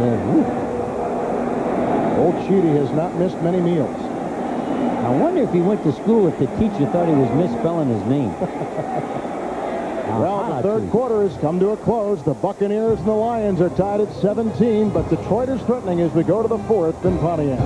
Yeah. Old Cheaty has not missed many meals. I wonder if he went to school if the teacher thought he was misspelling his name. Well, the third quarter has come to a close. The Buccaneers and the Lions are tied at 17, but Detroit is threatening as we go to the fourth in Pontiac.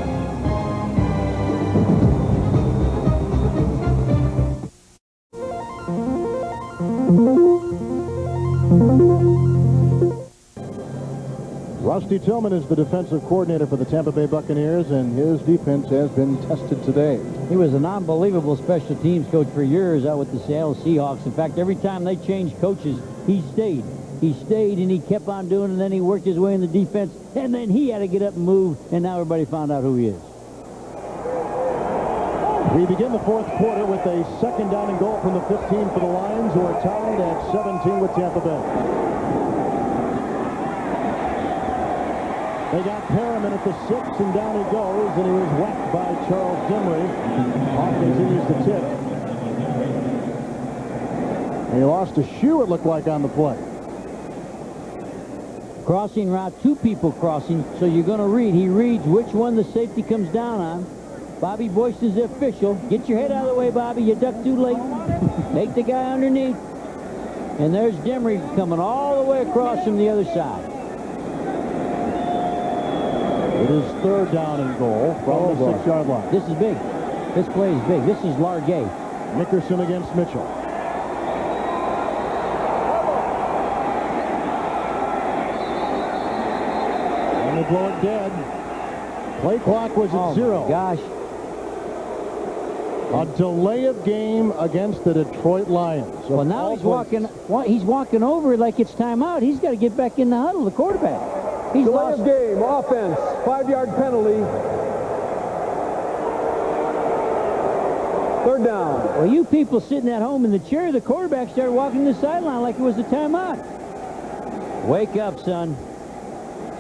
Rusty Tillman is the defensive coordinator for the Tampa Bay Buccaneers, and his defense has been tested today. He was an unbelievable special teams coach for years out with the Seattle Seahawks. In fact, every time they changed coaches, he stayed. He stayed, and he kept on doing it, and then he worked his way in the defense, and then he had to get up and move, and now everybody found out who he is. We begin the fourth quarter with a second down and goal from the 15 for the Lions, who are tied at 17 with Tampa Bay. They got Perriman at the 6, and down he goes, and he was whacked by Charles Dimry. Off continues to tip. And he lost a shoe, it looked like, on the play. Crossing route, two people crossing, so you're going to read. He reads which one the safety comes down on. Bobby Boyce is the official. Get your head out of the way, Bobby. You ducked too late. Take the guy underneath. And there's Dimry coming all the way across from the other side. It is third down and goal from the 6-yard line. This is big. This play is big. This is Largay. Nickerson against Mitchell. And they blow it dead. Play clock was at 0. Gosh. A delay of game against the Detroit Lions. Well, now he's walking over it like it's timeout. He's got to get back in the huddle, the quarterback. He's Delay lost. of game, offense, 5-yard penalty. Third down. Well, you people sitting at home in the chair, the quarterback started walking the sideline like it was a timeout. Wake up, son.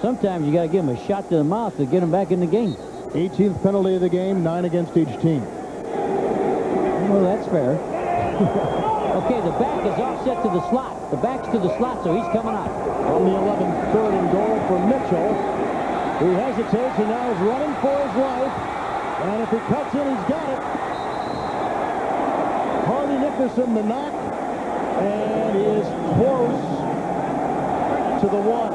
Sometimes you got to give him a shot to the mouth to get him back in the game. 18th penalty of the game, 9 against each team. Well, that's fair. Okay, the back is offset to the slot. The back's to the slot, so he's coming out. On the 11th, third and goal for Mitchell. He hesitates and now is running for his life. And if he cuts in, he's got it. Harlan Nickerson, the knock. And he is close to the 1.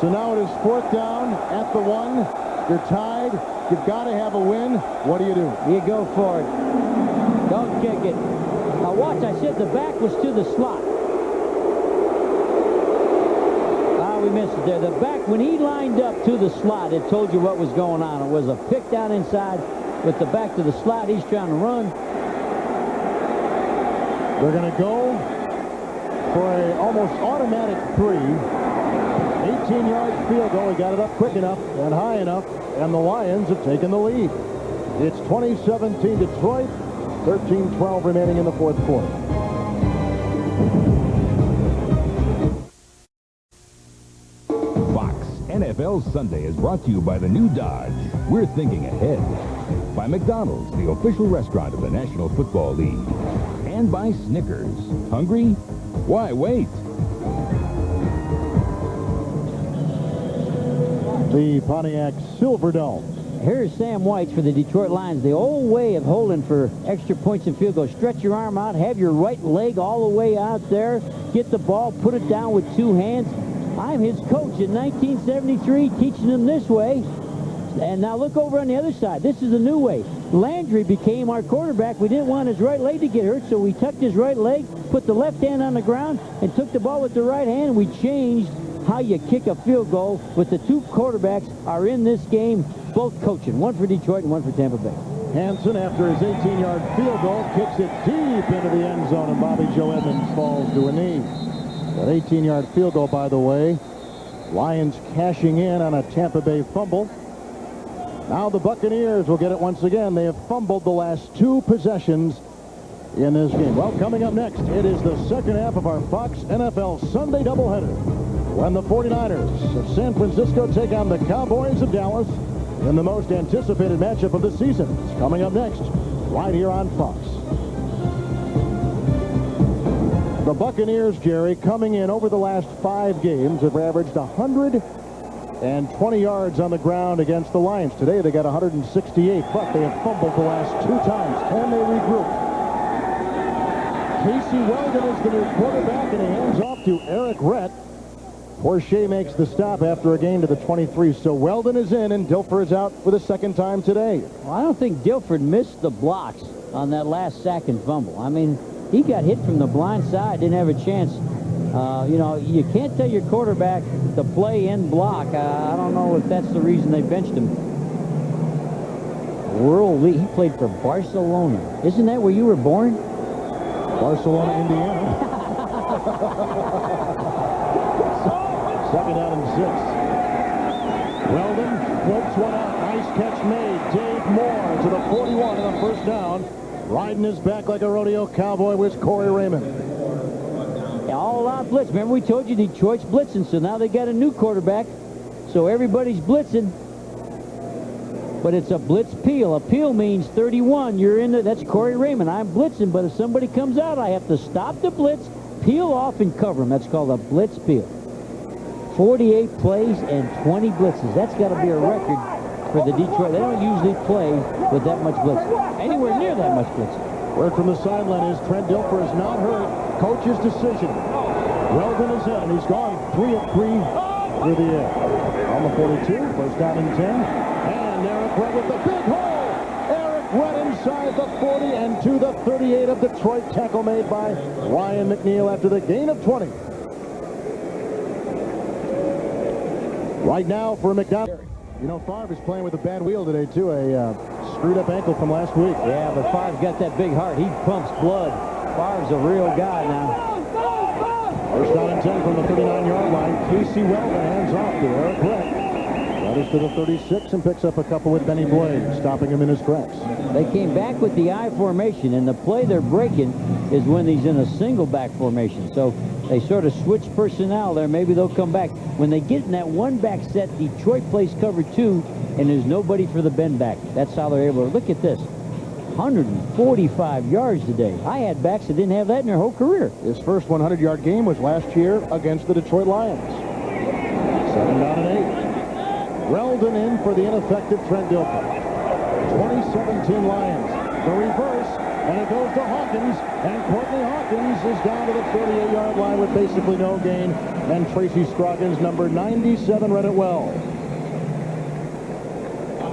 So now it is fourth down at the 1. You're tied. You've got to have a win. What do? You go for it. Don't kick it. Now watch, I said the back was to the slot. We missed it there. The back, when he lined up to the slot, it told you what was going on. It was a pick down inside with the back to the slot. He's trying to run. They're going to go for a almost automatic 3. 18-yard field goal. He got it up quick enough and high enough, and the Lions have taken the lead. It's 20-17 Detroit, 13-12 remaining in the fourth quarter. NFL Sunday is brought to you by the new Dodge. We're thinking ahead. By McDonald's, the official restaurant of the National Football League. And by Snickers. Hungry? Why wait? The Pontiac Silverdome. Here's Sam White for the Detroit Lions. The old way of holding for extra points and field goals. Stretch your arm out, have your right leg all the way out there, get the ball, put it down with 2 hands. I'm his coach in 1973, teaching him this way. And now look over on the other side. This is the new way. Landry became our quarterback. We didn't want his right leg to get hurt, so we tucked his right leg, put the left hand on the ground, and took the ball with the right hand. We changed how you kick a field goal with the 2 quarterbacks are in this game, both coaching. One for Detroit and one for Tampa Bay. Hansen, after his 18-yard field goal, kicks it deep into the end zone, and Bobby Joe Edmonds falls to a knee. That 18-yard field goal, by the way, Lions cashing in on a Tampa Bay fumble. Now the Buccaneers will get it once again. They have fumbled the last 2 possessions in this game. Well, coming up next, it is the second half of our Fox NFL Sunday doubleheader, when the 49ers of San Francisco take on the Cowboys of Dallas in the most anticipated matchup of the season. It's coming up next, right here on Fox. The Buccaneers, Jerry, coming in over the last 5 games, have averaged 120 yards on the ground against the Lions. Today they got 168, but they have fumbled the last 2 times. Can they regroup? Casey Weldon is the new quarterback, and he hands off to Eric Rett. Porsche makes the stop after a gain to the 23. So Weldon is in, and Dilfer is out for the 2nd time today. Well, I don't think Dilford missed the blocks on that last sack and fumble. I mean, he got hit from the blind side, didn't have a chance. You know, you can't tell your quarterback to play and block. I don't know if that's the reason they benched him. World League. He played for Barcelona. Isn't that where you were born? Barcelona, Indiana. 2nd down and 6. Weldon flips one out. Nice catch made. Dave Moore to the 41 on the 1st down. Riding his back like a rodeo cowboy was Corey Raymond. All out blitz. Remember we told you Detroit's blitzing, so now they got a new quarterback. So everybody's blitzing. But it's a blitz peel. A peel means 31. You're in there. That's Corey Raymond. I'm blitzing, but if somebody comes out, I have to stop the blitz, peel off, and cover him. That's called a blitz peel. 48 plays and 20 blitzes. That's got to be a record for the Detroit. They don't usually play with that much blitz. Anywhere near that much blitz. Word from the sideline is Trent Dilfer is not hurt. Coach's decision. Weldon is in. He's gone 3 of 3 through the air. On the 42, 1st down and 10. And Eric Rett with the big hole. Eric Rett inside the 40 and to the 38 of Detroit. Tackle made by Ryan McNeil after the gain of 20. Right now for McDonald. You know, Favre is playing with a bad wheel today, too. A screwed up ankle from last week. Yeah, but Favre's got that big heart. He pumps blood. Favre's a real guy now. 1st down and 10 from the 39-yard line. Casey Weldon hands off to Eric Rett. That is to the 36 and picks up a couple with Benny Blade, stopping him in his tracks. They came back with the I formation, and the play they're breaking is when he's in a single back formation. So they sort of switch personnel there. Maybe they'll come back. When they get in that one back set, Detroit plays cover 2, and there's nobody for the bend back. That's how they're able to. Look at this. 145 yards today. I had backs that didn't have that in their whole career. His first 100-yard game was last year against the Detroit Lions. 2nd down and 8. Weldon in for the ineffective Trent Dilfer. 2017 Lions. The reverse, and it goes to Hawkins, and Courtney Hawkins is down to the 38-yard line with basically no gain, and Tracy Scroggins, number 97, read it well.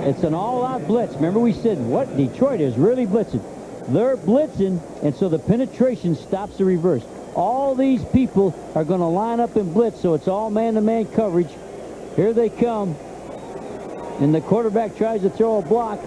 It's an all-out blitz. Remember we said, what? Detroit is really blitzing. They're blitzing, and so the penetration stops the reverse. All these people are going to line up and blitz, so it's all man-to-man coverage. Here they come, and the quarterback tries to throw a block.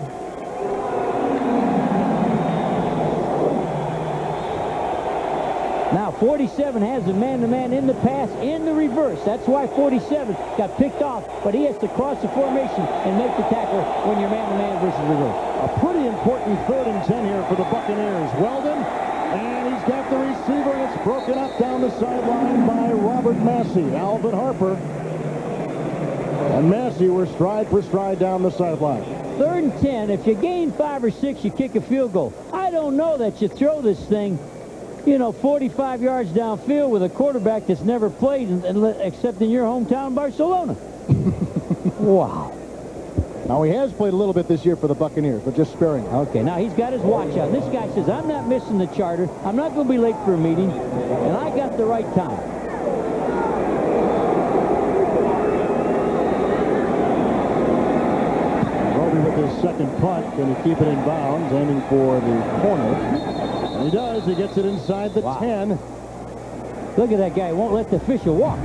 Now 47 has a man-to-man in the pass, in the reverse. That's why 47 got picked off, but he has to cross the formation and make the tackle when you're man-to-man versus reverse. A pretty important 3rd and 10 here for the Buccaneers. Weldon, and he's got the receiver, and it's broken up down the sideline by Robert Massey. Alvin Harper and Massey were stride for stride down the sideline. 3rd and 10. If you gain 5 or 6, you kick a field goal. I don't know that you throw this thing, you know, 45 yards downfield with a quarterback that's never played except in your hometown, Barcelona. Wow. Now, he has played a little bit this year for the Buccaneers, but just sparingly. Okay, now he's got his watch out. This guy says, I'm not missing the charter. I'm not going to be late for a meeting, and I got the right time. Roby with his 2nd punt. Can he keep it in bounds, aiming for the corner? And he does. He gets it inside the 10. Look at that guy. He won't let the official walk.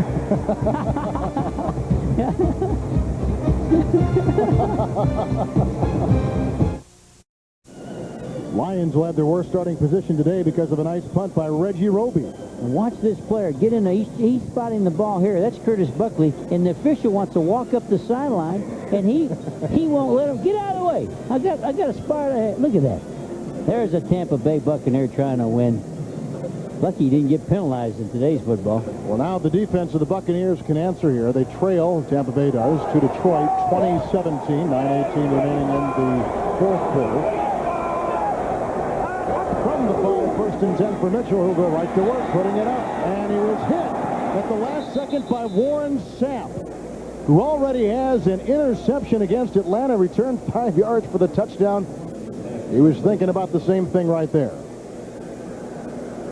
Lions will have their worst starting position today because of a nice punt by Reggie Roby. Watch this player get in. He's spotting the ball here. That's Curtis Buckley, and the official wants to walk up the sideline, and he won't let him. Get out of the way. I got a spot ahead. Look at that. There's a Tampa Bay Buccaneer trying to win. Lucky he didn't get penalized in today's football. Well, now the defense of the Buccaneers can answer here. They trail, Tampa Bay does, to Detroit, 2017, 9:18 remaining in the 4th quarter. and 10 for Mitchell, who'll go right to work, putting it up. And he was hit at the last second by Warren Sapp, who already has an interception against Atlanta, returned 5 yards for the touchdown. He was thinking about the same thing right there.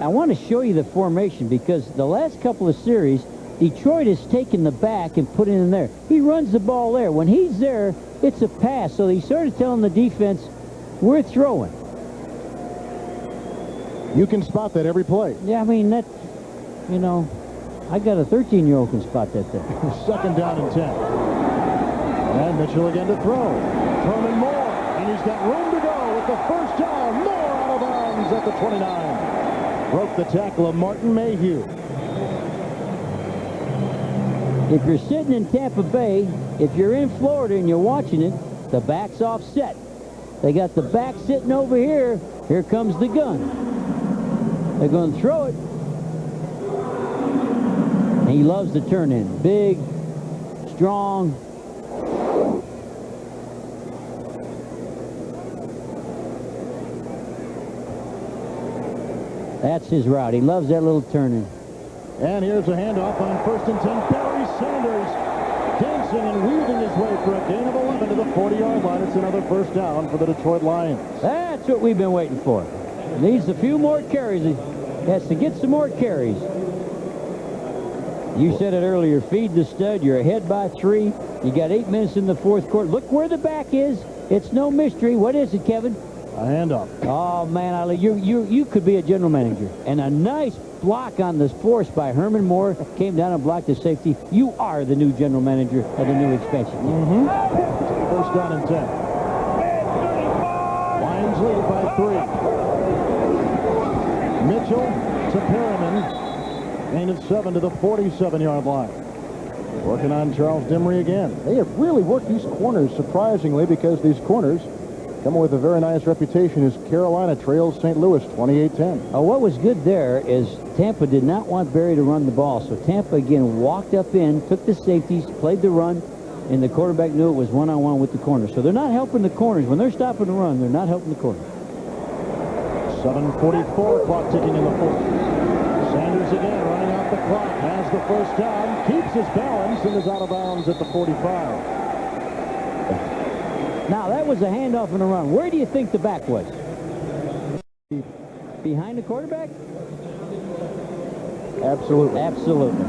I want to show you the formation because the last couple of series, Detroit has taken the back and put it in there. He runs the ball there. When he's there, it's a pass. So he's sort of telling the defense, we're throwing. You can spot that every play. Yeah, I mean, that, you know, I got a 13-year-old can spot that there. Second down and 10. And Mitchell again to throw. Herman Moore, and he's got room to go with the first down. Moore out of bounds at the 29. Broke the tackle of Martin Mayhew. If you're sitting in Tampa Bay, if you're in Florida and you're watching it, the back's offset. They got the back sitting over here. Here comes the gun. They're going to throw it. And he loves to turn in. Big, strong. That's his route. He loves that little turn in. And here's a handoff on 1st and 10. Barry Sanders dancing and weaving his way for a gain of 11 to the 40-yard line. It's another first down for the Detroit Lions. That's what we've been waiting for. Needs a few more carries. He has to get some more carries. You said it earlier, feed the stud. You're ahead by 3. You got 8 minutes in the fourth quarter. Look where the back is. It's no mystery. What is it, Kevin? A handoff. Oh, man, you could be a general manager. And a nice block on this force by Herman Moore. Came down and blocked the safety. You are the new general manager of the new expansion. First down and 10. Lions lead by 3. Mitchell to Perriman. Gain of 7 to the 47-yard line. Working on Charles Dimry again. They have really worked these corners surprisingly because these corners come with a very nice reputation as Carolina trails St. Louis 28-10. What was good there is Tampa did not want Barry to run the ball. So Tampa again walked up in, took the safeties, played the run, and the quarterback knew it was one-on-one with the corners. So they're not helping the corners. When they're stopping the run, they're not helping the corners. 7:44 clock ticking in the fourth. Sanders again running off the clock, has the first down, keeps his balance, and is out of bounds at the 45. Now, that was a handoff and a run. Where do you think the back was? Behind the quarterback? Absolutely. Absolutely.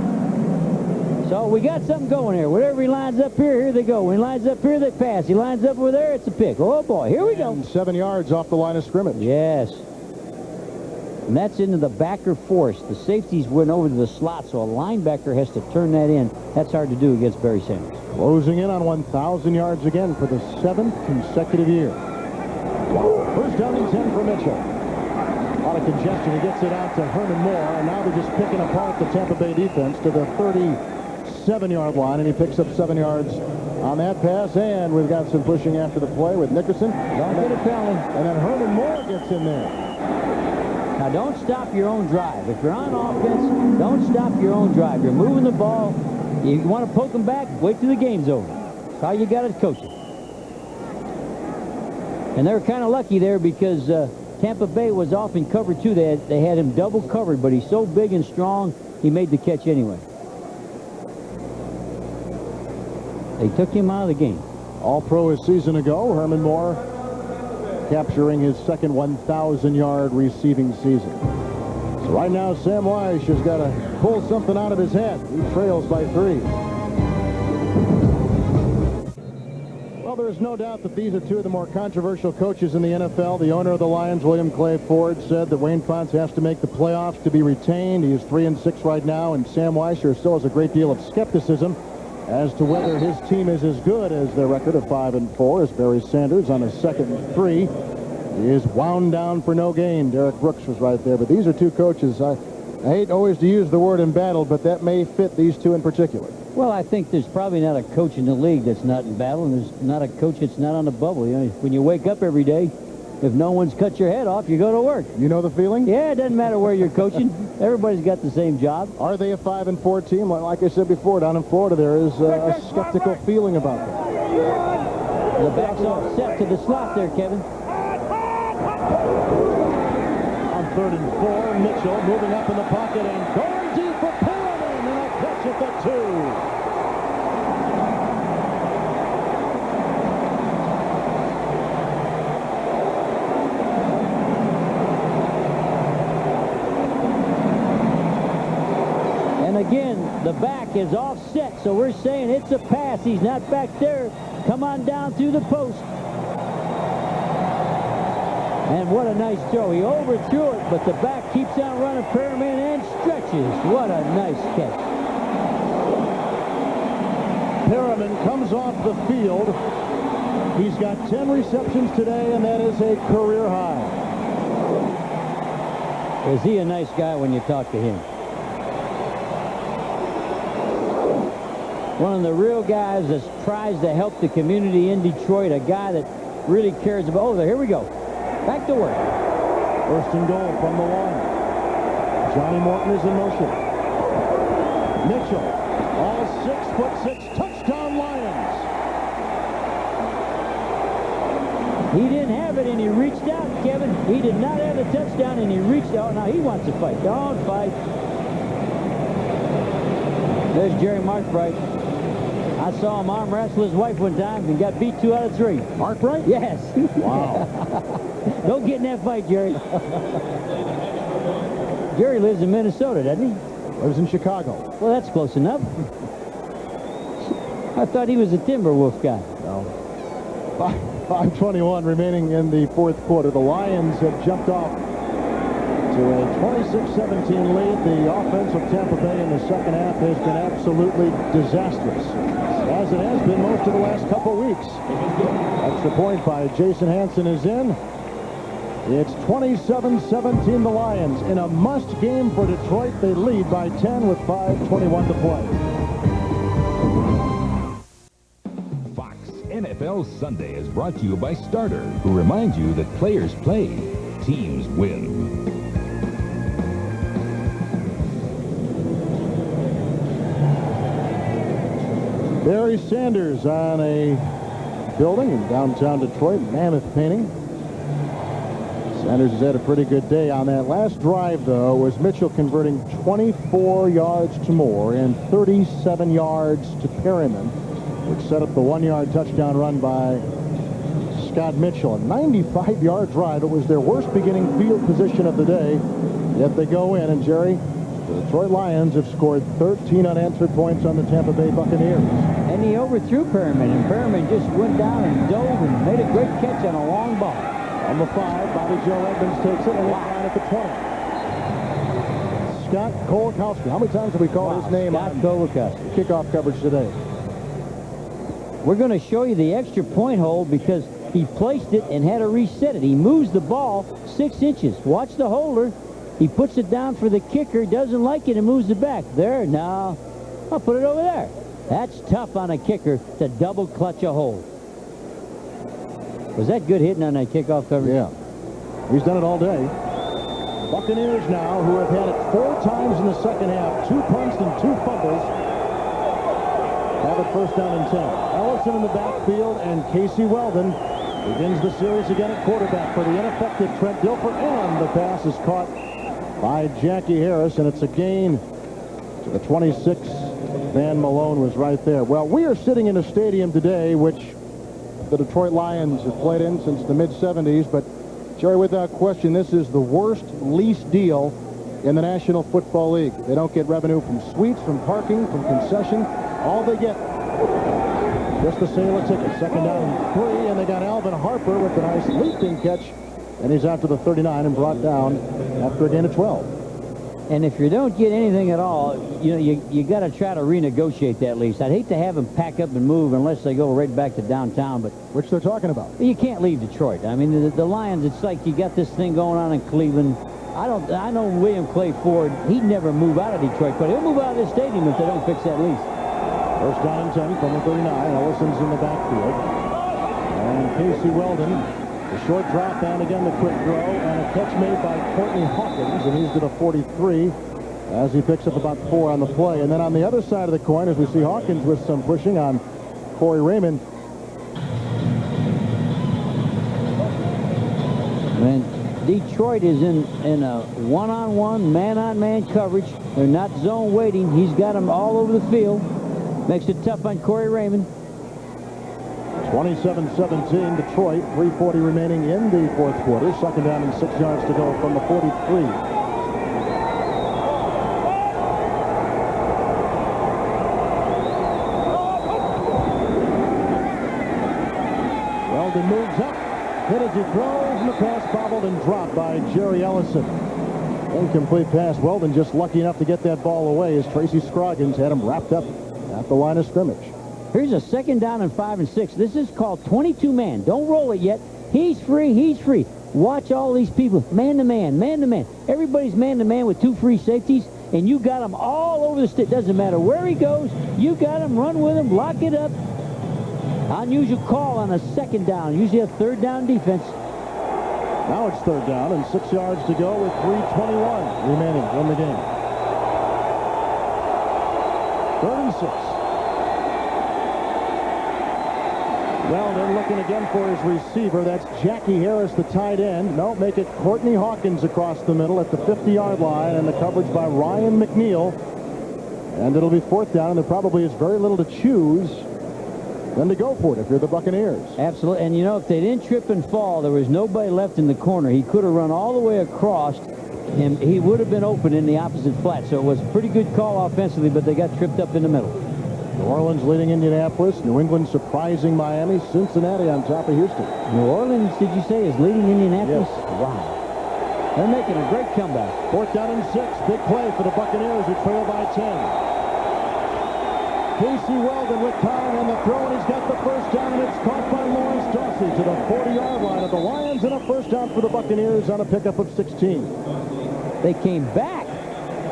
So we got something going here. Whatever he lines up here, here they go. When he lines up here, they pass. He lines up over there, it's a pick. Oh, boy. Here we go. 7 yards off the line of scrimmage. Yes. And that's into the backer force. The safeties went over to the slot, so a linebacker has to turn that in. That's hard to do against Barry Sanders. Closing in on 1,000 yards again for the 7th consecutive year. First down and 10 for Mitchell. A lot of congestion. He gets it out to Herman Moore, and now they're just picking apart the Tampa Bay defense to the 37-yard line, and he picks up 7 yards on that pass, and we've got some pushing after the play with Nickerson. Don't get a penalty. And then Herman Moore gets in there. Now, don't stop your own drive. If you're on offense, don't stop your own drive. You're moving the ball. You want to poke them back, wait till the game's over. That's how you got to coach it. And they were kind of lucky there because Tampa Bay was off in cover two. They had him double covered, but he's so big and strong, he made the catch anyway. They took him out of the game. All-Pro a season ago, Herman Moore capturing his second 1,000-yard receiving season. So right now, Sam Weiss has got to pull something out of his head. He trails by 3. Well, there's no doubt that these are two of the more controversial coaches in the NFL. The owner of the Lions, William Clay Ford, said that Wayne Fontes has to make the playoffs to be retained. He is 3-6 right now, and Sam Weiss still has a great deal of skepticism as to whether his team is as good as their record of 5-4 as Barry Sanders on a 2nd and 3. He is wound down for no gain. Derek Brooks was right there. But these are two coaches. I hate always to use the word embattled, but that may fit these two in particular. Well, I think there's probably not a coach in the league that's not in battle, and there's not a coach that's not on the bubble. You know, when you wake up every day, if no one's cut your head off, you go to work. You know the feeling? Yeah, it doesn't matter where you're coaching. Everybody's got the same job. Are they a 5-4 team? Like I said before, down in Florida, there is a skeptical feeling about them. The back's offset to the slot there, Kevin. On 3rd and 4. Mitchell moving up in the pocket and going deep for Perriman, and a catch at the 2. Again, the back is offset, so we're saying it's a pass. He's not back there. Come on down through the post. And what a nice throw. He overthrew it, but the back keeps on running. Perriman and stretches. What a nice catch. Perriman comes off the field. He's got 10 receptions today, and that is a career high. Is he a nice guy when you talk to him? One of the real guys that tries to help the community in Detroit, a guy that really cares about... Oh, here we go. Back to work. 1st and goal from the 1. Johnny Morton is in motion. Mitchell, all 6'6", touchdown Lions. He didn't have it, and he reached out, Kevin. He did not have the touchdown, and he reached out. Now he wants to fight. Don't fight. There's Jerry Markbright. I saw him arm wrestle his wife one time and got beat 2 out of 3. Markbright? Yes. Wow. Don't get in that fight, Jerry. Jerry lives in Minnesota, doesn't he? Lives in Chicago. Well, that's close enough. I thought he was a Timberwolf guy. No. 5:21 remaining in the 4th quarter. The Lions have jumped off to a 26-17 lead. The offense of Tampa Bay in the second half has been absolutely disastrous, as it has been most of the last couple weeks. Extra point by Jason Hansen is in. It's 27-17 the Lions. In a must game for Detroit, they lead by 10 with 5:21 to play. Fox NFL Sunday is brought to you by Starter, who reminds you that players play, teams win. Barry Sanders on a building in downtown Detroit, mammoth painting. Sanders has had a pretty good day on that. Last drive, though, was Mitchell converting 24 yards to Moore and 37 yards to Perriman, which set up the 1-yard touchdown run by Scott Mitchell. A 95-yard drive. It was their worst beginning field position of the day, yet they go in, and Jerry, the Detroit Lions have scored 13 unanswered points on the Tampa Bay Buccaneers. And he overthrew Perriman, and Perriman just went down and dove and made a great catch on a long ball. On the 5, Bobby Joe Edmonds takes it and it's line at the 20. Scott Kolakowski. How many times have we called his name Scott Kolakowski. Kickoff coverage today? We're going to show you the extra point hold because he placed it and had to reset it. He moves the ball 6 inches. Watch the holder. He puts it down for the kicker, doesn't like it, and moves it back. There, now, I'll put it over there. That's tough on a kicker to double clutch a hold. Was that good hitting on that kickoff coverage? Yeah. He's done it all day. Buccaneers now, who have had it 4 times in the second half, 2 punts and 2 fumbles, have it 1st down and 10. Ellison in the backfield, and Casey Weldon begins the series again at quarterback for the ineffective Trent Dilfer, and the pass is caught by Jackie Harris, and it's a gain to the 26. Van Malone was right there. Well, we are sitting in a stadium today which the Detroit Lions have played in since the mid-70s, but Jerry, without question, this is the worst lease deal in the National Football League. They don't get revenue from suites, from parking, from concession. All they get, just the sale of tickets. 2nd down and 3, and they got Alvin Harper with a nice leaping catch, and he's after the 39 and brought down after a gain of 12. And if you don't get anything at all, you know, you got to try to renegotiate that lease. I'd hate to have them pack up and move unless they go right back to downtown, but which they're talking about. You can't leave Detroit. I mean, the Lions, it's like you got this thing going on in Cleveland. I know William Clay Ford, he'd never move out of Detroit, but he'll move out of this stadium if they don't fix that lease. 1st down and 10 from the 39. Ellison's in the backfield. And Casey Weldon, the short drop, and again the quick throw, and a catch made by Courtney Hawkins, and he's to the 43 as he picks up about 4 on the play. And then on the other side of the coin, as we see Hawkins with some pushing on Corey Raymond. Man, Detroit is in a one-on-one, man-on-man coverage. They're not zone waiting. He's got them all over the field. Makes it tough on Corey Raymond. 27-17 Detroit. 3:40 remaining in the fourth quarter. Second down and 6 yards to go from the 43. Weldon moves up. Hit as he throws, and the pass bobbled and dropped by Jerry Ellison. Incomplete pass. Weldon just lucky enough to get that ball away as Tracy Scroggins had him wrapped up at the line of scrimmage. Here's a second down and 5 and 6. This is called 22-man. Don't roll it yet. He's free. He's free. Watch all these people. Man-to-man, man-to-man. Everybody's man-to-man with 2 free safeties, and you got them all over the state. Doesn't matter where he goes. You got him. Run with him. Lock it up. Unusual call on a second down. Usually a third down defense. Now it's third down and 6 yards to go with 3:21 remaining in the game. 3rd and 6. Weldon looking again for his receiver. That's Jackie Harris, the tight end. No, make it Courtney Hawkins across the middle at the 50-yard line, and the coverage by Ryan McNeil. And it'll be 4th down, and there probably is very little to choose than to go for it if you're the Buccaneers. Absolutely. And, you know, if they didn't trip and fall, there was nobody left in the corner. He could have run all the way across, and he would have been open in the opposite flat. So it was a pretty good call offensively, but they got tripped up in the middle. New Orleans leading Indianapolis. New England surprising Miami. Cincinnati on top of Houston. New Orleans, did you say, is leading Indianapolis? Yes. Wow. They're making a great comeback. 4th down and 6. Big play for the Buccaneers who trail by 10. Casey Weldon with time on the throw, and he's got the first down, and it's caught by Lawrence Dawsey to the 40-yard line of the Lions, and a first down for the Buccaneers on a pickup of 16. They came back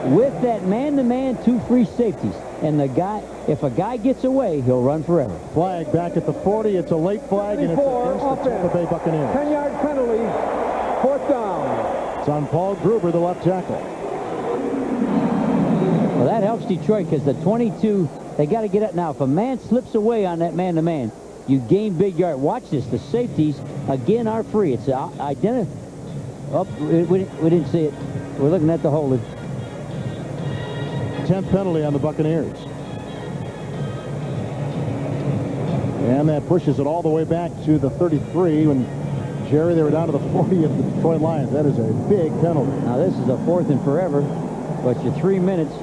with that man-to-man 2 free safeties. And the guy, if a guy gets away, he'll run forever. Flag back at the 40. It's a late flag, and it's against the Tampa Bay Buccaneers. 10-yard penalty. 4th down. It's on Paul Gruber, the left tackle. Well, that helps Detroit because the 22, they got to get it now. If a man slips away on that man-to-man, you gain big yard. Watch this. The safeties, again, are free. It's identity. Oh, we didn't see it. We're looking at the holding. 10th penalty on the Buccaneers. And that pushes it all the way back to the 33 when Jerry, they were down to the 40 of the Detroit Lions. That is a big penalty. Now this is a 4th and forever, but you're 3 minutes.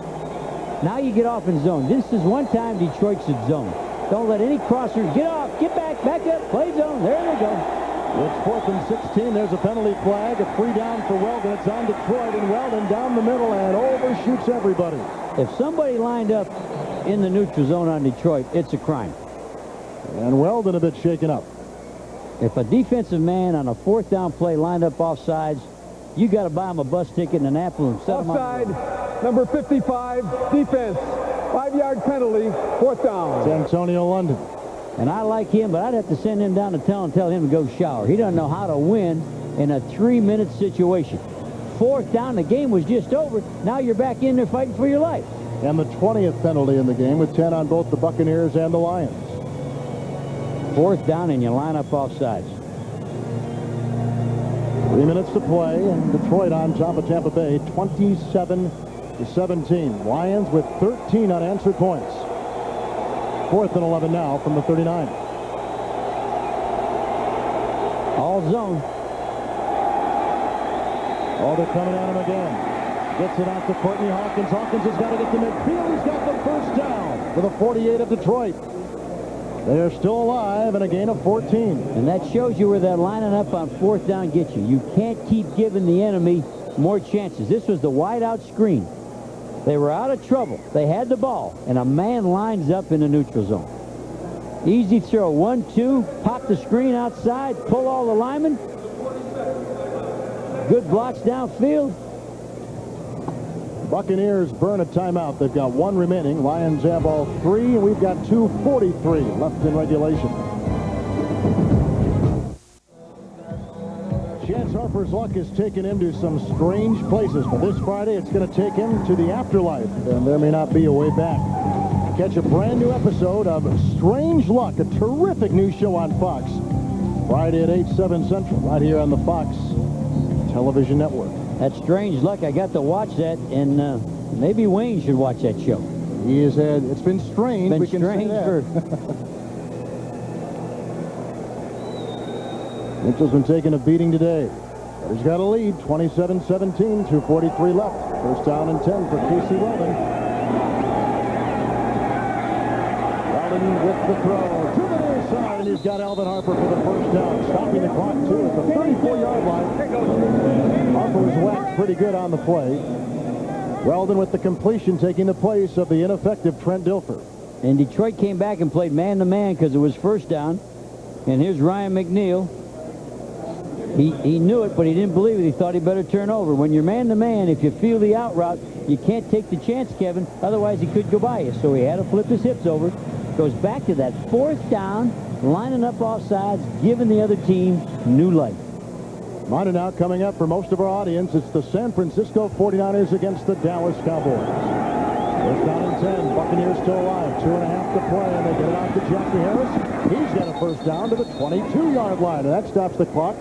Now you get off in zone. This is one time Detroit should zone. Don't let any crossers get off, get back up, play zone. There they go. It's 4th and 16. There's a penalty flag, a free down for Weldon. It's on Detroit, and Weldon down the middle and overshoots everybody. If somebody lined up in the neutral zone on Detroit, it's a crime. And Weldon a bit shaken up. If a defensive man on a 4th down play lined up offsides, you got to buy him a bus ticket in Annapolis and set him up. Offside, number 55, defense. 5-yard penalty, 4th down. It's Antonio London. And I like him, but I'd have to send him down to town and tell him to go shower. He doesn't know how to win in a 3-minute situation. 4th down, the game was just over. Now you're back in there fighting for your life. And the 20th penalty in the game with 10 on both the Buccaneers and the Lions. 4th down and you line up offsides. 3 minutes to play, and Detroit on top of Tampa Bay, 27-17. Lions with 13 unanswered points. 4th and 11 now from the 39. All zone. Oh, they're coming at him again. Gets it out to Courtney Hawkins. Hawkins has got to get to midfield. He's got the first down for the 48 of Detroit. They are still alive and a gain of 14. And that shows you where that lining up on 4th down gets you. You can't keep giving the enemy more chances. This was the wide out screen. They were out of trouble. They had the ball, and a man lines up in the neutral zone. Easy throw. 1-2. Pop the screen outside. Pull all the linemen. Good blocks downfield. Buccaneers burn a timeout. They've got 1 remaining. Lions have all 3, and we've got 2:43 left in regulation. Chance Harper's luck has taken him to some strange places, but this Friday it's going to take him to the afterlife, and there may not be a way back. Catch a brand new episode of Strange Luck, a terrific new show on Fox, Friday at 8, 7 Central, right here on the Fox television network. That's strange luck. I got to watch that, and maybe Wayne should watch that show. He has had, it's been strange. Been we can strange say for... that. Mitchell's been taking a beating today. But he's got a lead, 27-17, 2:43 left. First down and 10 for Casey Weldon. Weldon with the throw to the near side, and he's got Alvin Harper for the first down. Stopping the clock, too, at the 34-yard line. Harper was whacked pretty good on the play. Weldon with the completion, taking the place of the ineffective Trent Dilfer. And Detroit came back and played man-to-man because it was first down. And here's Ryan McNeil. He knew it, but he didn't believe it. He thought he better turn over. When you're man-to-man, if you feel the out route, you can't take the chance, Kevin. Otherwise, he could go by you. So he had to flip his hips over. Goes back to that fourth down, lining up off sides, giving the other team new life. Mine now coming up for most of our audience. It's the San Francisco 49ers against the Dallas Cowboys. First down and 10. Buccaneers still alive. 2.5 to play, and they get it out to Jackie Harris. He's got a first down to the 22-yard line, and that stops the clock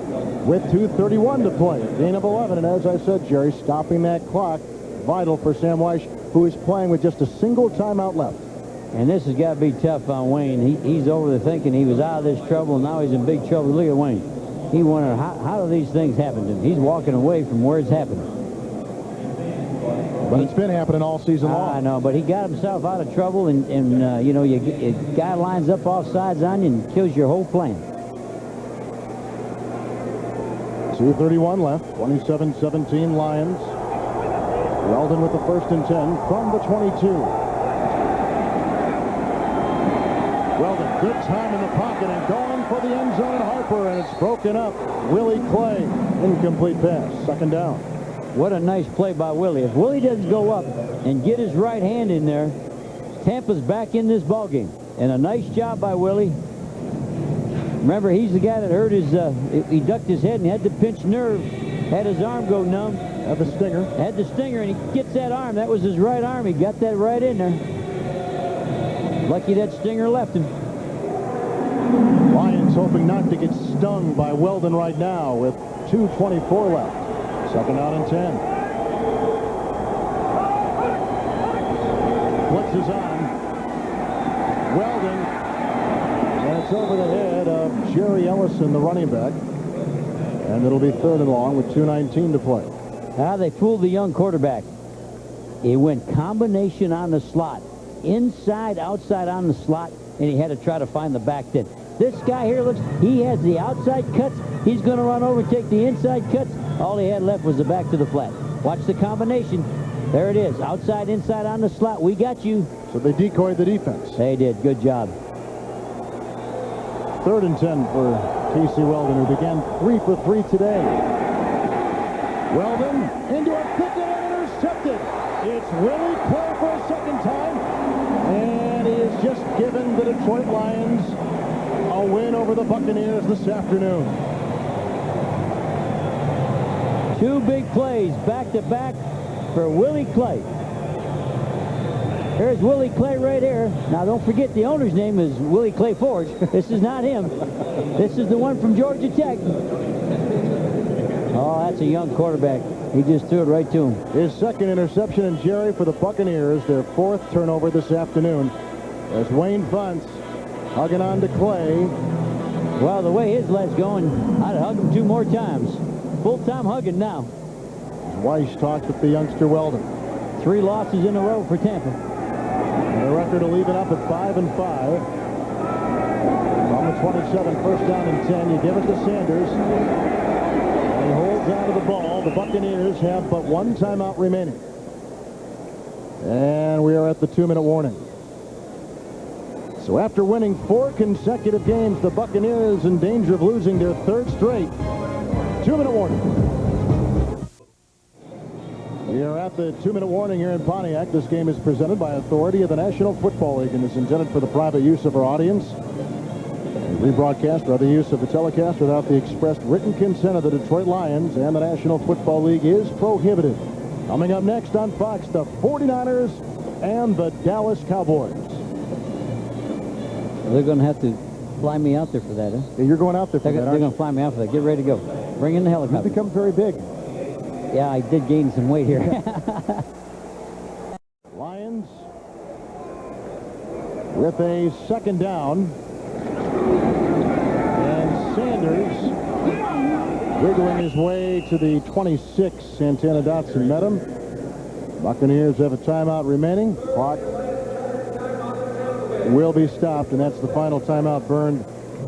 with 2:31 to play. A gain of 11, and as I said, Jerry, stopping that clock, vital for Sam Weish, who is playing with just a single timeout left. And this has got to be tough on Wayne. He's over there thinking he was out of this trouble, and now he's in big trouble. Look at Wayne. He wondered, how do these things happen to him? He's walking away from where it's happening. But it's been happening all season long. I know, but he got himself out of trouble, and you know, a guy lines up off sides on you and kills your whole plan. 2:31 left, 27-17 Lions. Weldon with the first and 10 from the 22. Weldon, good time in the pocket and going for the end zone. Harper, and it's broken up. Willie Clay, incomplete pass, second down. What a nice play by Willie. If Willie doesn't go up and get his right hand in there, Tampa's back in this ballgame. And a nice job by Willie. Remember, he's the guy that hurt his, he ducked his head and had to pinch nerve, had his arm go numb. Had the stinger. Had the stinger, and he gets that arm. That was his right arm. He got that right in there. Lucky that stinger left him. Lions hoping not to get stung by Weldon right now with 2:24 left. Second down and 10. Blitz is on. Weldon. And it's over the head of Jerry Ellison, the running back. And it'll be third and long with 2:19 to play. They fooled the young quarterback. He went combination on the slot. Inside, outside on the slot. And he had to try to find the back then. This guy here looks, he has the outside cuts. He's going to run over and take the inside cuts. All he had left was the back to the flat. Watch the combination. There it is. Outside, inside on the slot. We got you. So they decoyed the defense. They did. Good job. Third and 10 for Casey Weldon, who began 3 for 3 today. Weldon into a thicket and intercepted. It's Willie Clay for a second time. And he has just given the Detroit Lions a win over the Buccaneers this afternoon. Two big plays back-to-back for Willie Clay. Here's Willie Clay right here. Now, don't forget the owner's name is Willie Clay Forge. This is not him. This is the one from Georgia Tech. Oh, that's a young quarterback. He just threw it right to him. His second interception, and Jerry, for the Buccaneers, their fourth turnover this afternoon. As Wayne Funtz hugging on to Clay. Well, the way his leg's going, I'd hug him 2 more times. Full-time hugging now. Weiss talks with the youngster Weldon. 3 losses in a row for Tampa. And the record will leave it up at 5-5. On the 27, first down and 10. You give it to Sanders. And he holds on to the ball. The Buccaneers have but 1 timeout remaining. And we are at the 2-minute warning. So after winning 4 consecutive games, the Buccaneers in danger of losing their 3rd straight. 2-minute warning. We are at the 2-minute warning here in Pontiac. This game is presented by authority of the National Football League and is intended for the private use of our audience. Rebroadcast or other use of the telecast without the expressed written consent of the Detroit Lions and the National Football League is prohibited. Coming up next on Fox, the 49ers and the Dallas Cowboys. They're going to have to fly me out there for that, huh? Yeah, you're going out there for that, They're going to fly me out for that. Get ready to go. Bring in the helicopter. You've become very big. Yeah, I did gain some weight here. Lions with a second down. And Sanders wiggling his way to the 26. Santana Dotson met him. Buccaneers have a timeout remaining. Clock will be stopped, and that's the final timeout burned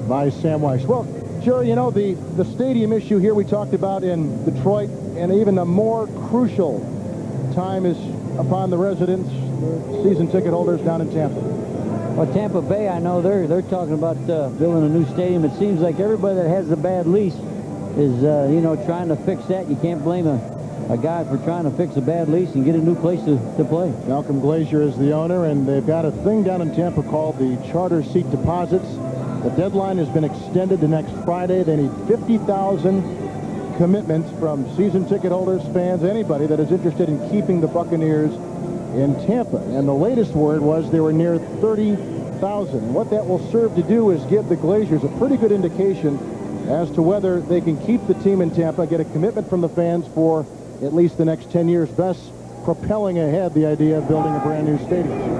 by Sam Weiss. Well, Jerry, you know, the stadium issue here we talked about in Detroit, and even a more crucial time is upon the residents, the season ticket holders down in Tampa. Well, Tampa Bay, I know they're talking about building a new stadium. It seems like everybody that has the bad lease is, you know, trying to fix that. You can't blame a guy for trying to fix a bad lease and get a new place to play. Malcolm Glazier is the owner, and they've got a thing down in Tampa called the charter seat deposits. The deadline has been extended to next Friday. They need 50,000 commitments from season ticket holders, fans, anybody that is interested in keeping the Buccaneers in Tampa. And the latest word was they were near 30,000. What that will serve to do is give the Glaziers a pretty good indication as to whether they can keep the team in Tampa, get a commitment from the fans for at least the next 10 years, thus propelling ahead the idea of building a brand new stadium.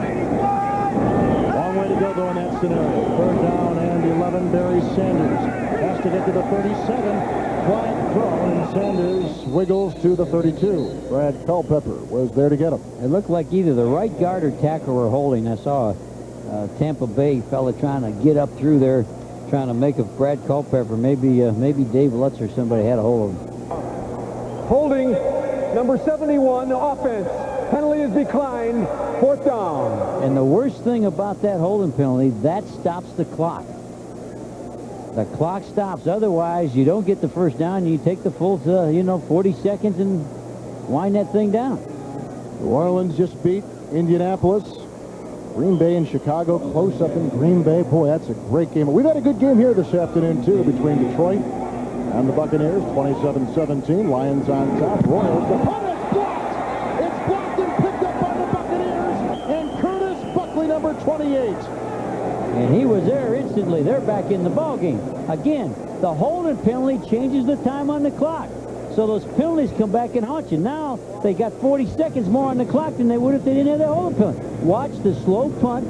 Long way to go, though, in that scenario. Third down and 11. Barry Sanders has to get to the 37. Flag thrown, and Sanders wiggles to the 32. Brad Culpepper was there to get him. It looked like either the right guard or tackle were holding. I saw a Tampa Bay fella trying to get up through there, trying to make a Brad Culpepper. Maybe Dave Lutz or somebody had a hold of him. Holding number 71, the offense. Penalty is declined. Fourth down. And the worst thing about that holding penalty, that stops the clock. The clock stops. Otherwise, you don't get the first down. You take the full, 40 seconds and wind that thing down. New Orleans just beat Indianapolis. Green Bay and Chicago close up in Green Bay. Boy, that's a great game. We've had a good game here this afternoon, too, between Detroit and the Buccaneers. 27-17. Lions on top. Royals. The punt is blocked. It's blocked and picked up by the Buccaneers. And Curtis Buckley, number 28. And he was there instantly. They're back in the ballgame. Again, the holding penalty changes the time on the clock. So those penalties come back and haunt you. Now they got 40 seconds more on the clock than they would if they didn't have the holding penalty. Watch the slow punt.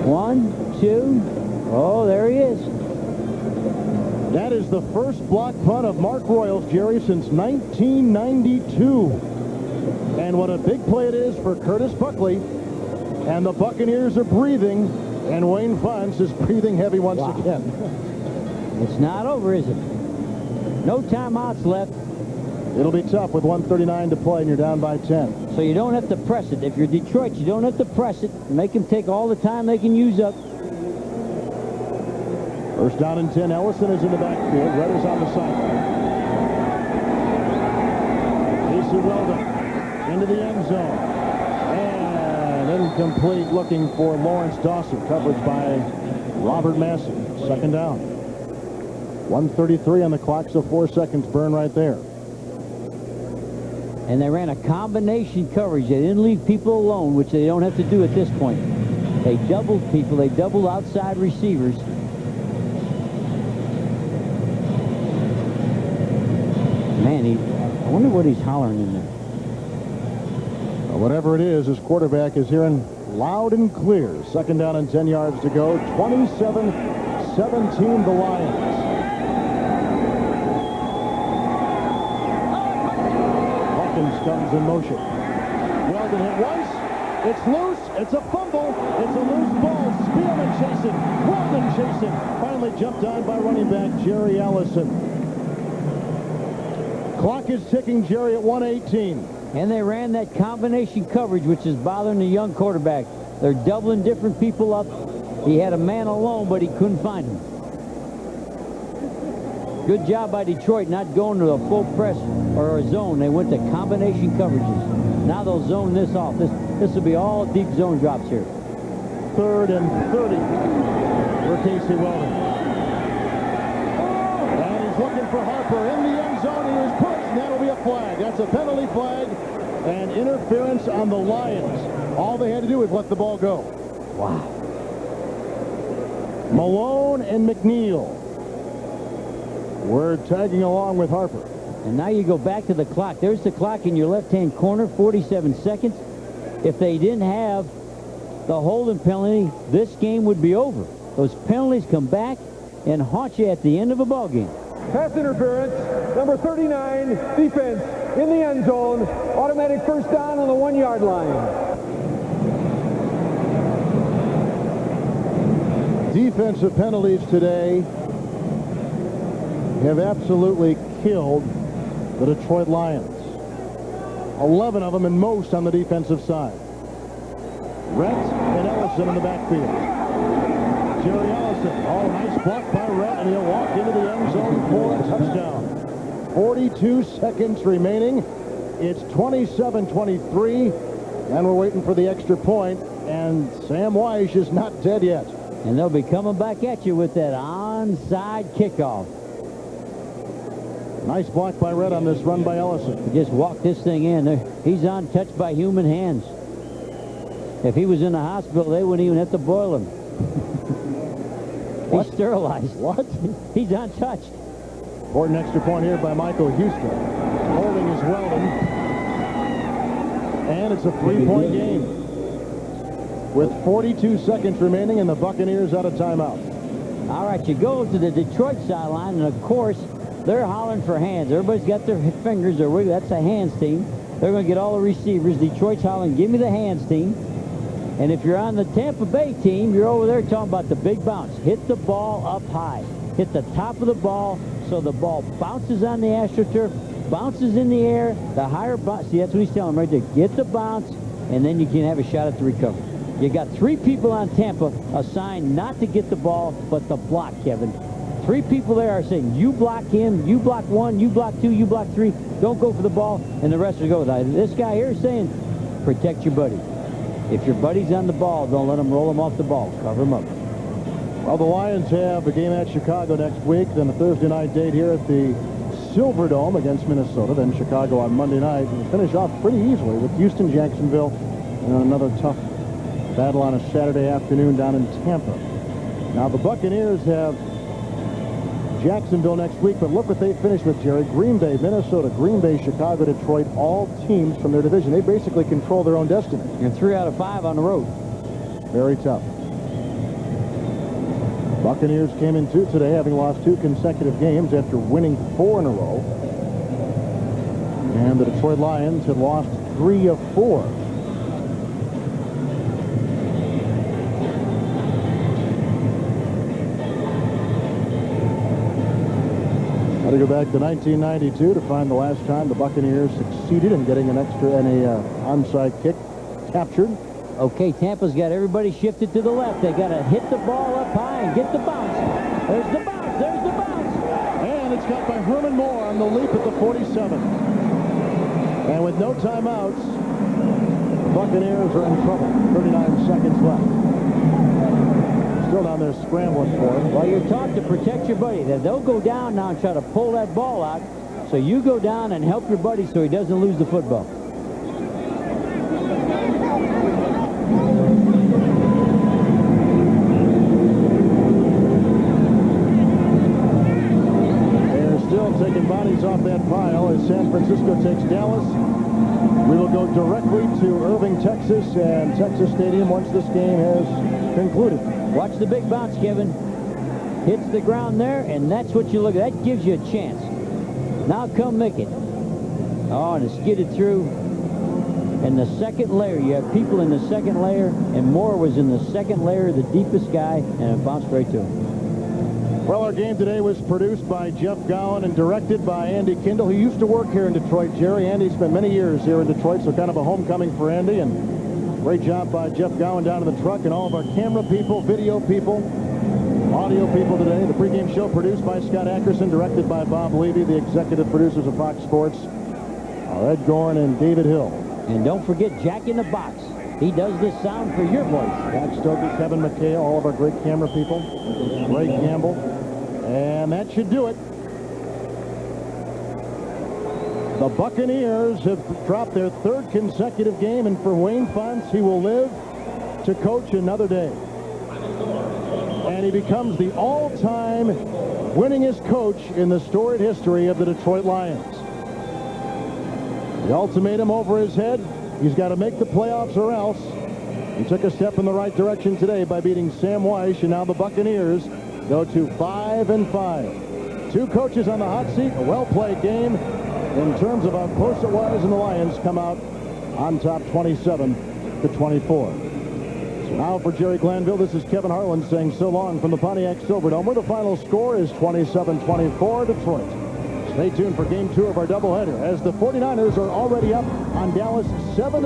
1, 2. Oh, there he is. That is the first block punt of Mark Royals, Jerry, since 1992. And what a big play it is for Curtis Buckley. And the Buccaneers are breathing, and Wayne Fonts is breathing heavy once again. It's not over, is it? No timeouts left. It'll be tough with 1:39 to play, and you're down by 10. So you don't have to press it. If you're Detroit, you don't have to press it. Make them take all the time they can use up. First down and 10. Ellison is in the backfield. Redder's on the sideline. Casey Weldon into the end zone. And incomplete, looking for Lawrence Dawson. Coverage by Robert Massey. Second down. 1:33 on the clock, so 4 seconds burn right there. And they ran a combination coverage. They didn't leave people alone, which they don't have to do at this point. They doubled people. They doubled outside receivers. Man, I wonder what he's hollering in there. Well, whatever it is, his quarterback is hearing loud and clear. Second down and 10 yards to go. 27-17 the Lions. Hawkins comes in motion. Weldon hit once. It's loose. It's a fumble. It's a loose ball. Spielman chasing. Weldon chasing. Finally jumped on by running back Jerry Ellison. Clock is ticking, Jerry, at 1:18. And they ran that combination coverage, which is bothering the young quarterback. They're doubling different people up. He had a man alone, but he couldn't find him. Good job by Detroit not going to a full press or a zone. They went to combination coverages. Now they'll zone this off. This will be all deep zone drops here. 3rd and 30 for Casey Weldon. And he's looking for Harper in the end zone. He was pushed, and that'll be a flag. That's a penalty flag and interference on the Lions. All they had to do was let the ball go. Wow. We're tagging along with Harper. And now you go back to the clock. There's the clock in your left-hand corner, 47 seconds. If they didn't have the holding penalty, this game would be over. Those penalties come back and haunt you at the end of a ball game. Pass interference, number 39, defense in the end zone. Automatic first down on the 1-yard line. Defensive penalties today have absolutely killed the Detroit Lions. 11 of them, and most on the defensive side. Rhett and Ellison in the backfield. Jerry Ellison, nice block by Rhett, and he'll walk into the end zone for a touchdown. 42 seconds remaining. It's 27-23, and we're waiting for the extra point, and Sam Weiss is not dead yet. And they'll be coming back at you with that onside kickoff. Nice block by Rhett on this run by Ellison. He just walked this thing in. He's untouched by human hands. If he was in the hospital, they wouldn't even have to boil him. He's sterilized. What? He's untouched. Important extra point here by Michael Houston. Holding is Weldon. And it's a 3-point game. With 42 seconds remaining and the Buccaneers out of timeout. All right, you go to the Detroit sideline, and of course, they're hollering for hands. Everybody's got their fingers. That's a hands team. They're going to get all the receivers. Detroit's hollering, give me the hands team. And if you're on the Tampa Bay team, you're over there talking about the big bounce. Hit the ball up high. Hit the top of the ball so the ball bounces on the AstroTurf, bounces in the air, the higher bounce. See, that's what he's telling them right there. Get the bounce, and then you can have a shot at the recovery. You got 3 people on Tampa assigned not to get the ball, but to block, Kevin. 3 people there are saying, you block him, you block 1, you block 2, you block 3. Don't go for the ball, and the rest will go. This guy here is saying, protect your buddy. If your buddy's on the ball, don't let him roll him off the ball. Cover him up. Well, the Lions have a game at Chicago next week, then a Thursday night date here at the Silverdome against Minnesota, then Chicago on Monday night. And finish off pretty easily with Houston, Jacksonville, and another tough battle on a Saturday afternoon down in Tampa. Now, the Buccaneers have Jacksonville next week, but look what they finished with, Jerry. Green Bay, Minnesota, Green Bay, Chicago, Detroit, all teams from their division. They basically control their own destiny. And 3 out of 5 on the road. Very tough. Buccaneers came in today, having lost 2 consecutive games after winning 4 in a row. And the Detroit Lions had lost 3 of 4. Got to go back to 1992 to find the last time the Buccaneers succeeded in getting an onside kick captured. Okay, Tampa's got everybody shifted to the left. They got to hit the ball up high and get the bounce. There's the bounce. There's the bounce. And it's got by Herman Moore on the leap at the 47. And with no timeouts, the Buccaneers are in trouble. 39 seconds left. Still down there scrambling for it. Well, you're taught to protect your buddy. They'll go down now and try to pull that ball out. So you go down and help your buddy so he doesn't lose the football. They're still taking bodies off that pile as San Francisco takes Dallas. We will go directly to Irving, Texas, and Texas Stadium once this game has concluded. Watch the big bounce, Kevin. Hits the ground there, and that's what you look at. That gives you a chance. Now come Mickett. Oh, and it skidded through. And the second layer, you have people in the second layer, and Moore was in the second layer, the deepest guy, and it bounced right to him. Well, our game today was produced by Jeff Gowan and directed by Andy Kindle, who used to work here in Detroit. Jerry, Andy spent many years here in Detroit, so kind of a homecoming for Andy. And great job by Jeff Gowan down in the truck, and all of our camera people, video people, audio people today. The pregame show produced by Scott Ackerson, directed by Bob Levy. The executive producers of Fox Sports are Ed Gorn and David Hill. And don't forget Jack in the Box. He does this sound for your voice. Jack Stokey, Kevin McHale, all of our great camera people. Ray Campbell. And that should do it. The Buccaneers have dropped their 3rd consecutive game, and for Wayne Fonts, he will live to coach another day. And he becomes the all-time winningest coach in the storied history of the Detroit Lions. The ultimatum over his head, he's got to make the playoffs or else. He took a step in the right direction today by beating Sam Weiss, and now the Buccaneers go to 5-5. Two coaches on the hot seat, a well-played game. In terms of how close it was, and the Lions come out on top 27-24. So now for Jerry Glanville, this is Kevin Harlan saying so long from the Pontiac Silverdome, where the final score is 27-24 Detroit. Stay tuned for Game 2 of our doubleheader as the 49ers are already up on Dallas 7-0.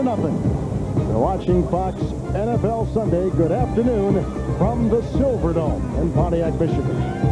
You're watching Fox NFL Sunday. Good afternoon from the Silverdome in Pontiac, Michigan.